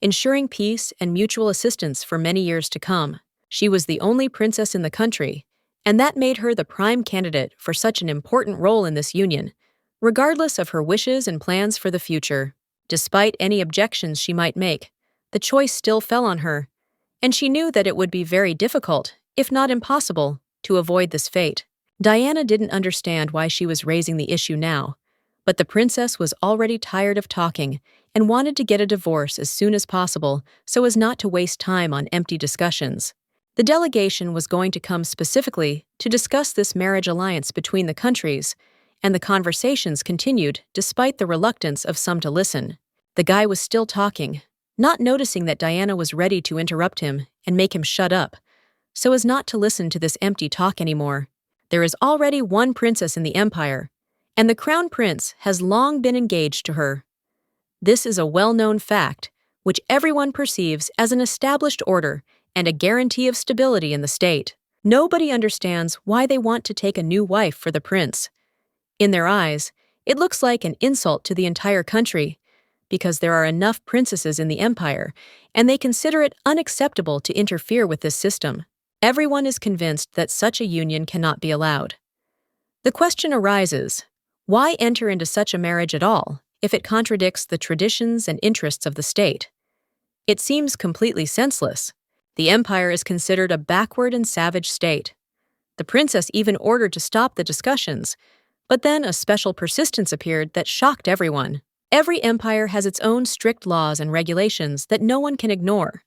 ensuring peace and mutual assistance for many years to come. She was the only princess in the country, and that made her the prime candidate for such an important role in this union, regardless of her wishes and plans for the future. Despite any objections she might make, the choice still fell on her, and she knew that it would be very difficult, if not impossible, to avoid this fate. Diana didn't understand why she was raising the issue now, but the princess was already tired of talking and wanted to get a divorce as soon as possible so as not to waste time on empty discussions. The delegation was going to come specifically to discuss this marriage alliance between the countries, and the conversations continued despite the reluctance of some to listen. The guy was still talking, not noticing that Diana was ready to interrupt him and make him shut up, so as not to listen to this empty talk anymore. There is already one princess in the Empire, and the crown prince has long been engaged to her. This is a well-known fact, which everyone perceives as an established order and a guarantee of stability in the state. Nobody understands why they want to take a new wife for the prince. In their eyes, it looks like an insult to the entire country, because there are enough princesses in the empire, and they consider it unacceptable to interfere with this system. Everyone is convinced that such a union cannot be allowed. The question arises, why enter into such a marriage at all if it contradicts the traditions and interests of the state? It seems completely senseless. The empire is considered a backward and savage state. The princess even ordered to stop the discussions, but then a special persistence appeared that shocked everyone. Every empire has its own strict laws and regulations that no one can ignore.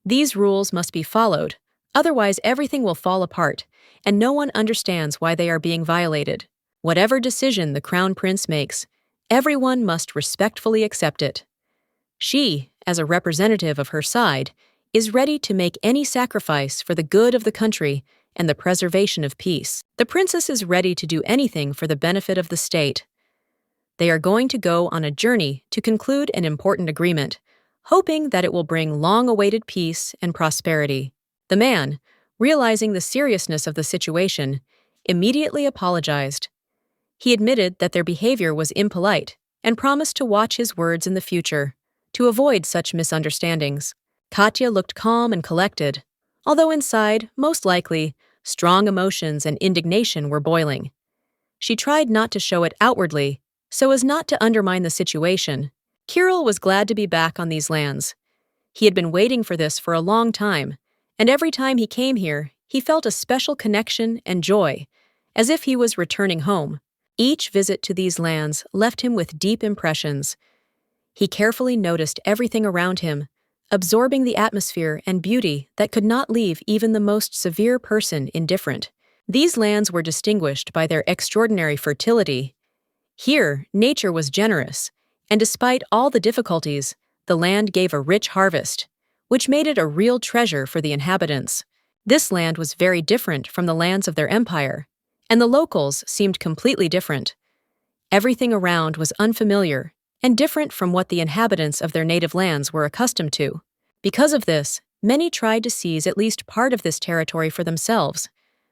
These rules must be followed, otherwise everything will fall apart, and no one understands why they are being violated. Whatever decision the crown prince makes, everyone must respectfully accept it. She, as a representative of her side, is ready to make any sacrifice for the good of the country and the preservation of peace. The princess is ready to do anything for the benefit of the state. They are going to go on a journey to conclude an important agreement, hoping that it will bring long-awaited peace and prosperity. The man, realizing the seriousness of the situation, immediately apologized. He admitted that their behavior was impolite and promised to watch his words in the future, to avoid such misunderstandings. Katya looked calm and collected, although inside, most likely, strong emotions and indignation were boiling. She tried not to show it outwardly, so as not to undermine the situation. Kirill was glad to be back on these lands. He had been waiting for this for a long time, and every time he came here, he felt a special connection and joy, as if he was returning home. Each visit to these lands left him with deep impressions. He carefully noticed everything around him, absorbing the atmosphere and beauty that could not leave even the most severe person indifferent. These lands were distinguished by their extraordinary fertility. Here, nature was generous, and despite all the difficulties, the land gave a rich harvest, which made it a real treasure for the inhabitants. This land was very different from the lands of their empire, and the locals seemed completely different. Everything around was unfamiliar and different from what the inhabitants of their native lands were accustomed to. Because of this, many tried to seize at least part of this territory for themselves,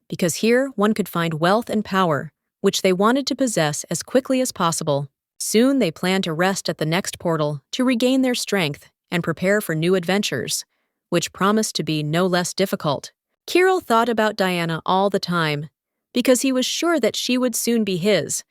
because here one could find wealth and power, which they wanted to possess as quickly as possible. Soon they planned to rest at the next portal to regain their strength and prepare for new adventures, which promised to be no less difficult. Kirill thought about Diana all the time, because he was sure that she would soon be his,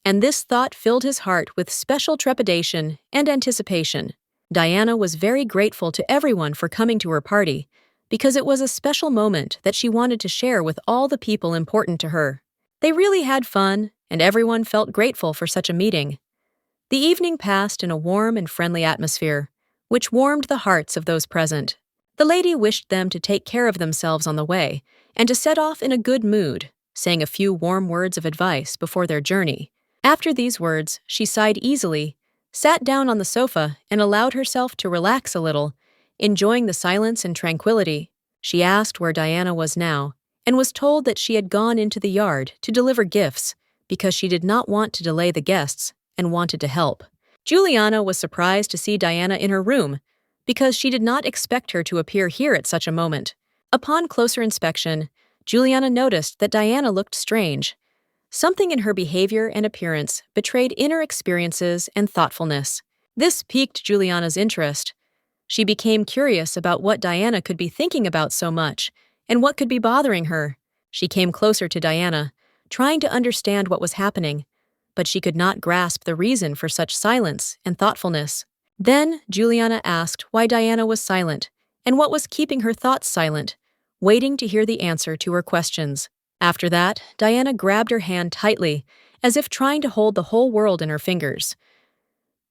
and this thought filled his heart with special trepidation and anticipation. Diana was very grateful to everyone for coming to her party, because it was a special moment that she wanted to share with all the people important to her. They really had fun, and everyone felt grateful for such a meeting. The evening passed in a warm and friendly atmosphere, which warmed the hearts of those present. The lady wished them to take care of themselves on the way, and to set off in a good mood, saying a few warm words of advice before their journey. After these words, she sighed easily, sat down on the sofa, and allowed herself to relax a little, enjoying the silence and tranquility. She asked where Diana was now, and was told that she had gone into the yard to deliver gifts, because she did not want to delay the guests and wanted to help. Juliana was surprised to see Diana in her room, because she did not expect her to appear here at such a moment. Upon closer inspection, Juliana noticed that Diana looked strange. Something in her behavior and appearance betrayed inner experiences and thoughtfulness. This piqued Juliana's interest. She became curious about what Diana could be thinking about so much, and what could be bothering her. She came closer to Diana, trying to understand what was happening, but she could not grasp the reason for such silence and thoughtfulness. Then Juliana asked why Diana was silent, and what was keeping her thoughts silent, waiting to hear the answer to her questions. After that, Diana grabbed her hand tightly, as if trying to hold the whole world in her fingers.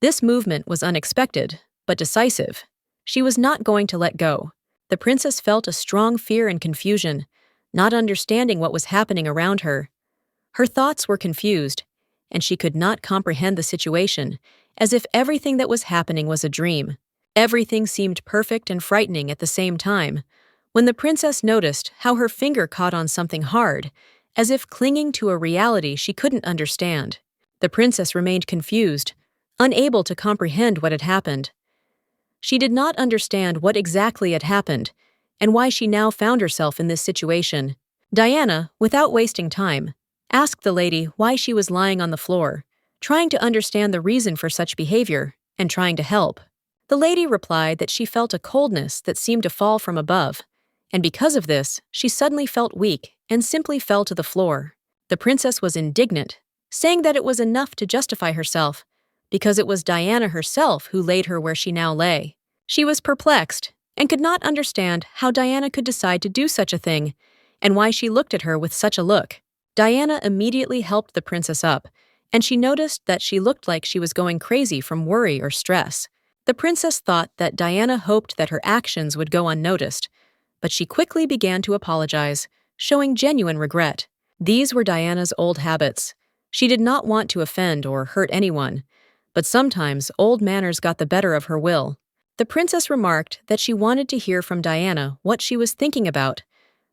This movement was unexpected, but decisive. She was not going to let go. The princess felt a strong fear and confusion, not understanding what was happening around her. Her thoughts were confused, and she could not comprehend the situation, as if everything that was happening was a dream. Everything seemed perfect and frightening at the same time, when the princess noticed how her finger caught on something hard, as if clinging to a reality she couldn't understand. The princess remained confused, unable to comprehend what had happened. She did not understand what exactly had happened, and why she now found herself in this situation. Diana, without wasting time, asked the lady why she was lying on the floor, trying to understand the reason for such behavior and trying to help. The lady replied that she felt a coldness that seemed to fall from above, and because of this, she suddenly felt weak and simply fell to the floor. The princess was indignant, saying that it was enough to justify herself, because it was Diana herself who laid her where she now lay. She was perplexed and could not understand how Diana could decide to do such a thing, and why she looked at her with such a look. Diana immediately helped the princess up, and she noticed that she looked like she was going crazy from worry or stress. The princess thought that Diana hoped that her actions would go unnoticed, but she quickly began to apologize, showing genuine regret. These were Diana's old habits. She did not want to offend or hurt anyone, but sometimes old manners got the better of her will. The princess remarked that she wanted to hear from Diana what she was thinking about,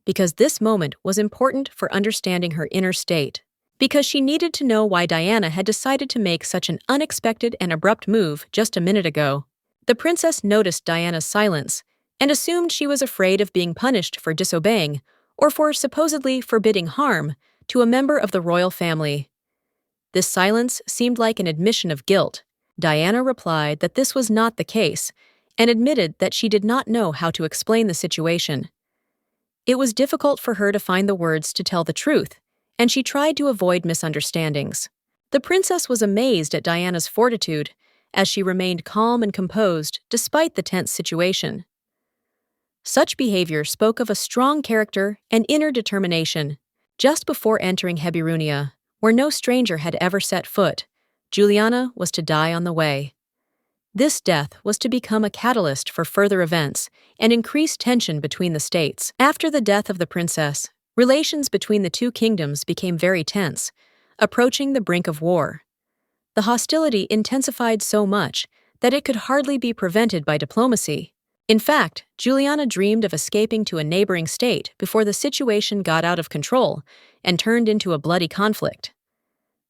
because this moment was important for understanding her inner state. Because she needed to know why Diana had decided to make such an unexpected and abrupt move just a minute ago. The princess noticed Diana's silence and assumed she was afraid of being punished for disobeying or for supposedly forbidding harm to a member of the royal family. This silence seemed like an admission of guilt. Diana replied that this was not the case and admitted that she did not know how to explain the situation. It was difficult for her to find the words to tell the truth, and she tried to avoid misunderstandings. The princess was amazed at Diana's fortitude as she remained calm and composed despite the tense situation. Such behavior spoke of a strong character and inner determination. Just before entering Heberunia, where no stranger had ever set foot, Juliana was to die on the way. This death was to become a catalyst for further events and increase tension between the states. After the death of the princess, relations between the two kingdoms became very tense, approaching the brink of war. The hostility intensified so much that it could hardly be prevented by diplomacy. In fact, Juliana dreamed of escaping to a neighboring state before the situation got out of control and turned into a bloody conflict.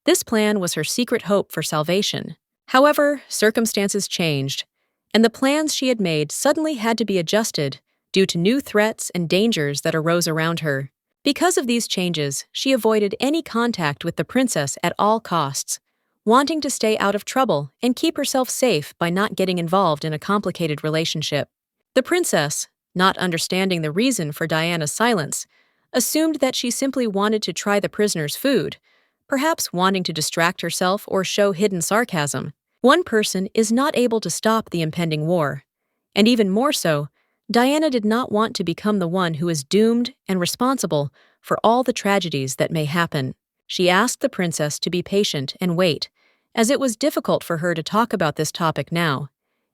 This plan was her secret hope for salvation. However, circumstances changed, and the plans she had made suddenly had to be adjusted due to new threats and dangers that arose around her. Because of these changes, she avoided any contact with the princess at all costs, wanting to stay out of trouble and keep herself safe by not getting involved in a complicated relationship. The princess, not understanding the reason for Diana's silence, assumed that she simply wanted to try the prisoner's food, perhaps wanting to distract herself or show hidden sarcasm. One person is not able to stop the impending war, and even more so, Diana did not want to become the one who is doomed and responsible for all the tragedies that may happen. She asked the princess to be patient and wait, as it was difficult for her to talk about this topic now,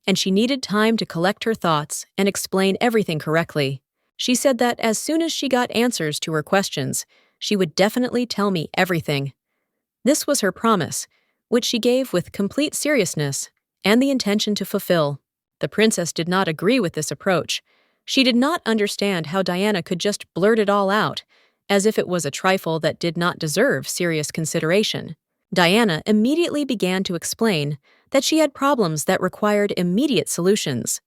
and she needed time to collect her thoughts and explain everything correctly. She said that as soon as she got answers to her questions, she would definitely tell me everything. This was her promise, which she gave with complete seriousness and the intention to fulfill. The princess did not agree with this approach. She did not understand how Diana could just blurt it all out, as if it was a trifle that did not deserve serious consideration. Diana immediately began to explain that she had problems that required immediate solutions.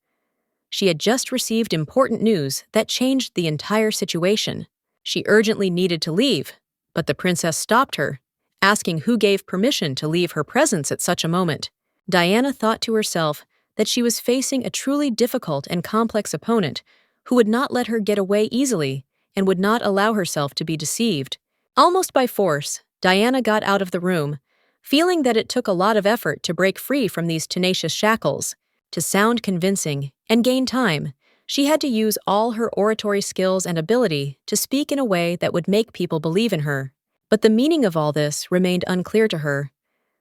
She had just received important news that changed the entire situation. She urgently needed to leave, but the princess stopped her, asking who gave permission to leave her presence at such a moment. Diana thought to herself that she was facing a truly difficult and complex opponent who would not let her get away easily and would not allow herself to be deceived. Almost by force, Diana got out of the room, feeling that it took a lot of effort to break free from these tenacious shackles. To sound convincing and gain time, she had to use all her oratory skills and ability to speak in a way that would make people believe in her. But the meaning of all this remained unclear to her.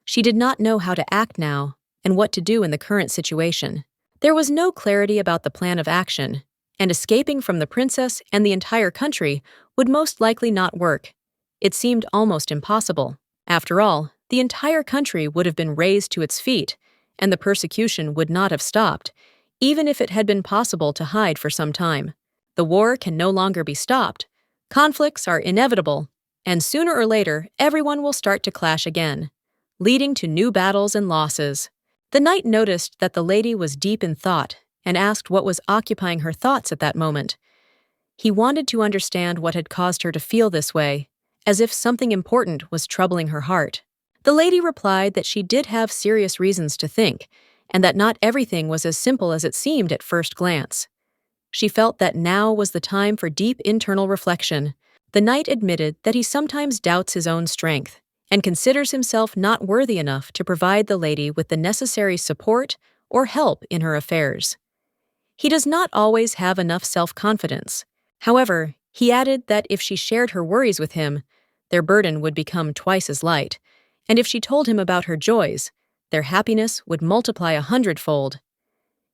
She did not know how to act now and what to do in the current situation. There was no clarity about the plan of action, and escaping from the princess and the entire country would most likely not work. It seemed almost impossible. After all, the entire country would have been razed to its feet, and the persecution would not have stopped, even if it had been possible to hide for some time. The war can no longer be stopped. Conflicts are inevitable, and sooner or later, everyone will start to clash again, leading to new battles and losses. The knight noticed that the lady was deep in thought and asked what was occupying her thoughts at that moment. He wanted to understand what had caused her to feel this way, as if something important was troubling her heart. The lady replied that she did have serious reasons to think, and that not everything was as simple as it seemed at first glance. She felt that now was the time for deep internal reflection. The knight admitted that he sometimes doubts his own strength, and considers himself not worthy enough to provide the lady with the necessary support or help in her affairs. He does not always have enough self-confidence. However, he added that if she shared her worries with him, their burden would become twice as light, and if she told him about her joys, their happiness would multiply 100-fold.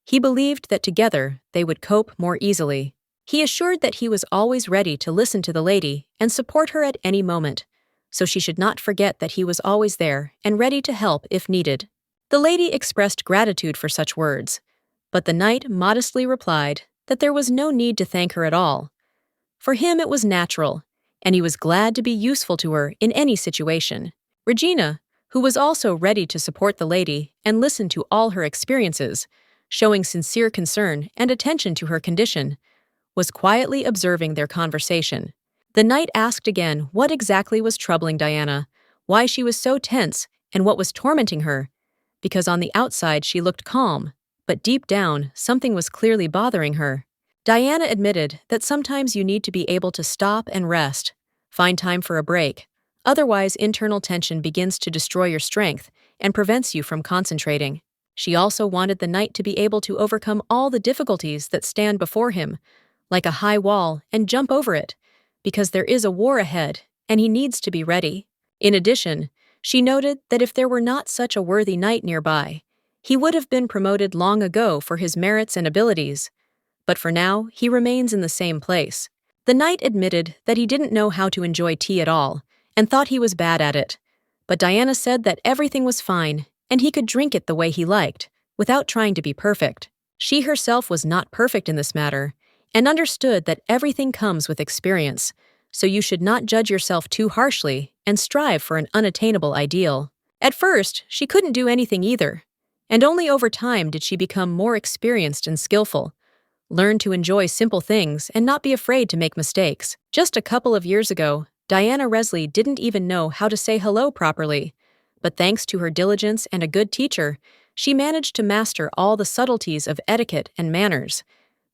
He believed that together they would cope more easily. He assured that he was always ready to listen to the lady and support her at any moment, so she should not forget that he was always there and ready to help if needed. The lady expressed gratitude for such words, but the knight modestly replied that there was no need to thank her at all. For him it was natural, and he was glad to be useful to her in any situation. Regina, who was also ready to support the lady and listen to all her experiences, showing sincere concern and attention to her condition, was quietly observing their conversation. The knight asked again what exactly was troubling Diana, why she was so tense, and what was tormenting her, because on the outside she looked calm, but deep down something was clearly bothering her. Diana admitted that sometimes you need to be able to stop and rest, find time for a break. Otherwise, internal tension begins to destroy your strength and prevents you from concentrating. She also wanted the knight to be able to overcome all the difficulties that stand before him, like a high wall, and jump over it, because there is a war ahead, and he needs to be ready. In addition, she noted that if there were not such a worthy knight nearby, he would have been promoted long ago for his merits and abilities, but for now he remains in the same place. The knight admitted that he didn't know how to enjoy tea at all, and thought he was bad at it, but Diana said that everything was fine, and he could drink it the way he liked, without trying to be perfect. She herself was not perfect in this matter, and understood that everything comes with experience, so you should not judge yourself too harshly and strive for an unattainable ideal. At first, she couldn't do anything either, and only over time did she become more experienced and skillful, learn to enjoy simple things and not be afraid to make mistakes. Just a couple of years ago, Diana Resley didn't even know how to say hello properly, but thanks to her diligence and a good teacher, she managed to master all the subtleties of etiquette and manners,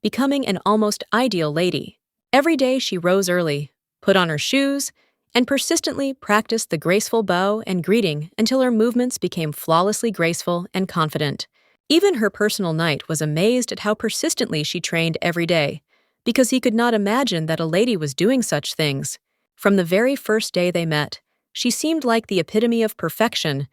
becoming an almost ideal lady. Every day she rose early, put on her shoes, and persistently practiced the graceful bow and greeting until her movements became flawlessly graceful and confident. Even her personal knight was amazed at how persistently she trained every day, because he could not imagine that a lady was doing such things. From the very first day they met, she seemed like the epitome of perfection,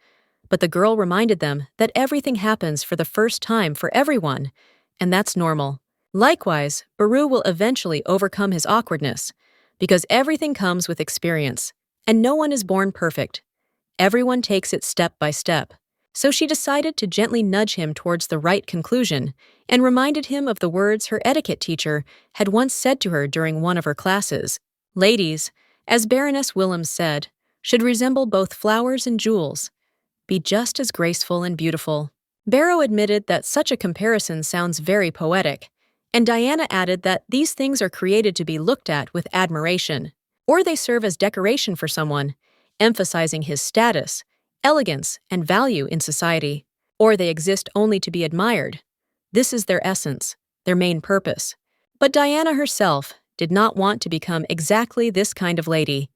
but the girl reminded them that everything happens for the first time for everyone, and that's normal. Likewise, Baru will eventually overcome his awkwardness, because everything comes with experience, and no one is born perfect. Everyone takes it step by step. So she decided to gently nudge him towards the right conclusion and reminded him of the words her etiquette teacher had once said to her during one of her classes. Ladies, as Baroness Willems said, should resemble both flowers and jewels, be just as graceful and beautiful. Barrow admitted that such a comparison sounds very poetic, and Diana added that these things are created to be looked at with admiration, or they serve as decoration for someone, emphasizing his status, elegance, and value in society, or they exist only to be admired. This is their essence, their main purpose. But Diana herself did not want to become exactly this kind of lady.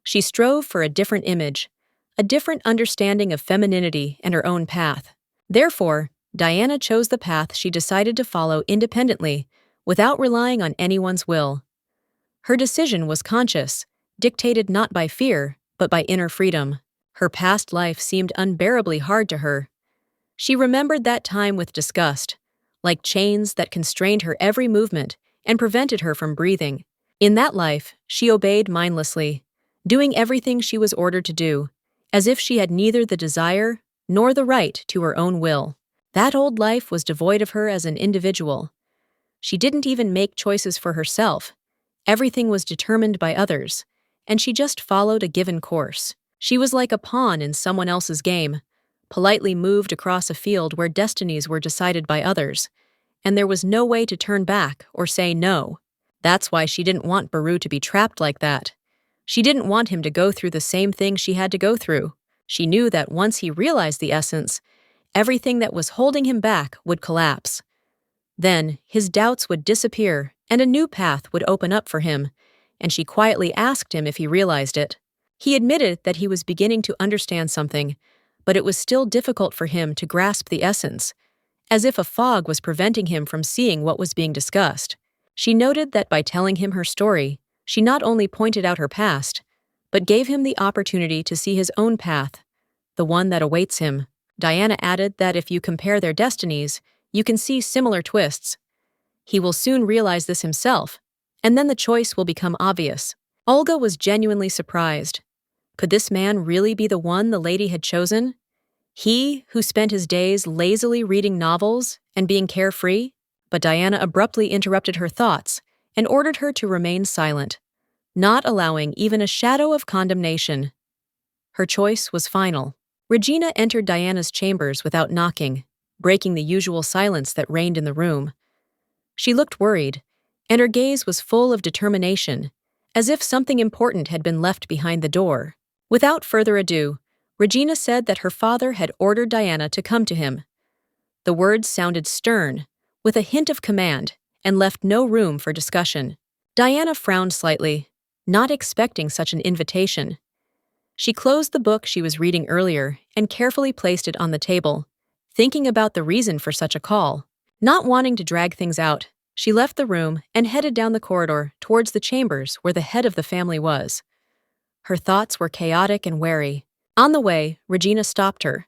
She strove for a different image, a different understanding of femininity and her own path. Therefore, Diana chose the path she decided to follow independently, without relying on anyone's will. Her decision was conscious, dictated not by fear, but by inner freedom. Her past life seemed unbearably hard to her. She remembered that time with disgust, like chains that constrained her every movement and prevented her from breathing. In that life, she obeyed mindlessly, doing everything she was ordered to do, as if she had neither the desire nor the right to her own will. That old life was devoid of her as an individual. She didn't even make choices for herself. Everything was determined by others, and she just followed a given course. She was like a pawn in someone else's game, politely moved across a field where destinies were decided by others, and there was no way to turn back or say no. That's why she didn't want Baru to be trapped like that. She didn't want him to go through the same thing she had to go through. She knew that once he realized the essence, everything that was holding him back would collapse. Then, his doubts would disappear, and a new path would open up for him, and she quietly asked him if he realized it. He admitted that he was beginning to understand something, but it was still difficult for him to grasp the essence, as if a fog was preventing him from seeing what was being discussed. She noted that by telling him her story, she not only pointed out her past, but gave him the opportunity to see his own path, the one that awaits him. Diana added that if you compare their destinies, you can see similar twists. He will soon realize this himself, and then the choice will become obvious. Olga was genuinely surprised. Could this man really be the one the lady had chosen? He who spent his days lazily reading novels and being carefree? But Diana abruptly interrupted her thoughts and ordered her to remain silent, not allowing even a shadow of condemnation. Her choice was final. Regina entered Diana's chambers without knocking, breaking the usual silence that reigned in the room. She looked worried, and her gaze was full of determination, as if something important had been left behind the door. Without further ado, Regina said that her father had ordered Diana to come to him. The words sounded stern, with a hint of command, and left no room for discussion. Diana frowned slightly, not expecting such an invitation. She closed the book she was reading earlier and carefully placed it on the table, thinking about the reason for such a call. Not wanting to drag things out, she left the room and headed down the corridor towards the chambers where the head of the family was. Her thoughts were chaotic and wary. On the way, Regina stopped her.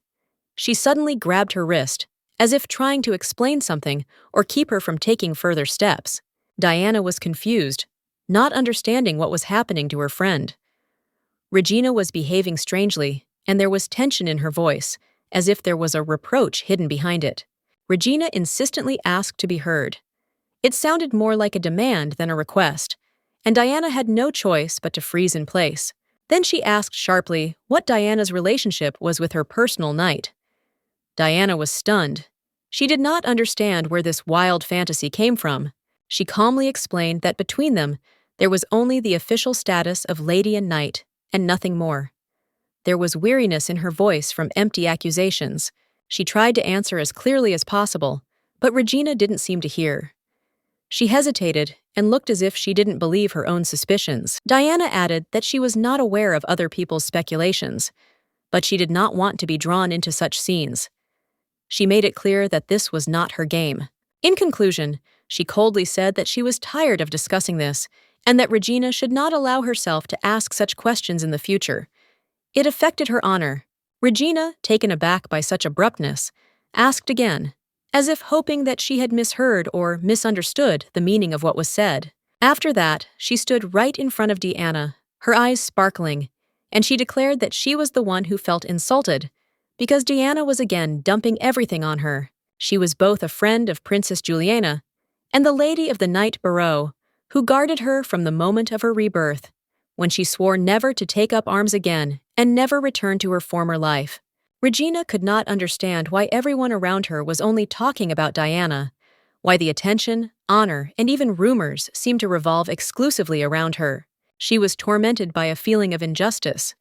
She suddenly grabbed her wrist, as if trying to explain something or keep her from taking further steps. Diana was confused, not understanding what was happening to her friend. Regina was behaving strangely, and there was tension in her voice, as if there was a reproach hidden behind it. Regina insistently asked to be heard. It sounded more like a demand than a request, and Diana had no choice but to freeze in place. Then she asked sharply what Diana's relationship was with her personal knight. Diana was stunned. She did not understand where this wild fantasy came from. She calmly explained that between them, there was only the official status of lady and knight, and nothing more. There was weariness in her voice from empty accusations. She tried to answer as clearly as possible, but Regina didn't seem to hear. She hesitated and looked as if she didn't believe her own suspicions. Diana added that she was not aware of other people's speculations, but she did not want to be drawn into such scenes. She made it clear that this was not her game. In conclusion, she coldly said that she was tired of discussing this and that Regina should not allow herself to ask such questions in the future. It affected her honor. Regina, taken aback by such abruptness, asked again, as if hoping that she had misheard or misunderstood the meaning of what was said. After that, she stood right in front of Diana, her eyes sparkling, and she declared that she was the one who felt insulted, because Diana was again dumping everything on her. She was both a friend of Princess Juliana and the lady of the Knight Barreau, who guarded her from the moment of her rebirth, when she swore never to take up arms again and never return to her former life. Regina could not understand why everyone around her was only talking about Diana, why the attention, honor, and even rumors seemed to revolve exclusively around her. She was tormented by a feeling of injustice.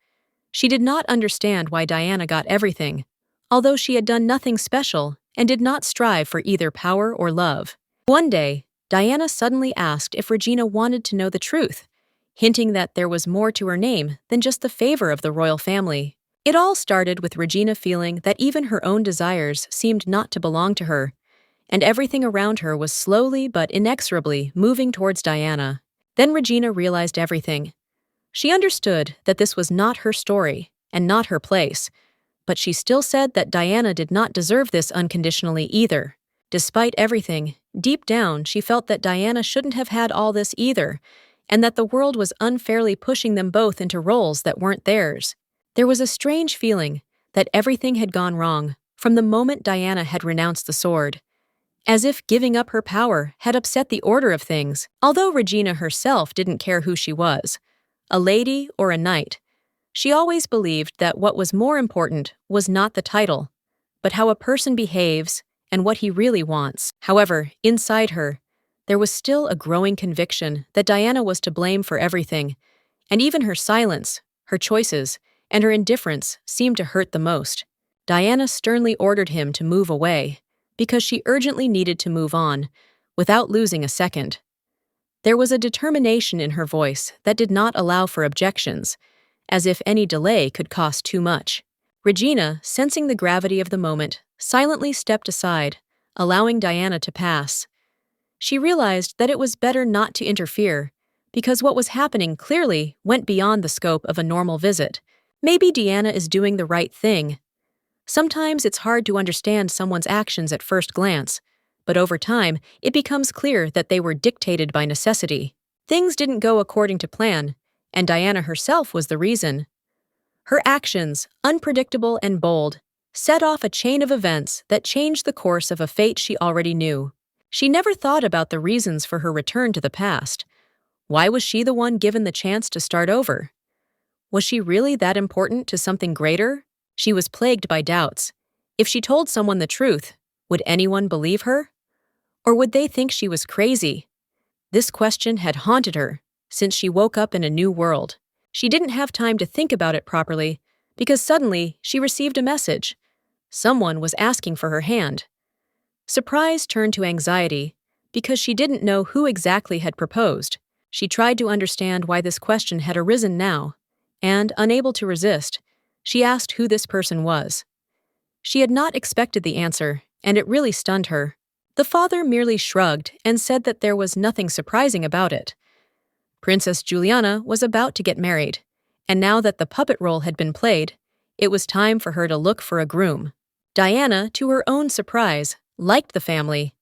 She did not understand why Diana got everything, although she had done nothing special and did not strive for either power or love. One day, Diana suddenly asked if Regina wanted to know the truth, hinting that there was more to her name than just the favor of the royal family. It all started with Regina feeling that even her own desires seemed not to belong to her, and everything around her was slowly but inexorably moving towards Diana. Then Regina realized everything. She understood that this was not her story and not her place, but she still said that Diana did not deserve this unconditionally either. Despite everything, deep down she felt that Diana shouldn't have had all this either, and that the world was unfairly pushing them both into roles that weren't theirs. There was a strange feeling that everything had gone wrong from the moment Diana had renounced the sword, as if giving up her power had upset the order of things. Although Regina herself didn't care who she was, a lady or a knight, she always believed that what was more important was not the title, but how a person behaves and what he really wants. However, inside her, there was still a growing conviction that Diana was to blame for everything, and even her silence, her choices, and her indifference seemed to hurt the most. Diana sternly ordered him to move away, because she urgently needed to move on, without losing a second. There was a determination in her voice that did not allow for objections, as if any delay could cost too much. Regina, sensing the gravity of the moment, silently stepped aside, allowing Diana to pass. She realized that it was better not to interfere, because what was happening clearly went beyond the scope of a normal visit. Maybe Diana is doing the right thing. Sometimes it's hard to understand someone's actions at first glance, but over time, it becomes clear that they were dictated by necessity. Things didn't go according to plan, and Diana herself was the reason. Her actions, unpredictable and bold, set off a chain of events that changed the course of a fate she already knew. She never thought about the reasons for her return to the past. Why was she the one given the chance to start over? Was she really that important to something greater? She was plagued by doubts. If she told someone the truth, would anyone believe her? Or would they think she was crazy? This question had haunted her since she woke up in a new world. She didn't have time to think about it properly because suddenly she received a message. Someone was asking for her hand. Surprise turned to anxiety because she didn't know who exactly had proposed. She tried to understand why this question had arisen now, and, unable to resist, she asked who this person was. She had not expected the answer, and it really stunned her. The father merely shrugged and said that there was nothing surprising about it. Princess Juliana was about to get married, and now that the puppet role had been played, it was time for her to look for a groom. Diana, to her own surprise, liked the family.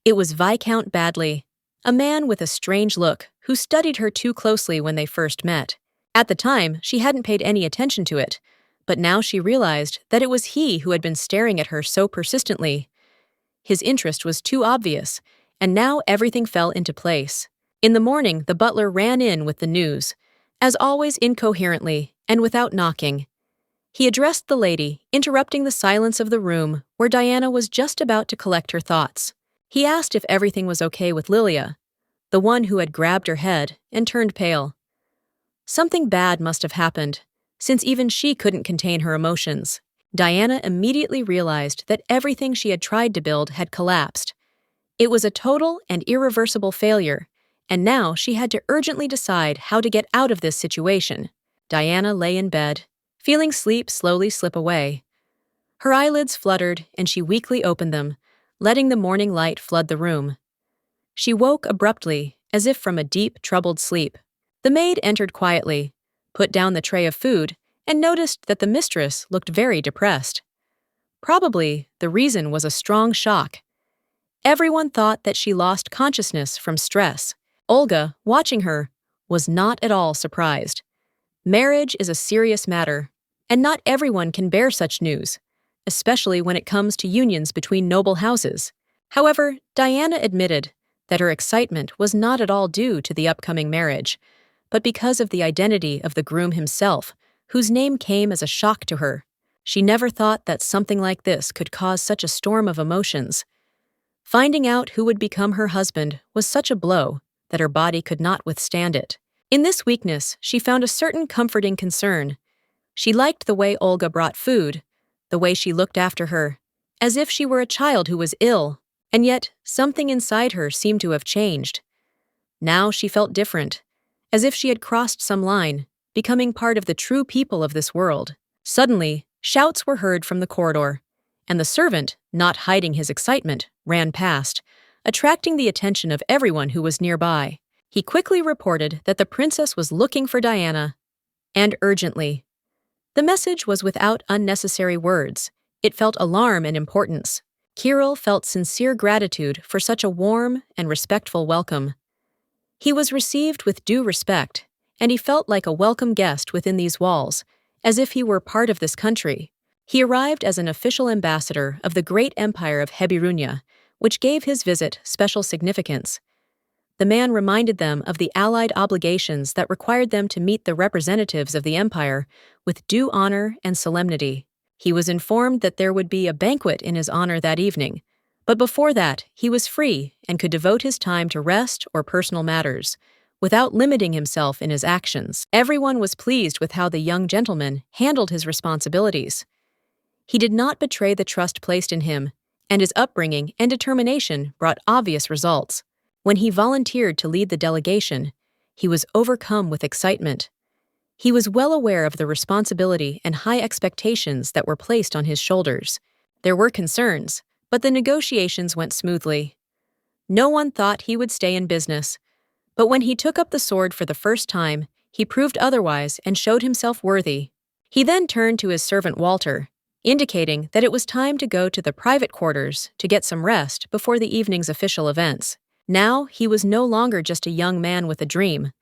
It was Viscount Badley, a man with a strange look who studied her too closely when they first met. At the time, she hadn't paid any attention to it, but now she realized that it was he who had been staring at her so persistently. His interest was too obvious, and now everything fell into place. In the morning, the butler ran in with the news, as always incoherently and without knocking. He addressed the lady, interrupting the silence of the room where Diana was just about to collect her thoughts. He asked if everything was okay with Lilia, the one who had grabbed her head and turned pale. Something bad must have happened, since even she couldn't contain her emotions. Diana immediately realized that everything she had tried to build had collapsed. It was a total and irreversible failure, and now she had to urgently decide how to get out of this situation. Diana lay in bed, feeling sleep slowly slip away. Her eyelids fluttered, and she weakly opened them, letting the morning light flood the room. She woke abruptly, as if from a deep, troubled sleep. The maid entered quietly, put down the tray of food, and noticed that the mistress looked very depressed. Probably, the reason was a strong shock. Everyone thought that she lost consciousness from stress. Olga, watching her, was not at all surprised. Marriage is a serious matter, and not everyone can bear such news, especially when it comes to unions between noble houses. However, Diana admitted that her excitement was not at all due to the upcoming marriage, but because of the identity of the groom himself, whose name came as a shock to her. She never thought that something like this could cause such a storm of emotions. Finding out who would become her husband was such a blow that her body could not withstand it. In this weakness, she found a certain comforting concern. She liked the way Olga brought food, the way she looked after her, as if she were a child who was ill, and yet something inside her seemed to have changed. Now she felt different, as if she had crossed some line, becoming part of the true people of this world. Suddenly, shouts were heard from the corridor, and the servant, not hiding his excitement, ran past, attracting the attention of everyone who was nearby. He quickly reported that the princess was looking for Diana, and urgently. The message was without unnecessary words. It felt alarm and importance. Kirill felt sincere gratitude for such a warm and respectful welcome. He was received with due respect, and he felt like a welcome guest within these walls, as if he were part of this country. He arrived as an official ambassador of the great empire of Hebirunia, which gave his visit special significance. The man reminded them of the allied obligations that required them to meet the representatives of the empire with due honor and solemnity. He was informed that there would be a banquet in his honor that evening, But before that, he was free and could devote his time to rest or personal matters, without limiting himself in his actions. Everyone was pleased with how the young gentleman handled his responsibilities. He did not betray the trust placed in him, and his upbringing and determination brought obvious results. When he volunteered to lead the delegation, he was overcome with excitement. He was well aware of the responsibility and high expectations that were placed on his shoulders. There were concerns, but the negotiations went smoothly. No one thought he would stay in business, but when he took up the sword for the first time, he proved otherwise and showed himself worthy. He then turned to his servant Walter, indicating that it was time to go to the private quarters to get some rest before the evening's official events. Now he was no longer just a young man with a dream,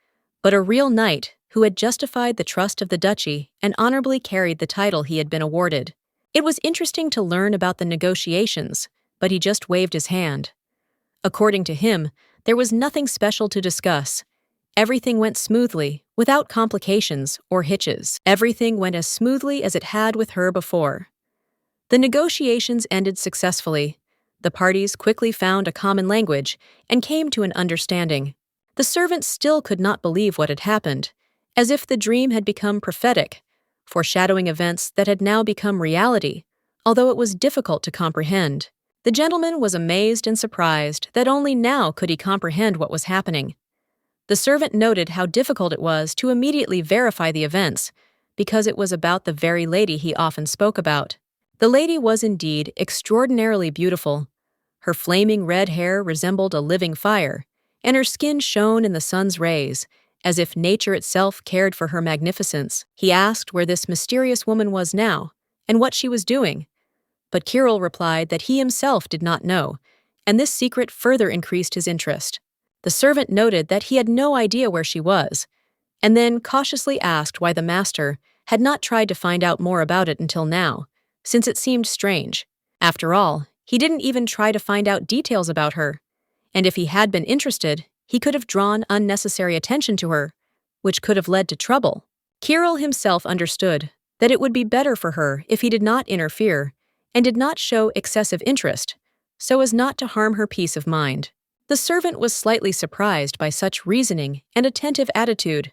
but a real knight who had justified the trust of the duchy and honorably carried the title he had been awarded. It was interesting to learn about the negotiations, but he just waved his hand. According to him, there was nothing special to discuss. Everything went smoothly, without complications or hitches. Everything went as smoothly as it had with her before. The negotiations ended successfully. The parties quickly found a common language and came to an understanding. The servant still could not believe what had happened, as if the dream had become prophetic, foreshadowing events that had now become reality, although it was difficult to comprehend. The gentleman was amazed and surprised that only now could he comprehend what was happening. The servant noted how difficult it was to immediately verify the events, because it was about the very lady he often spoke about. The lady was indeed extraordinarily beautiful. Her flaming red hair resembled a living fire, and her skin shone in the sun's rays, as if nature itself cared for her magnificence. He asked where this mysterious woman was now, and what she was doing, but Kirill replied that he himself did not know, and this secret further increased his interest. The servant noted that he had no idea where she was, and then cautiously asked why the master had not tried to find out more about it until now, since it seemed strange. After all, he didn't even try to find out details about her, and if he had been interested, he could have drawn unnecessary attention to her, which could have led to trouble. Kirill himself understood that it would be better for her if he did not interfere and did not show excessive interest, so as not to harm her peace of mind. The servant was slightly surprised by such reasoning and attentive attitude,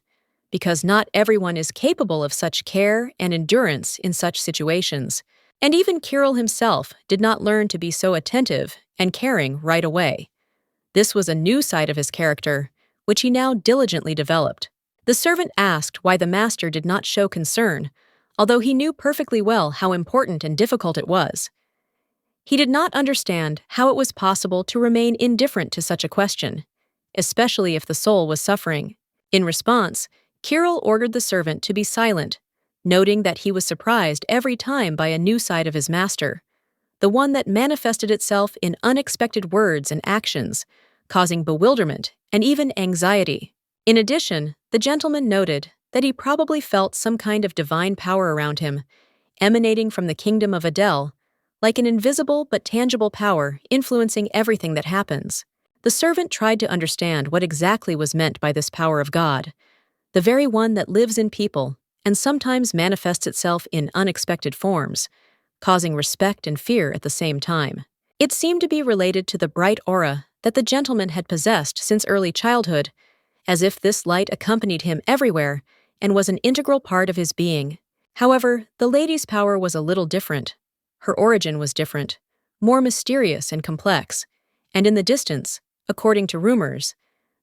because not everyone is capable of such care and endurance in such situations, and even Kirill himself did not learn to be so attentive and caring right away. This was a new side of his character, which he now diligently developed. The servant asked why the master did not show concern, although he knew perfectly well how important and difficult it was. He did not understand how it was possible to remain indifferent to such a question, especially if the soul was suffering. In response, Kirill ordered the servant to be silent, noting that he was surprised every time by a new side of his master, the one that manifested itself in unexpected words and actions, causing bewilderment and even anxiety. In addition, the gentleman noted that he probably felt some kind of divine power around him, emanating from the kingdom of Adele, like an invisible but tangible power influencing everything that happens. The servant tried to understand what exactly was meant by this power of God, the very one that lives in people and sometimes manifests itself in unexpected forms, causing respect and fear at the same time. It seemed to be related to the bright aura that the gentleman had possessed since early childhood, as if this light accompanied him everywhere and was an integral part of his being. However, the lady's power was a little different. Her origin was different, more mysterious and complex, and in the distance, according to rumors,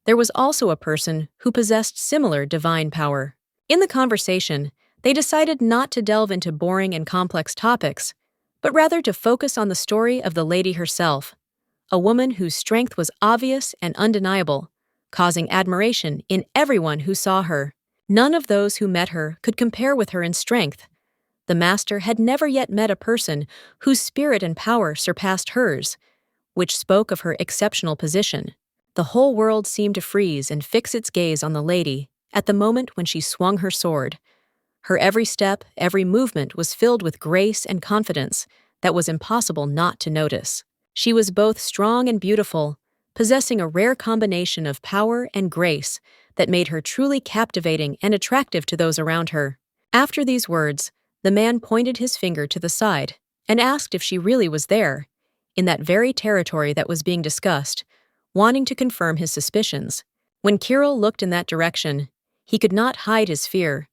there was also a person who possessed similar divine power. In the conversation, they decided not to delve into boring and complex topics, but rather to focus on the story of the lady herself, a woman whose strength was obvious and undeniable, causing admiration in everyone who saw her. None of those who met her could compare with her in strength. The master had never yet met a person whose spirit and power surpassed hers, which spoke of her exceptional position. The whole world seemed to freeze and fix its gaze on the lady at the moment when she swung her sword. Her every step, every movement was filled with grace and confidence that was impossible not to notice. She was both strong and beautiful, possessing a rare combination of power and grace that made her truly captivating and attractive to those around her. After these words, the man pointed his finger to the side and asked if she really was there, in that very territory that was being discussed, wanting to confirm his suspicions. When Kirill looked in that direction, he could not hide his fear.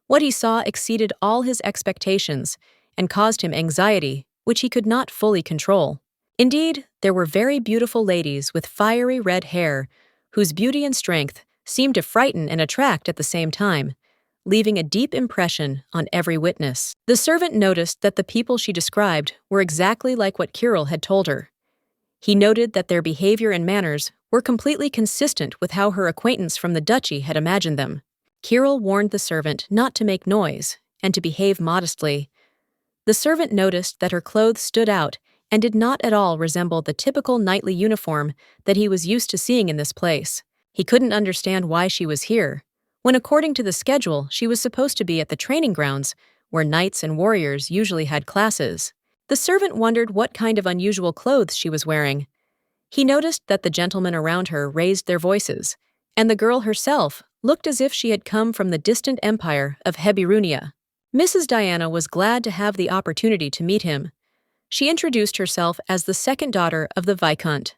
What he saw exceeded all his expectations and caused him anxiety, which he could not fully control. Indeed, there were very beautiful ladies with fiery red hair, whose beauty and strength seemed to frighten and attract at the same time, leaving a deep impression on every witness. The servant noticed that the people she described were exactly like what Kirill had told her. He noted that their behavior and manners were completely consistent with how her acquaintance from the duchy had imagined them. Kirill warned the servant not to make noise and to behave modestly. The servant noticed that her clothes stood out and did not at all resemble the typical knightly uniform that he was used to seeing in this place. He couldn't understand why she was here, when according to the schedule she was supposed to be at the training grounds where knights and warriors usually had classes. The servant wondered what kind of unusual clothes she was wearing. He noticed that the gentlemen around her raised their voices, and the girl herself looked as if she had come from the distant empire of Hebirunia. Mrs. Diana was glad to have the opportunity to meet him. She introduced herself as the second daughter of the Viscount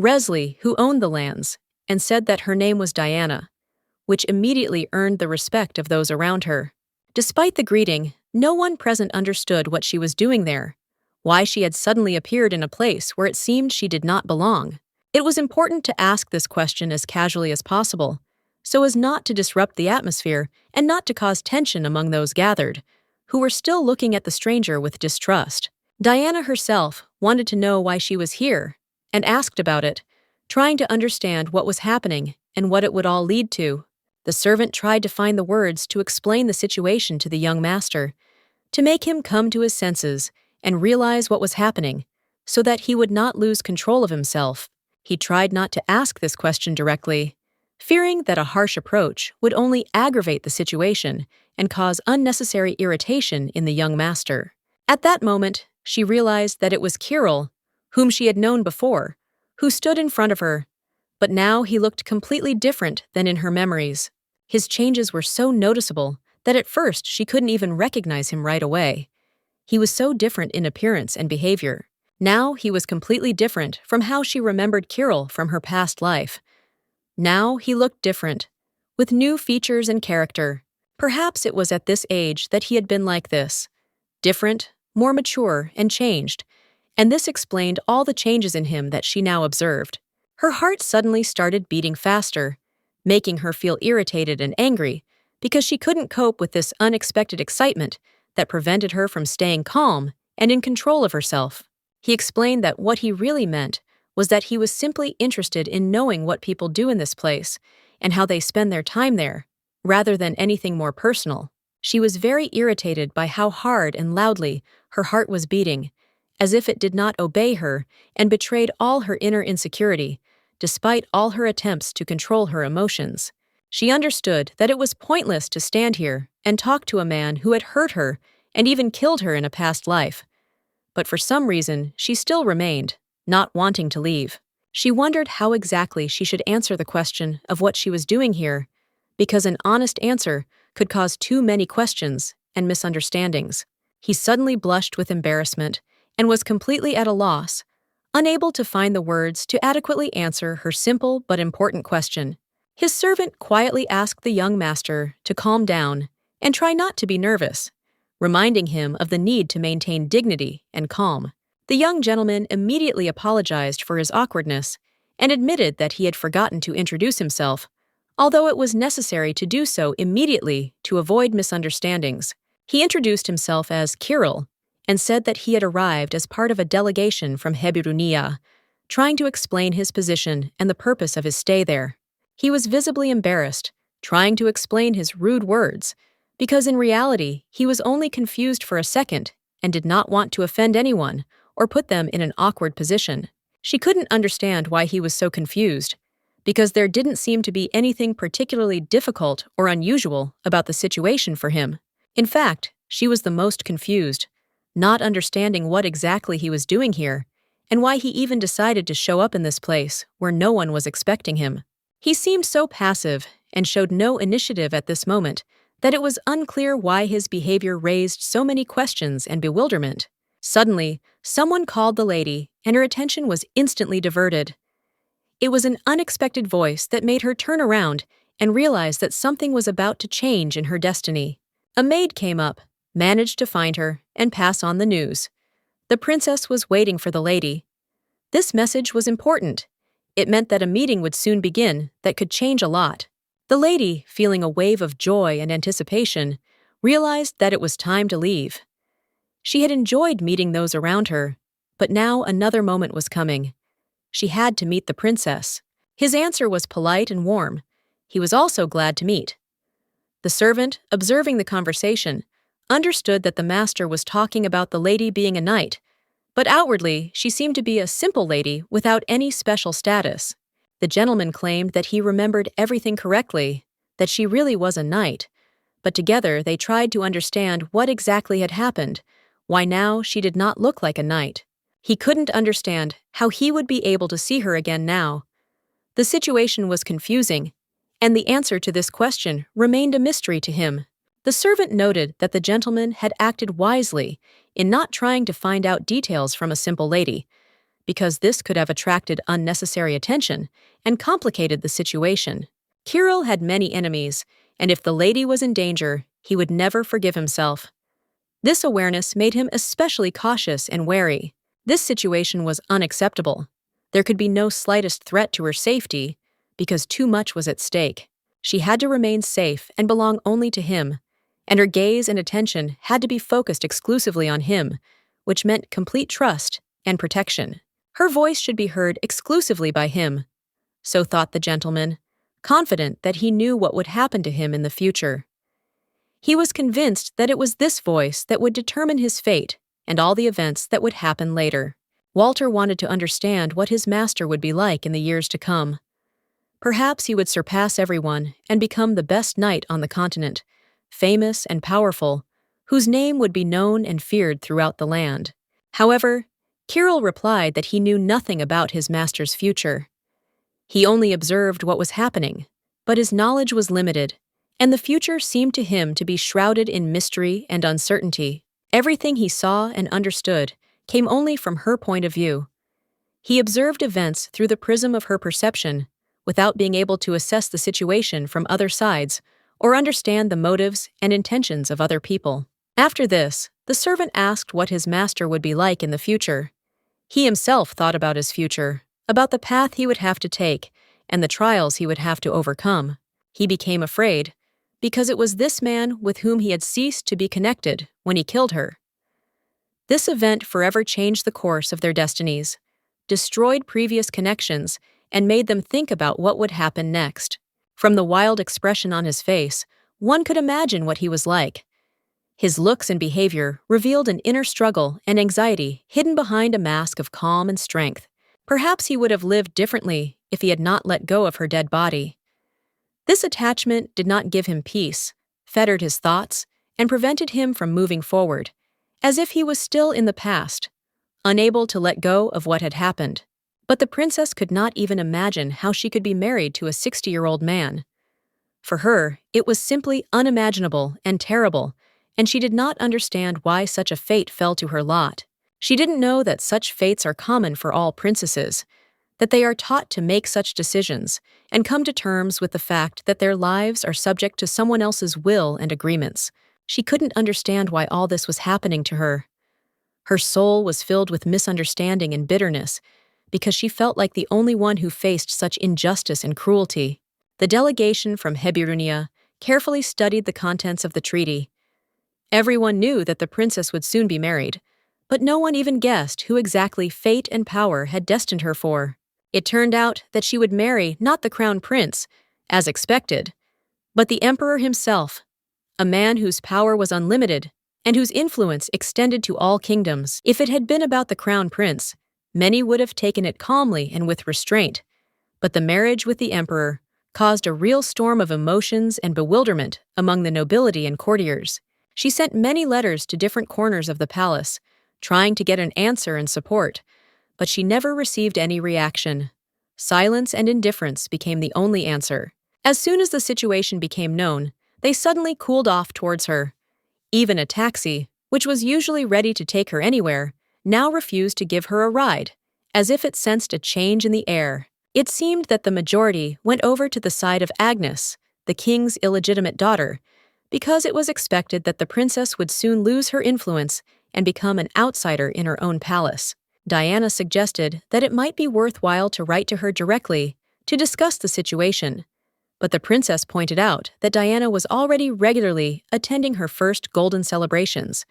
Resley, who owned the lands, and said that her name was Diana, which immediately earned the respect of those around her. Despite the greeting, no one present understood what she was doing there, why she had suddenly appeared in a place where it seemed she did not belong. It was important to ask this question as casually as possible, so as not to disrupt the atmosphere and not to cause tension among those gathered, who were still looking at the stranger with distrust. Diana herself wanted to know why she was here, and asked about it, trying to understand what was happening and what it would all lead to. The servant tried to find the words to explain the situation to the young master, to make him come to his senses and realize what was happening, so that he would not lose control of himself. He tried not to ask this question directly, fearing that a harsh approach would only aggravate the situation and cause unnecessary irritation in the young master. At that moment, she realized that it was Kirill, whom she had known before, who stood in front of her, but now he looked completely different than in her memories. His changes were so noticeable that at first she couldn't even recognize him right away. He was so different in appearance and behavior. Now he was completely different from how she remembered Kirill from her past life. Now he looked different, with new features and character. Perhaps it was at this age that he had been like this, different, more mature, and changed, and this explained all the changes in him that she now observed. Her heart suddenly started beating faster, making her feel irritated and angry because she couldn't cope with this unexpected excitement that prevented her from staying calm and in control of herself. He explained that what he really meant was that he was simply interested in knowing what people do in this place and how they spend their time there, rather than anything more personal. She was very irritated by how hard and loudly her heart was beating, as if it did not obey her and betrayed all her inner insecurity, despite all her attempts to control her emotions. She understood that it was pointless to stand here and talk to a man who had hurt her and even killed her in a past life. But for some reason, she still remained, not wanting to leave. She wondered how exactly she should answer the question of what she was doing here, because an honest answer could cause too many questions and misunderstandings. He suddenly blushed with embarrassment and was completely at a loss, unable to find the words to adequately answer her simple but important question. His servant quietly asked the young master to calm down and try not to be nervous, reminding him of the need to maintain dignity and calm. The young gentleman immediately apologized for his awkwardness and admitted that he had forgotten to introduce himself, although it was necessary to do so immediately to avoid misunderstandings. He introduced himself as Kirill and said that he had arrived as part of a delegation from Hebirunia, trying to explain his position and the purpose of his stay there. He was visibly embarrassed, trying to explain his rude words, because in reality he was only confused for a second and did not want to offend anyone or put them in an awkward position. She couldn't understand why he was so confused, because there didn't seem to be anything particularly difficult or unusual about the situation for him. In fact, she was the most confused, not understanding what exactly he was doing here, and why he even decided to show up in this place where no one was expecting him. He seemed so passive and showed no initiative at this moment that it was unclear why his behavior raised so many questions and bewilderment. Suddenly, someone called the lady, and her attention was instantly diverted. It was an unexpected voice that made her turn around and realize that something was about to change in her destiny. A maid came up, managed to find her, and pass on the news. The princess was waiting for the lady. This message was important. It meant that a meeting would soon begin that could change a lot. The lady, feeling a wave of joy and anticipation, realized that it was time to leave. She had enjoyed meeting those around her, but now another moment was coming. She had to meet the princess. His answer was polite and warm. He was also glad to meet. The servant, observing the conversation, understood that the master was talking about the lady being a knight, but outwardly she seemed to be a simple lady without any special status. The gentleman claimed that he remembered everything correctly, that she really was a knight, but together they tried to understand what exactly had happened, why now she did not look like a knight. He couldn't understand how he would be able to see her again now. The situation was confusing, and the answer to this question remained a mystery to him. The servant noted that the gentleman had acted wisely in not trying to find out details from a simple lady, because this could have attracted unnecessary attention and complicated the situation. Kirill had many enemies, and if the lady was in danger, he would never forgive himself. This awareness made him especially cautious and wary. This situation was unacceptable. There could be no slightest threat to her safety, because too much was at stake. She had to remain safe and belong only to him, and her gaze and attention had to be focused exclusively on him, which meant complete trust and protection. Her voice should be heard exclusively by him, so thought the gentleman, confident that he knew what would happen to him in the future. He was convinced that it was this voice that would determine his fate and all the events that would happen later. Walter wanted to understand what his master would be like in the years to come. Perhaps he would surpass everyone and become the best knight on the continent, famous and powerful, whose name would be known and feared throughout the land. However, Kirill replied that he knew nothing about his master's future. He only observed what was happening, but his knowledge was limited, and the future seemed to him to be shrouded in mystery and uncertainty. Everything he saw and understood came only from her point of view. He observed events through the prism of her perception, without being able to assess the situation from other sides or understand the motives and intentions of other people. After this, the servant asked what his master would be like in the future. He himself thought about his future, about the path he would have to take and the trials he would have to overcome. He became afraid, because it was this man with whom he had ceased to be connected when he killed her. This event forever changed the course of their destinies, destroyed previous connections, and made them think about what would happen next. From the wild expression on his face, one could imagine what he was like. His looks and behavior revealed an inner struggle and anxiety hidden behind a mask of calm and strength. Perhaps he would have lived differently if he had not let go of her dead body. This attachment did not give him peace, fettered his thoughts, and prevented him from moving forward, as if he was still in the past, unable to let go of what had happened. But the princess could not even imagine how she could be married to a 60-year-old man. For her, it was simply unimaginable and terrible, and she did not understand why such a fate fell to her lot. She didn't know that such fates are common for all princesses, that they are taught to make such decisions and come to terms with the fact that their lives are subject to someone else's will and agreements. She couldn't understand why all this was happening to her. Her soul was filled with misunderstanding and bitterness, because she felt like the only one who faced such injustice and cruelty. The delegation from Reborn carefully studied the contents of the treaty. Everyone knew that the princess would soon be married, but no one even guessed who exactly fate and power had destined her for. It turned out that she would marry not the crown prince, as expected, but the emperor himself, a man whose power was unlimited and whose influence extended to all kingdoms. If it had been about the crown prince, many would have taken it calmly and with restraint, but the marriage with the emperor caused a real storm of emotions and bewilderment among the nobility and courtiers. She sent many letters to different corners of the palace, trying to get an answer and support, but she never received any reaction. Silence and indifference became the only answer. As soon as the situation became known, they suddenly cooled off towards her. Even a taxi, which was usually ready to take her anywhere, now refused to give her a ride, as if it sensed a change in the air. It seemed that the majority went over to the side of Agnes, the king's illegitimate daughter, because it was expected that the princess would soon lose her influence and become an outsider in her own palace. Diana suggested that it might be worthwhile to write to her directly to discuss the situation, but the princess pointed out that Diana was already regularly attending her first golden celebrations,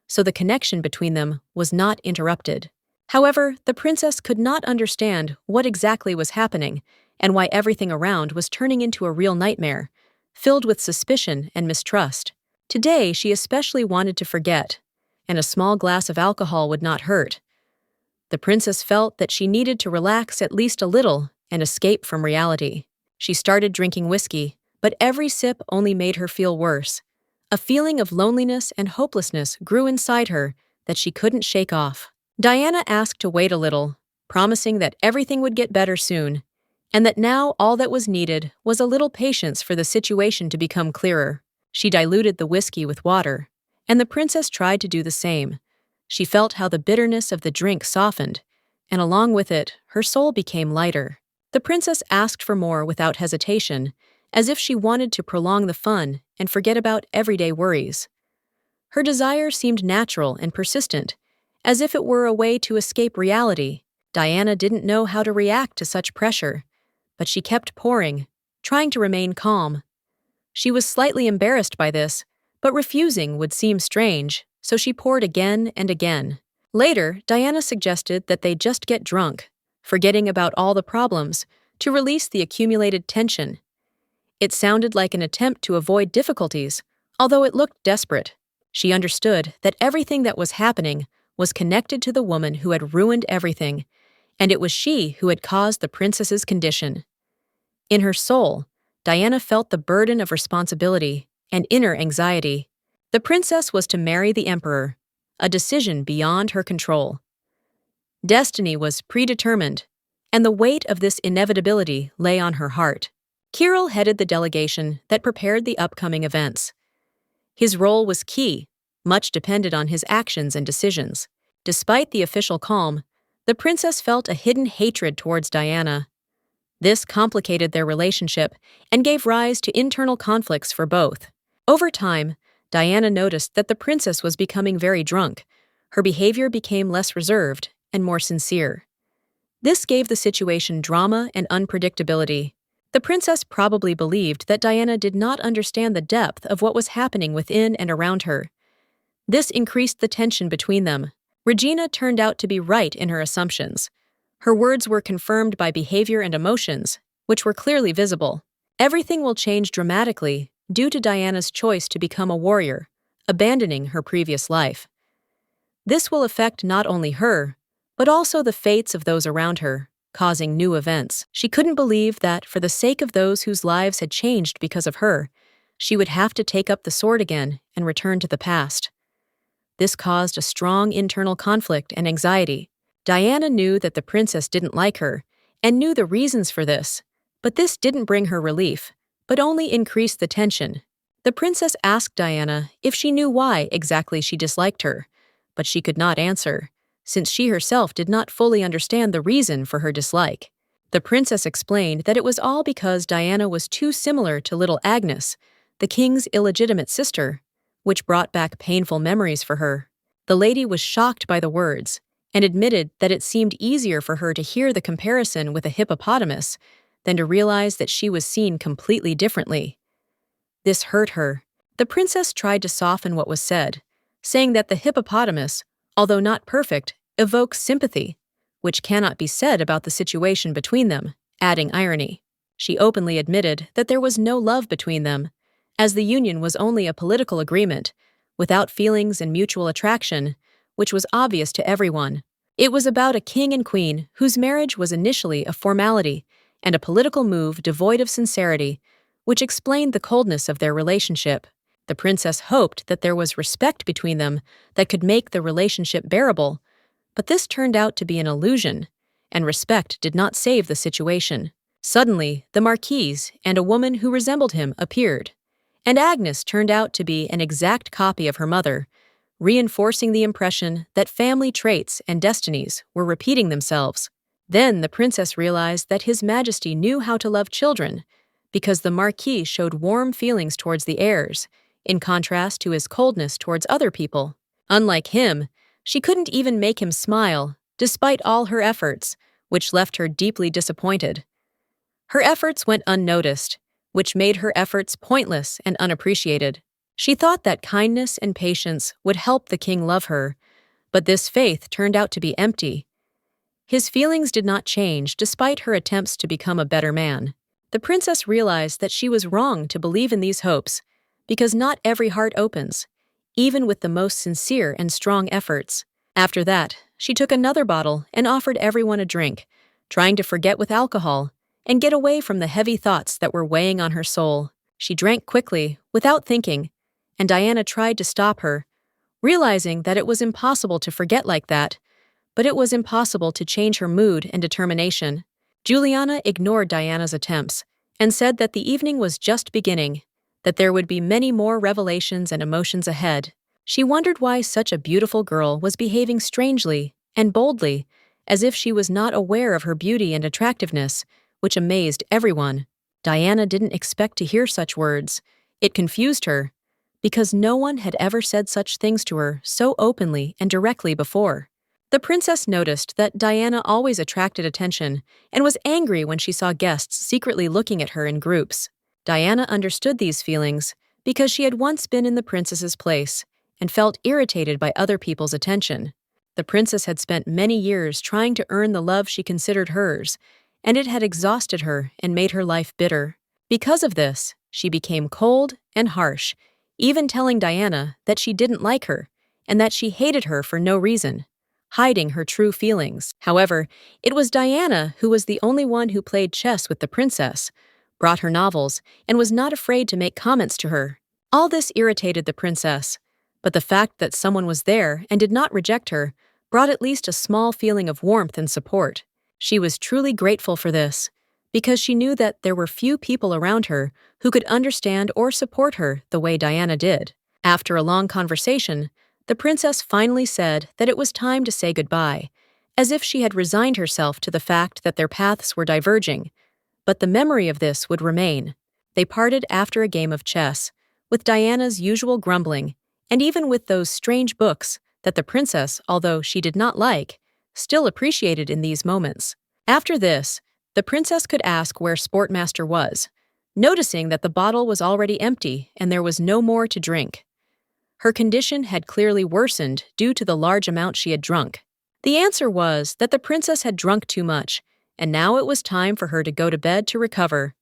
so the connection between them was not interrupted. However, the princess could not understand what exactly was happening and why everything around was turning into a real nightmare, filled with suspicion and mistrust. Today, she especially wanted to forget, and a small glass of alcohol would not hurt. The princess felt that she needed to relax at least a little and escape from reality. She started drinking whiskey, but every sip only made her feel worse. A feeling of loneliness and hopelessness grew inside her that she couldn't shake off. Diana asked to wait a little, promising that everything would get better soon, and that now all that was needed was a little patience for the situation to become clearer. She diluted the whiskey with water, and the princess tried to do the same. She felt how the bitterness of the drink softened, and along with it, her soul became lighter. The princess asked for more without hesitation, as if she wanted to prolong the fun and forget about everyday worries. Her desire seemed natural and persistent, as if it were a way to escape reality. Diana didn't know how to react to such pressure, but she kept pouring, trying to remain calm. She was slightly embarrassed by this, but refusing would seem strange, so she poured again and again. Later, Diana suggested that they just get drunk, forgetting about all the problems, to release the accumulated tension. It sounded like an attempt to avoid difficulties, although it looked desperate. She understood that everything that was happening was connected to the woman who had ruined everything, and it was she who had caused the princess's condition. In her soul, Diana felt the burden of responsibility and inner anxiety. The princess was to marry the emperor, a decision beyond her control. Destiny was predetermined, and the weight of this inevitability lay on her heart. Kirill headed the delegation that prepared the upcoming events. His role was key, much depended on his actions and decisions. Despite the official calm, the princess felt a hidden hatred towards Diana. This complicated their relationship and gave rise to internal conflicts for both. Over time, Diana noticed that the princess was becoming very drunk. Her behavior became less reserved and more sincere. This gave the situation drama and unpredictability. The princess probably believed that Diana did not understand the depth of what was happening within and around her. This increased the tension between them. Regina turned out to be right in her assumptions. Her words were confirmed by behavior and emotions, which were clearly visible. Everything will change dramatically due to Diana's choice to become a warrior, abandoning her previous life. This will affect not only her, but also the fates of those around her, causing new events. She couldn't believe that, for the sake of those whose lives had changed because of her, she would have to take up the sword again and return to the past. This caused a strong internal conflict and anxiety. Diana knew that the princess didn't like her, and knew the reasons for this, but this didn't bring her relief, but only increased the tension. The princess asked Diana if she knew why exactly she disliked her, but she could not answer, since she herself did not fully understand the reason for her dislike. The princess explained that it was all because Diana was too similar to little Agnes, the king's illegitimate sister, which brought back painful memories for her. The lady was shocked by the words, and admitted that it seemed easier for her to hear the comparison with a hippopotamus than to realize that she was seen completely differently. This hurt her. The princess tried to soften what was said, saying that the hippopotamus, although not perfect, evokes sympathy, which cannot be said about the situation between them, adding irony. She openly admitted that there was no love between them, as the union was only a political agreement, without feelings and mutual attraction, which was obvious to everyone. It was about a king and queen whose marriage was initially a formality and a political move devoid of sincerity, which explained the coldness of their relationship. The princess hoped that there was respect between them that could make the relationship bearable, but this turned out to be an illusion, and respect did not save the situation. Suddenly, the Marquise and a woman who resembled him appeared, and Agnes turned out to be an exact copy of her mother, reinforcing the impression that family traits and destinies were repeating themselves. Then the princess realized that His Majesty knew how to love children, because the Marquis showed warm feelings towards the heirs, in contrast to his coldness towards other people. Unlike him, she couldn't even make him smile, despite all her efforts, which left her deeply disappointed. Her efforts went unnoticed, which made her efforts pointless and unappreciated. She thought that kindness and patience would help the king love her, but this faith turned out to be empty. His feelings did not change despite her attempts to become a better man. The princess realized that she was wrong to believe in these hopes, because not every heart opens, even with the most sincere and strong efforts. After that, she took another bottle and offered everyone a drink, trying to forget with alcohol and get away from the heavy thoughts that were weighing on her soul. She drank quickly, without thinking, and Diana tried to stop her, realizing that it was impossible to forget like that, but it was impossible to change her mood and determination. Juliana ignored Diana's attempts and said that the evening was just beginning, that there would be many more revelations and emotions ahead. She wondered why such a beautiful girl was behaving strangely and boldly, as if she was not aware of her beauty and attractiveness, which amazed everyone. Diana didn't expect to hear such words. It confused her, because no one had ever said such things to her so openly and directly before. The princess noticed that Diana always attracted attention and was angry when she saw guests secretly looking at her in groups. Diana understood these feelings because she had once been in the princess's place and felt irritated by other people's attention. The princess had spent many years trying to earn the love she considered hers, and it had exhausted her and made her life bitter. Because of this, she became cold and harsh, even telling Diana that she didn't like her and that she hated her for no reason, hiding her true feelings. However, it was Diana who was the only one who played chess with the princess, brought her novels, and was not afraid to make comments to her. All this irritated the princess, but the fact that someone was there and did not reject her brought at least a small feeling of warmth and support. She was truly grateful for this, because she knew that there were few people around her who could understand or support her the way Diana did. After a long conversation, the princess finally said that it was time to say goodbye, as if she had resigned herself to the fact that their paths were diverging, but the memory of this would remain. They parted after a game of chess, with Diana's usual grumbling, and even with those strange books that the princess, although she did not like, still appreciated in these moments. After this, the princess could ask where Sportmaster was, noticing that the bottle was already empty and there was no more to drink. Her condition had clearly worsened due to the large amount she had drunk. The answer was that the princess had drunk too much, and now it was time for her to go to bed to recover.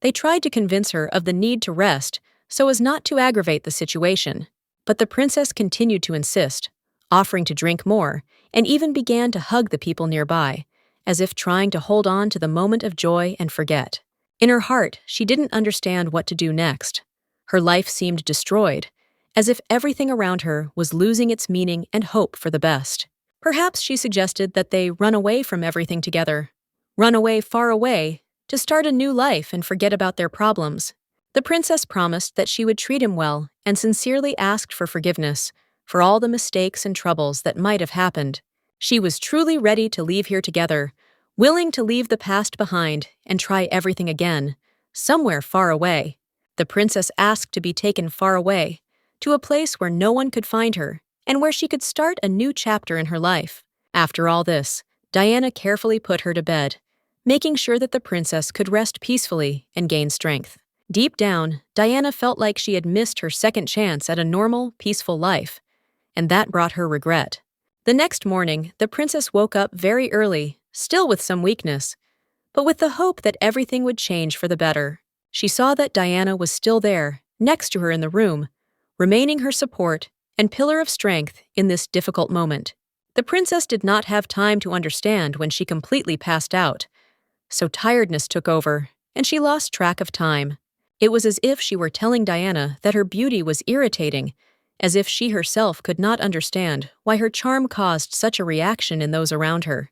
They tried to convince her of the need to rest so as not to aggravate the situation, but the princess continued to insist, offering to drink more, and even began to hug the people nearby, as if trying to hold on to the moment of joy and forget. In her heart, she didn't understand what to do next. Her life seemed destroyed, as if everything around her was losing its meaning and hope for the best. Perhaps she suggested that they run away from everything together, run away far away, to start a new life and forget about their problems. The princess promised that she would treat him well and sincerely asked for forgiveness for all the mistakes and troubles that might have happened. She was truly ready to leave here together, willing to leave the past behind and try everything again, somewhere far away. The princess asked to be taken far away, to a place where no one could find her, and where she could start a new chapter in her life. After all this, Diana carefully put her to bed, making sure that the princess could rest peacefully and gain strength. Deep down, Diana felt like she had missed her second chance at a normal, peaceful life, and that brought her regret. The next morning, the princess woke up very early, still with some weakness, but with the hope that everything would change for the better. She saw that Diana was still there, next to her in the room, remaining her support and pillar of strength in this difficult moment. The princess did not have time to understand when she completely passed out, so tiredness took over, and she lost track of time. It was as if she were telling Diana that her beauty was irritating, as if she herself could not understand why her charm caused such a reaction in those around her.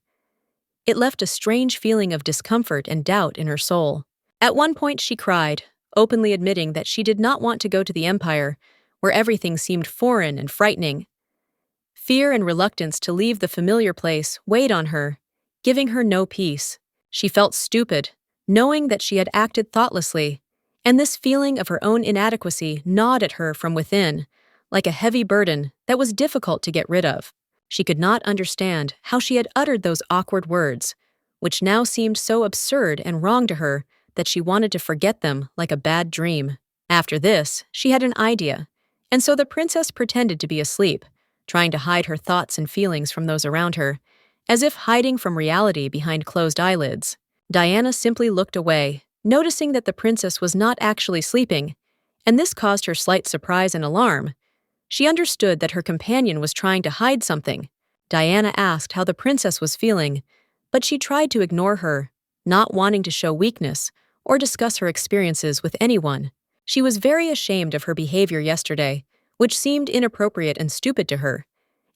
It left a strange feeling of discomfort and doubt in her soul. At one point she cried, openly admitting that she did not want to go to the Empire, where everything seemed foreign and frightening. Fear and reluctance to leave the familiar place weighed on her, giving her no peace. She felt stupid, knowing that she had acted thoughtlessly, and this feeling of her own inadequacy gnawed at her from within, like a heavy burden that was difficult to get rid of. She could not understand how she had uttered those awkward words, which now seemed so absurd and wrong to her that she wanted to forget them like a bad dream. After this, she had an idea, and so the princess pretended to be asleep, trying to hide her thoughts and feelings from those around her, as if hiding from reality behind closed eyelids. Diana simply looked away, noticing that the princess was not actually sleeping, and this caused her slight surprise and alarm. She understood that her companion was trying to hide something. Diana asked how the princess was feeling, but she tried to ignore her, not wanting to show weakness or discuss her experiences with anyone. She was very ashamed of her behavior yesterday, which seemed inappropriate and stupid to her,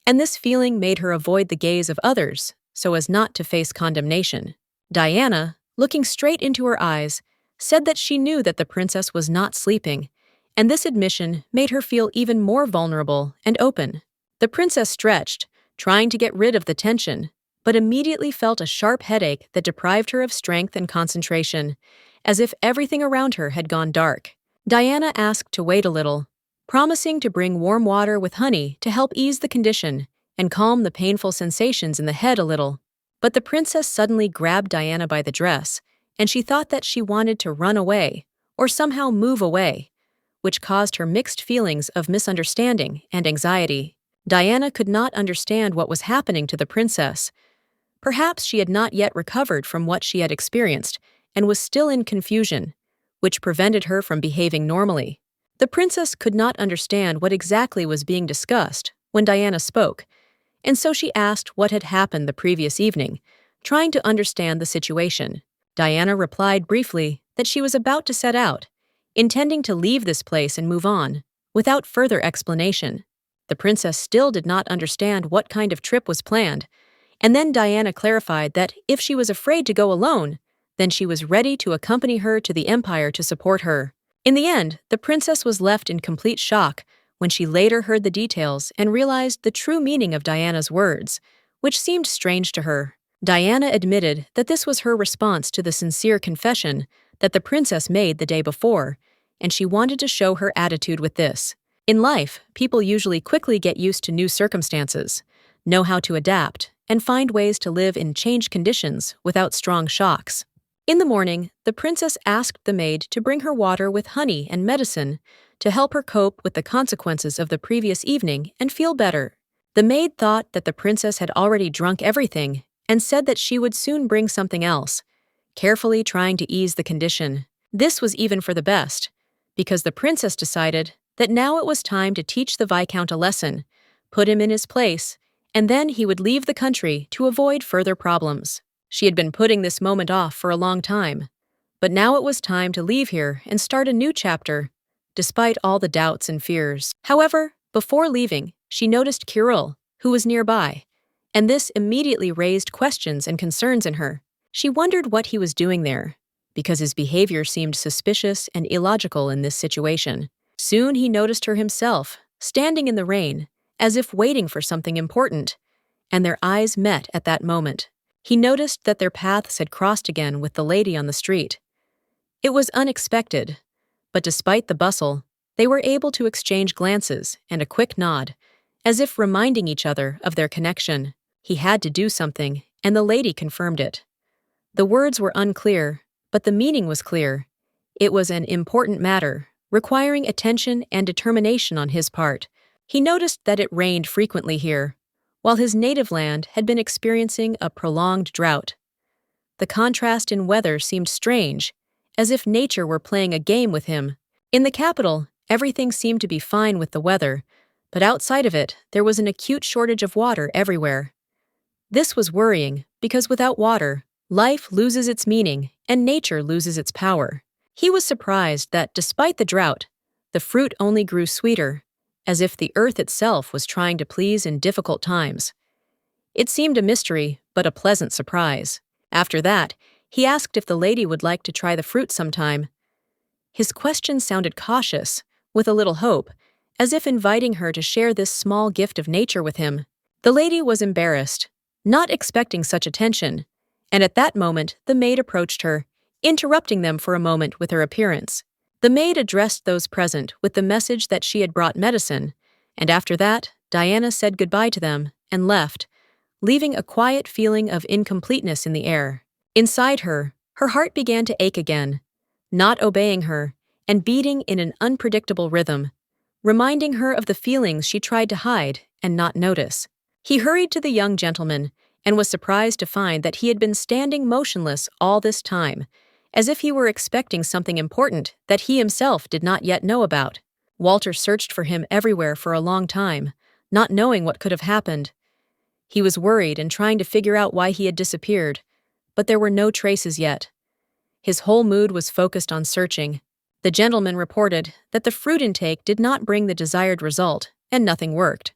and this feeling made her avoid the gaze of others so as not to face condemnation. Diana, looking straight into her eyes, said that she knew that the princess was not sleeping, and this admission made her feel even more vulnerable and open. The princess stretched, trying to get rid of the tension, but immediately felt a sharp headache that deprived her of strength and concentration, as if everything around her had gone dark. Diana asked to wait a little, promising to bring warm water with honey to help ease the condition and calm the painful sensations in the head a little. But the princess suddenly grabbed Diana by the dress, and she thought that she wanted to run away or somehow move away, which caused her mixed feelings of misunderstanding and anxiety. Diana could not understand what was happening to the princess. Perhaps she had not yet recovered from what she had experienced and was still in confusion, which prevented her from behaving normally. The princess could not understand what exactly was being discussed when Diana spoke, and so she asked what had happened the previous evening, trying to understand the situation. Diana replied briefly that she was about to set out, intending to leave this place and move on, without further explanation. The princess still did not understand what kind of trip was planned, and then Diana clarified that if she was afraid to go alone, then she was ready to accompany her to the Empire to support her. In the end, the princess was left in complete shock when she later heard the details and realized the true meaning of Diana's words, which seemed strange to her. Diana admitted that this was her response to the sincere confession that the princess made the day before, and she wanted to show her attitude with this. In life, people usually quickly get used to new circumstances, know how to adapt, and find ways to live in changed conditions without strong shocks. In the morning, the princess asked the maid to bring her water with honey and medicine to help her cope with the consequences of the previous evening and feel better. The maid thought that the princess had already drunk everything and said that she would soon bring something else, carefully trying to ease the condition. This was even for the best, because the princess decided that now it was time to teach the Viscount a lesson, put him in his place, and then he would leave the country to avoid further problems. She had been putting this moment off for a long time, but now it was time to leave here and start a new chapter, despite all the doubts and fears. However, before leaving, she noticed Kirill, who was nearby, and this immediately raised questions and concerns in her. She wondered what he was doing there, because his behavior seemed suspicious and illogical in this situation. Soon he noticed her himself, standing in the rain, as if waiting for something important, and their eyes met at that moment. He noticed that their paths had crossed again with the lady on the street. It was unexpected, but despite the bustle, they were able to exchange glances and a quick nod, as if reminding each other of their connection. He had to do something, and the lady confirmed it. The words were unclear, but the meaning was clear. It was an important matter, requiring attention and determination on his part. He noticed that it rained frequently here, while his native land had been experiencing a prolonged drought. The contrast in weather seemed strange, as if nature were playing a game with him. In the capital, everything seemed to be fine with the weather, but outside of it, there was an acute shortage of water everywhere. This was worrying, because without water, life loses its meaning and nature loses its power. He was surprised that, despite the drought, the fruit only grew sweeter, as if the earth itself was trying to please in difficult times. It seemed a mystery, but a pleasant surprise. After that, he asked if the lady would like to try the fruit sometime. His question sounded cautious, with a little hope, as if inviting her to share this small gift of nature with him. The lady was embarrassed, not expecting such attention, and at that moment the maid approached her, interrupting them for a moment with her appearance. The maid addressed those present with the message that she had brought medicine, and after that, Diana said goodbye to them and left, leaving a quiet feeling of incompleteness in the air. Inside her, her heart began to ache again, not obeying her, and beating in an unpredictable rhythm, reminding her of the feelings she tried to hide and not notice. He hurried to the young gentleman and was surprised to find that he had been standing motionless all this time, as if he were expecting something important that he himself did not yet know about. Walter searched for him everywhere for a long time, not knowing what could have happened. He was worried and trying to figure out why he had disappeared, but there were no traces yet. His whole mood was focused on searching. The gentleman reported that the fruit intake did not bring the desired result, and nothing worked.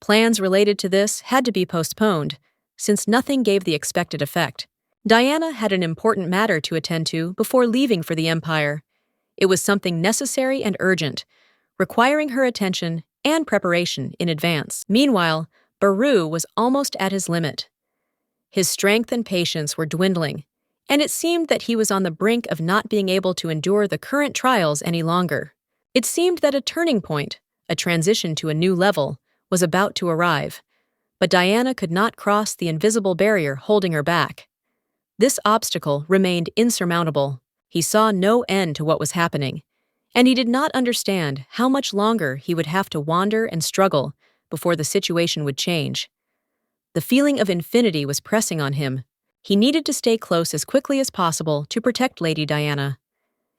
Plans related to this had to be postponed, since nothing gave the expected effect. Diana had an important matter to attend to before leaving for the Empire. It was something necessary and urgent, requiring her attention and preparation in advance. Meanwhile, Baru was almost at his limit. His strength and patience were dwindling, and it seemed that he was on the brink of not being able to endure the current trials any longer. It seemed that a turning point, a transition to a new level, was about to arrive, but Diana could not cross the invisible barrier holding her back. This obstacle remained insurmountable. He saw no end to what was happening, and he did not understand how much longer he would have to wander and struggle before the situation would change. The feeling of infinity was pressing on him. He needed to stay close as quickly as possible to protect Lady Diana.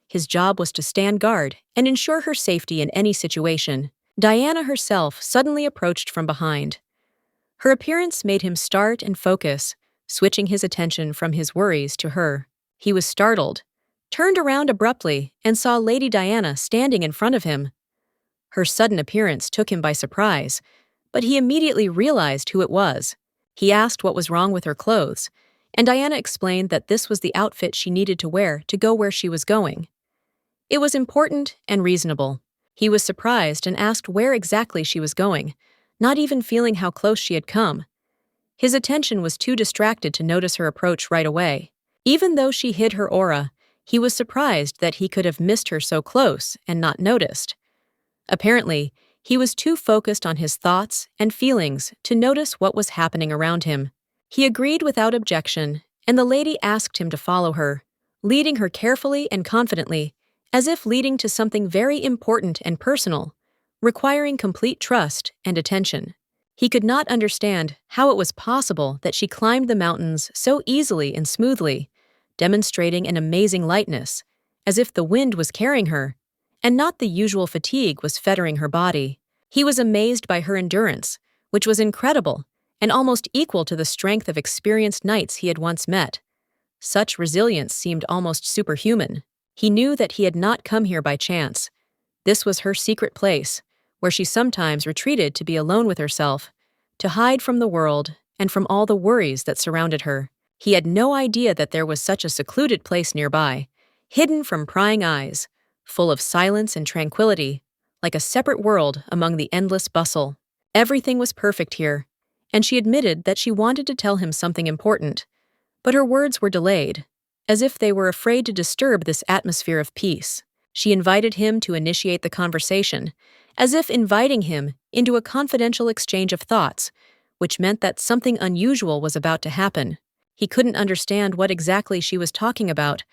His job was to stand guard and ensure her safety in any situation. Diana herself suddenly approached from behind. Her appearance made him start and focus, switching his attention from his worries to her. He was startled, turned around abruptly, and saw Lady Diana standing in front of him. Her sudden appearance took him by surprise, but he immediately realized who it was. He asked what was wrong with her clothes, and Diana explained that this was the outfit she needed to wear to go where she was going. It was important and reasonable. He was surprised and asked where exactly she was going, not even feeling how close she had come. His attention was too distracted to notice her approach right away. Even though she hid her aura, he was surprised that he could have missed her so close and not noticed. Apparently, he was too focused on his thoughts and feelings to notice what was happening around him. He agreed without objection, and the lady asked him to follow her, leading her carefully and confidently, as if leading to something very important and personal, requiring complete trust and attention. He could not understand how it was possible that she climbed the mountains so easily and smoothly, demonstrating an amazing lightness, as if the wind was carrying her, and not the usual fatigue was fettering her body. He was amazed by her endurance, which was incredible and almost equal to the strength of experienced knights he had once met. Such resilience seemed almost superhuman. He knew that he had not come here by chance. This was her secret place, where she sometimes retreated to be alone with herself, to hide from the world and from all the worries that surrounded her. He had no idea that there was such a secluded place nearby, hidden from prying eyes, full of silence and tranquility, like a separate world among the endless bustle. Everything was perfect here, and she admitted that she wanted to tell him something important, but her words were delayed, as if they were afraid to disturb this atmosphere of peace. She invited him to initiate the conversation, as if inviting him into a confidential exchange of thoughts, which meant that something unusual was about to happen. He couldn't understand what exactly she was talking about.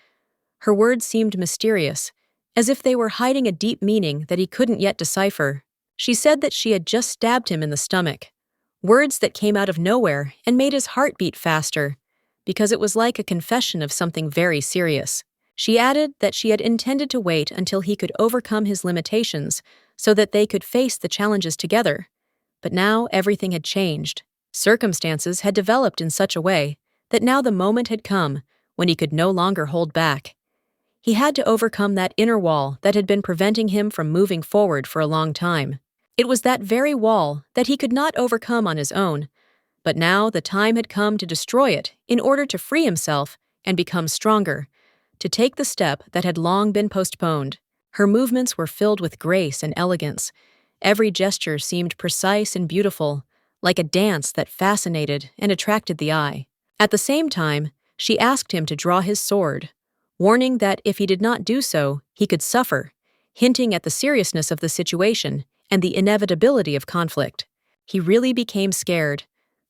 Her words seemed mysterious, as if they were hiding a deep meaning that he couldn't yet decipher. She said that she had just stabbed him in the stomach, words that came out of nowhere and made his heart beat faster, because it was like a confession of something very serious. She added that she had intended to wait until he could overcome his limitations so that they could face the challenges together. But now everything had changed. Circumstances had developed in such a way that now the moment had come when he could no longer hold back. He had to overcome that inner wall that had been preventing him from moving forward for a long time. It was that very wall that he could not overcome on his own, but now the time had come to destroy it in order to free himself and become stronger, to take the step that had long been postponed. Her movements were filled with grace and elegance, Every gesture seemed precise and beautiful, like a dance that fascinated and attracted the eye. At the same time, she asked him to draw his sword, warning that if he did not do so, he could suffer, hinting at the seriousness of the situation and the inevitability of conflict. He really became scared.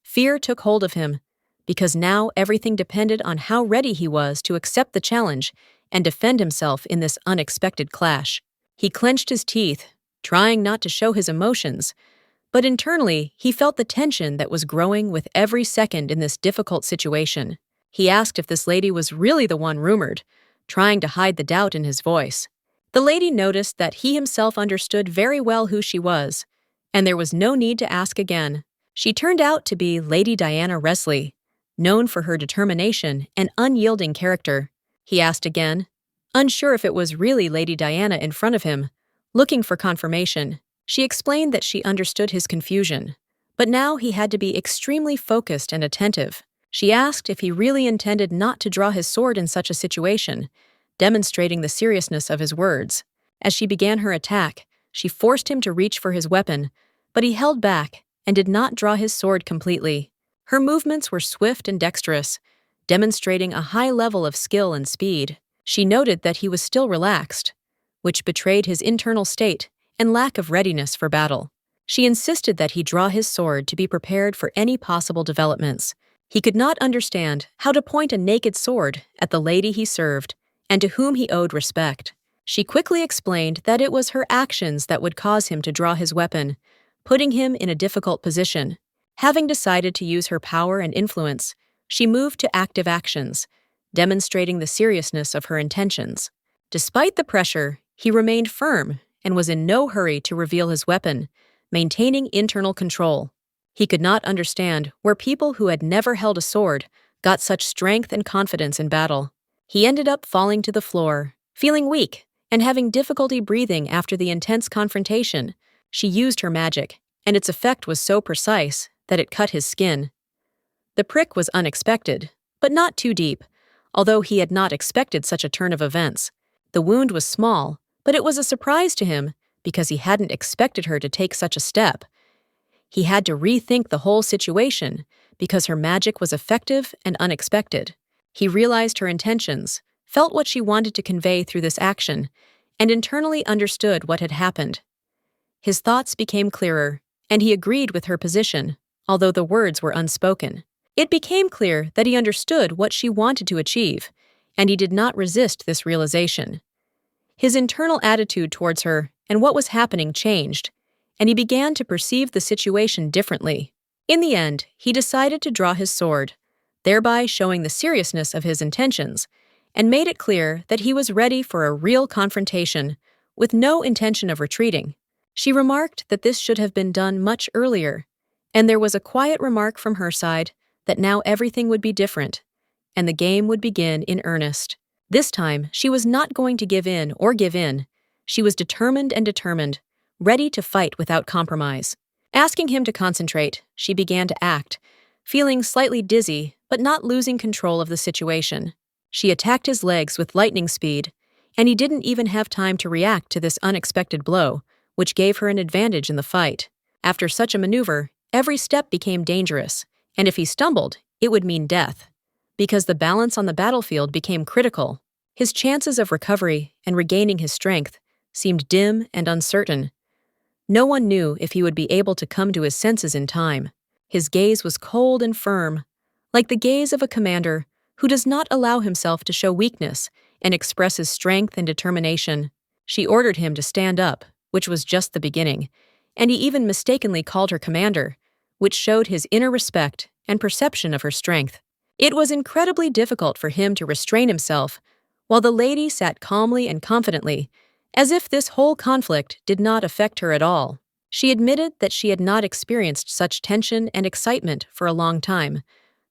Fear took hold of him, because now everything depended on how ready he was to accept the challenge and defend himself in this unexpected clash. He clenched his teeth, trying not to show his emotions, but internally he felt the tension that was growing with every second in this difficult situation. He asked if this lady was really the one rumored, trying to hide the doubt in his voice. The lady noticed that he himself understood very well who she was, and there was no need to ask again. She turned out to be Lady Diana Resley, known for her determination and unyielding character. He asked again, unsure if it was really Lady Diana in front of him, looking for confirmation. She explained that she understood his confusion, but now he had to be extremely focused and attentive. She asked if he really intended not to draw his sword in such a situation, demonstrating the seriousness of his words. As she began her attack, she forced him to reach for his weapon, but he held back and did not draw his sword completely. Her movements were swift and dexterous, demonstrating a high level of skill and speed. She noted that he was still relaxed, which betrayed his internal state and lack of readiness for battle. She insisted that he draw his sword to be prepared for any possible developments. He could not understand how to point a naked sword at the lady he served and to whom he owed respect. She quickly explained that it was her actions that would cause him to draw his weapon, putting him in a difficult position. Having decided to use her power and influence, she moved to active actions, demonstrating the seriousness of her intentions. Despite the pressure, he remained firm and was in no hurry to reveal his weapon, maintaining internal control. He could not understand where people who had never held a sword got such strength and confidence in battle. He ended up falling to the floor, feeling weak and having difficulty breathing after the intense confrontation. She used her magic, and its effect was so precise that it cut his skin. The prick was unexpected, but not too deep, although he had not expected such a turn of events. The wound was small, but it was a surprise to him because he hadn't expected her to take such a step. He had to rethink the whole situation because her magic was effective and unexpected. He realized her intentions, felt what she wanted to convey through this action, and internally understood what had happened. His thoughts became clearer, and he agreed with her position, although the words were unspoken. It became clear that he understood what she wanted to achieve, and he did not resist this realization. His internal attitude towards her and what was happening changed, and he began to perceive the situation differently. In the end, he decided to draw his sword, thereby showing the seriousness of his intentions, and made it clear that he was ready for a real confrontation, with no intention of retreating. She remarked that this should have been done much earlier, and there was a quiet remark from her side that now everything would be different, and the game would begin in earnest. This time, she was not going to give in or give in. She was determined, ready to fight without compromise. Asking him to concentrate, she began to act, feeling slightly dizzy but not losing control of the situation. She attacked his legs with lightning speed, and he didn't even have time to react to this unexpected blow, which gave her an advantage in the fight. After such a maneuver, every step became dangerous, and if he stumbled, it would mean death. Because the balance on the battlefield became critical, his chances of recovery and regaining his strength seemed dim and uncertain. No one knew if he would be able to come to his senses in time. His gaze was cold and firm, like the gaze of a commander who does not allow himself to show weakness and expresses strength and determination. She ordered him to stand up, which was just the beginning, and he even mistakenly called her commander, which showed his inner respect and perception of her strength. It was incredibly difficult for him to restrain himself, while the lady sat calmly and confidently, as if this whole conflict did not affect her at all. She admitted that she had not experienced such tension and excitement for a long time,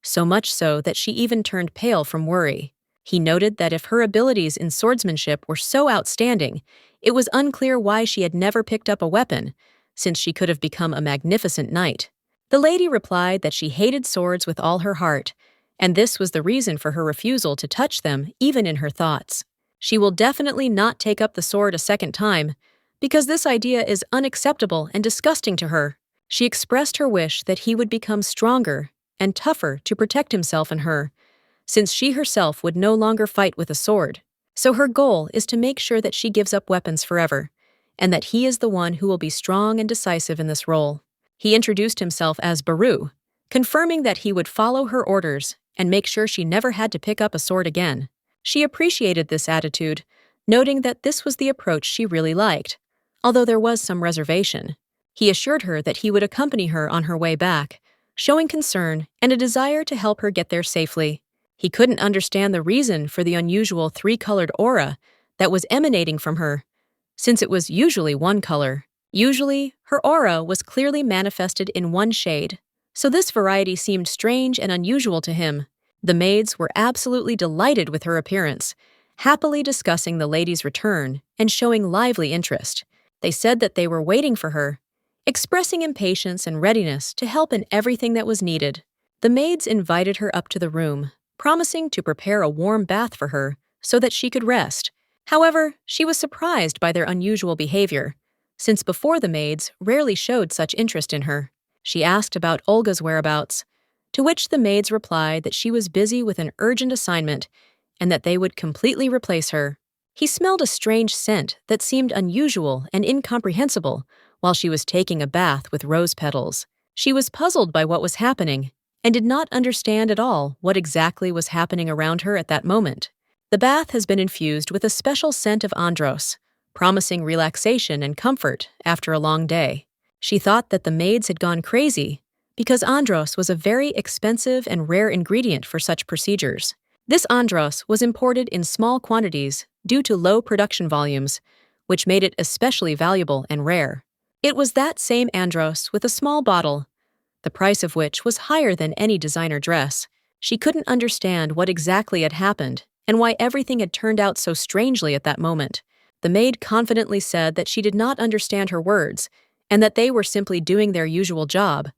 so much so that she even turned pale from worry. He noted that if her abilities in swordsmanship were so outstanding, it was unclear why she had never picked up a weapon, since she could have become a magnificent knight. The lady replied that she hated swords with all her heart, and this was the reason for her refusal to touch them even in her thoughts. She will definitely not take up the sword a second time, because this idea is unacceptable and disgusting to her. She expressed her wish that he would become stronger and tougher to protect himself and her, since she herself would no longer fight with a sword. So her goal is to make sure that she gives up weapons forever, and that he is the one who will be strong and decisive in this role. He introduced himself as Baru, confirming that he would follow her orders and make sure she never had to pick up a sword again. She appreciated this attitude, noting that this was the approach she really liked, although there was some reservation. He assured her that he would accompany her on her way back, showing concern and a desire to help her get there safely. He couldn't understand the reason for the unusual three-colored aura that was emanating from her, since it was usually one color. Usually, her aura was clearly manifested in one shade, so this variety seemed strange and unusual to him. The maids were absolutely delighted with her appearance, happily discussing the lady's return and showing lively interest. They said that they were waiting for her, expressing impatience and readiness to help in everything that was needed. The maids invited her up to the room, promising to prepare a warm bath for her so that she could rest. However, she was surprised by their unusual behavior, since before the maids rarely showed such interest in her. She asked about Olga's whereabouts, to which the maids replied that she was busy with an urgent assignment and that they would completely replace her. He smelled a strange scent that seemed unusual and incomprehensible while she was taking a bath with rose petals. She was puzzled by what was happening and did not understand at all what exactly was happening around her at that moment. The bath has been infused with a special scent of andros, promising relaxation and comfort after a long day. She thought that the maids had gone crazy because andros was a very expensive and rare ingredient for such procedures. This andros was imported in small quantities due to low production volumes, which made it especially valuable and rare. It was that same andros with a small bottle, the price of which was higher than any designer dress. She couldn't understand what exactly had happened and why everything had turned out so strangely at that moment. The maid confidently said that she did not understand her words and that they were simply doing their usual job.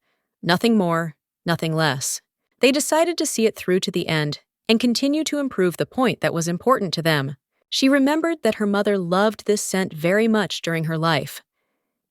Nothing more, nothing less. They decided to see it through to the end and continue to improve the point that was important to them. She remembered that her mother loved this scent very much during her life.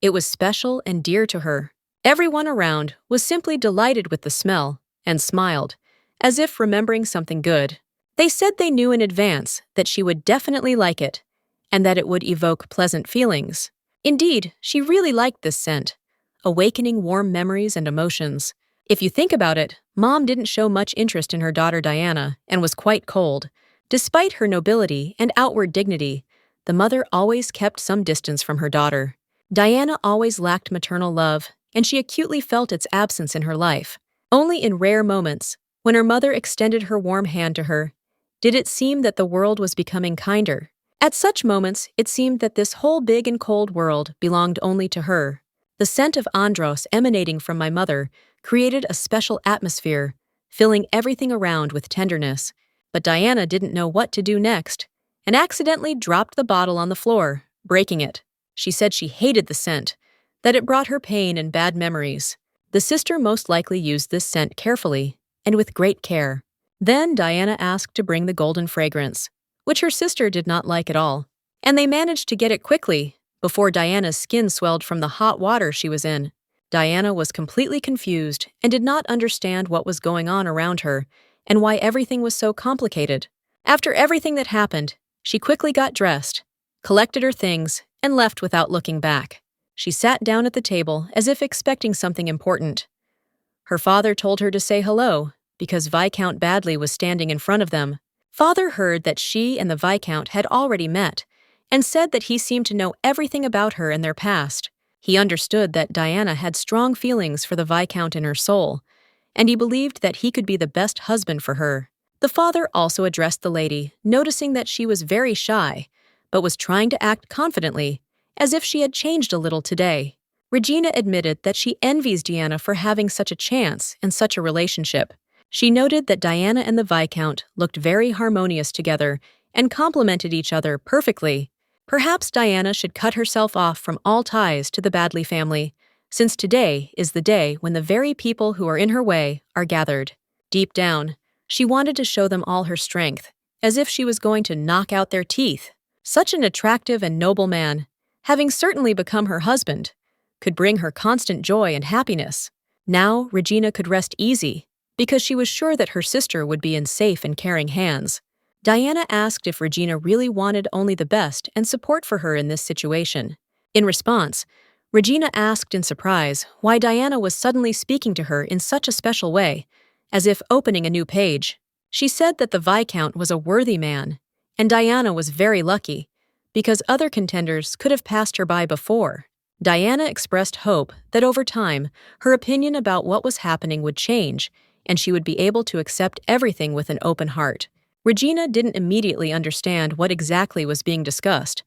It was special and dear to her. Everyone around was simply delighted with the smell and smiled, as if remembering something good. They said they knew in advance that she would definitely like it, and that it would evoke pleasant feelings. Indeed, she really liked this scent, awakening warm memories and emotions. If you think about it, Mom didn't show much interest in her daughter Diana and was quite cold. Despite her nobility and outward dignity, the mother always kept some distance from her daughter. Diana always lacked maternal love, and she acutely felt its absence in her life. Only in rare moments, when her mother extended her warm hand to her, did it seem that the world was becoming kinder. At such moments, it seemed that this whole big and cold world belonged only to her. The scent of andros emanating from my mother created a special atmosphere, filling everything around with tenderness. But Diana didn't know what to do next, and accidentally dropped the bottle on the floor, breaking it. She said she hated the scent, that it brought her pain and bad memories. The sister most likely used this scent carefully and with great care. Then Diana asked to bring the golden fragrance, which her sister did not like at all, and they managed to get it quickly before Diana's skin swelled from the hot water she was in. Diana was completely confused and did not understand what was going on around her and why everything was so complicated. After everything that happened, she quickly got dressed, collected her things, and left without looking back. She sat down at the table as if expecting something important. Her father told her to say hello, because Viscount Badley was standing in front of them. Father heard that she and the Viscount had already met, and said that he seemed to know everything about her and their past. He understood that Diana had strong feelings for the Viscount in her soul, and he believed that he could be the best husband for her. The father also addressed the lady, noticing that she was very shy, but was trying to act confidently, as if she had changed a little today. Regina admitted that she envies Diana for having such a chance and such a relationship. She noted that Diana and the Viscount looked very harmonious together and complemented each other perfectly. Perhaps Diana should cut herself off from all ties to the Badley family, since today is the day when the very people who are in her way are gathered. Deep down, she wanted to show them all her strength, as if she was going to knock out their teeth. Such an attractive and noble man, having certainly become her husband, could bring her constant joy and happiness. Now Regina could rest easy, because she was sure that her sister would be in safe and caring hands. Diana asked if Regina really wanted only the best and support for her in this situation. In response, Regina asked in surprise why Diana was suddenly speaking to her in such a special way, as if opening a new page. She said that the Viscount was a worthy man, and Diana was very lucky, because other contenders could have passed her by before. Diana expressed hope that over time, her opinion about what was happening would change, and she would be able to accept everything with an open heart. Regina didn't immediately understand what exactly was being discussed,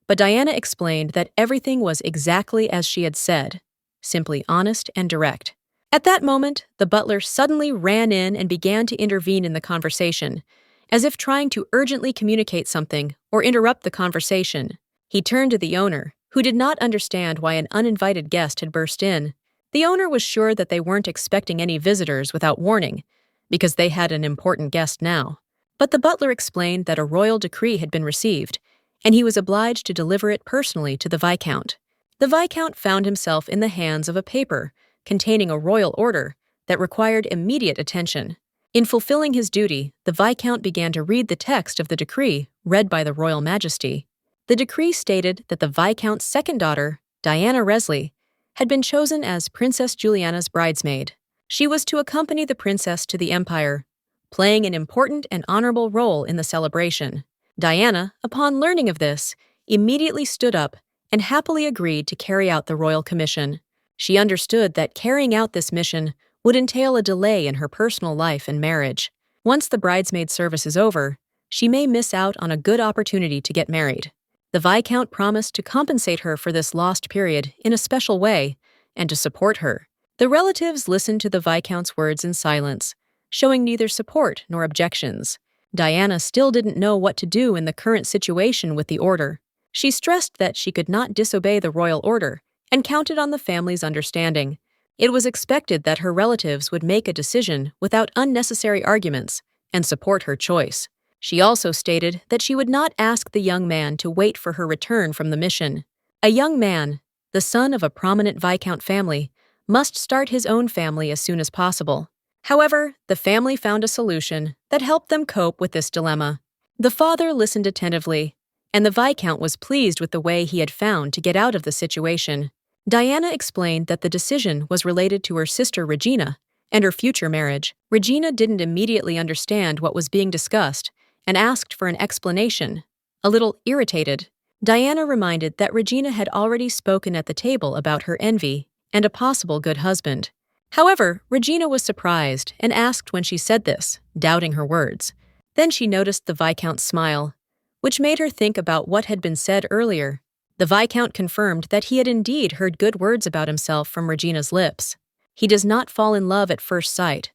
but Diana explained that everything was exactly as she had said, simply honest and direct. At that moment, the butler suddenly ran in and began to intervene in the conversation, as if trying to urgently communicate something or interrupt the conversation. He turned to the owner, who did not understand why an uninvited guest had burst in. The owner was sure that they weren't expecting any visitors without warning, because they had an important guest now. But the butler explained that a royal decree had been received, and he was obliged to deliver it personally to the Viscount. The Viscount found himself in the hands of a paper containing a royal order that required immediate attention. In fulfilling his duty, the Viscount began to read the text of the decree read by the Royal Majesty. The decree stated that the Viscount's second daughter, Diana Resley, had been chosen as Princess Juliana's bridesmaid. She was to accompany the princess to the Empire, playing an important and honorable role in the celebration. Diana, upon learning of this, immediately stood up and happily agreed to carry out the royal commission. She understood that carrying out this mission would entail a delay in her personal life and marriage. Once the bridesmaid service is over, she may miss out on a good opportunity to get married. The Viscount promised to compensate her for this lost period in a special way and to support her. The relatives listened to the Viscount's words in silence, showing neither support nor objections. Diana still didn't know what to do in the current situation with the order. She stressed that she could not disobey the royal order and counted on the family's understanding. It was expected that her relatives would make a decision without unnecessary arguments and support her choice. She also stated that she would not ask the young man to wait for her return from the mission. A young man, the son of a prominent Viscount family, must start his own family as soon as possible. However, the family found a solution that helped them cope with this dilemma. The father listened attentively, and the Viscount was pleased with the way he had found to get out of the situation. Diana explained that the decision was related to her sister Regina and her future marriage. Regina didn't immediately understand what was being discussed and asked for an explanation. A little irritated, Diana reminded that Regina had already spoken at the table about her envy and a possible good husband. However, Regina was surprised and asked when she said this, doubting her words. Then she noticed the Viscount's smile, which made her think about what had been said earlier. The Viscount confirmed that he had indeed heard good words about himself from Regina's lips. He does not fall in love at first sight,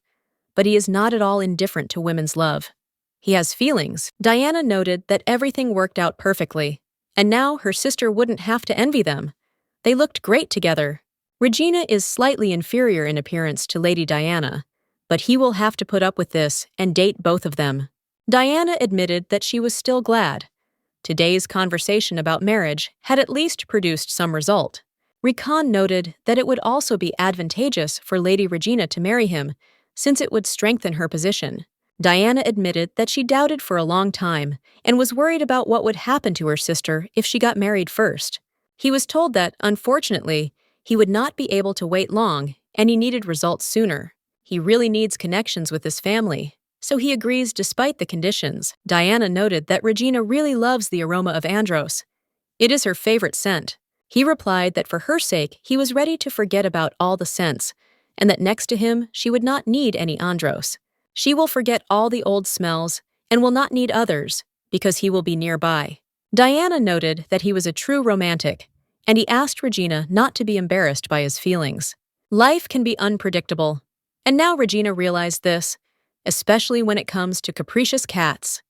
but he is not at all indifferent to women's love. He has feelings. Diana noted that everything worked out perfectly, and now her sister wouldn't have to envy them. They looked great together. Regina is slightly inferior in appearance to Lady Diana, but he will have to put up with this and date both of them. Diana admitted that she was still glad. Today's conversation about marriage had at least produced some result. Recon noted that it would also be advantageous for Lady Regina to marry him, since it would strengthen her position. Diana admitted that she doubted for a long time and was worried about what would happen to her sister if she got married first. He was told that, unfortunately, he would not be able to wait long and he needed results sooner. He really needs connections with his family, so he agrees despite the conditions. Diana noted that Regina really loves the aroma of andros. It is her favorite scent. He replied that for her sake he was ready to forget about all the scents, and that next to him she would not need any andros. She will forget all the old smells and will not need others, because he will be nearby. Diana noted that he was a true romantic, and he asked Regina not to be embarrassed by his feelings. Life can be unpredictable, and now Regina realized this, especially when it comes to capricious cats.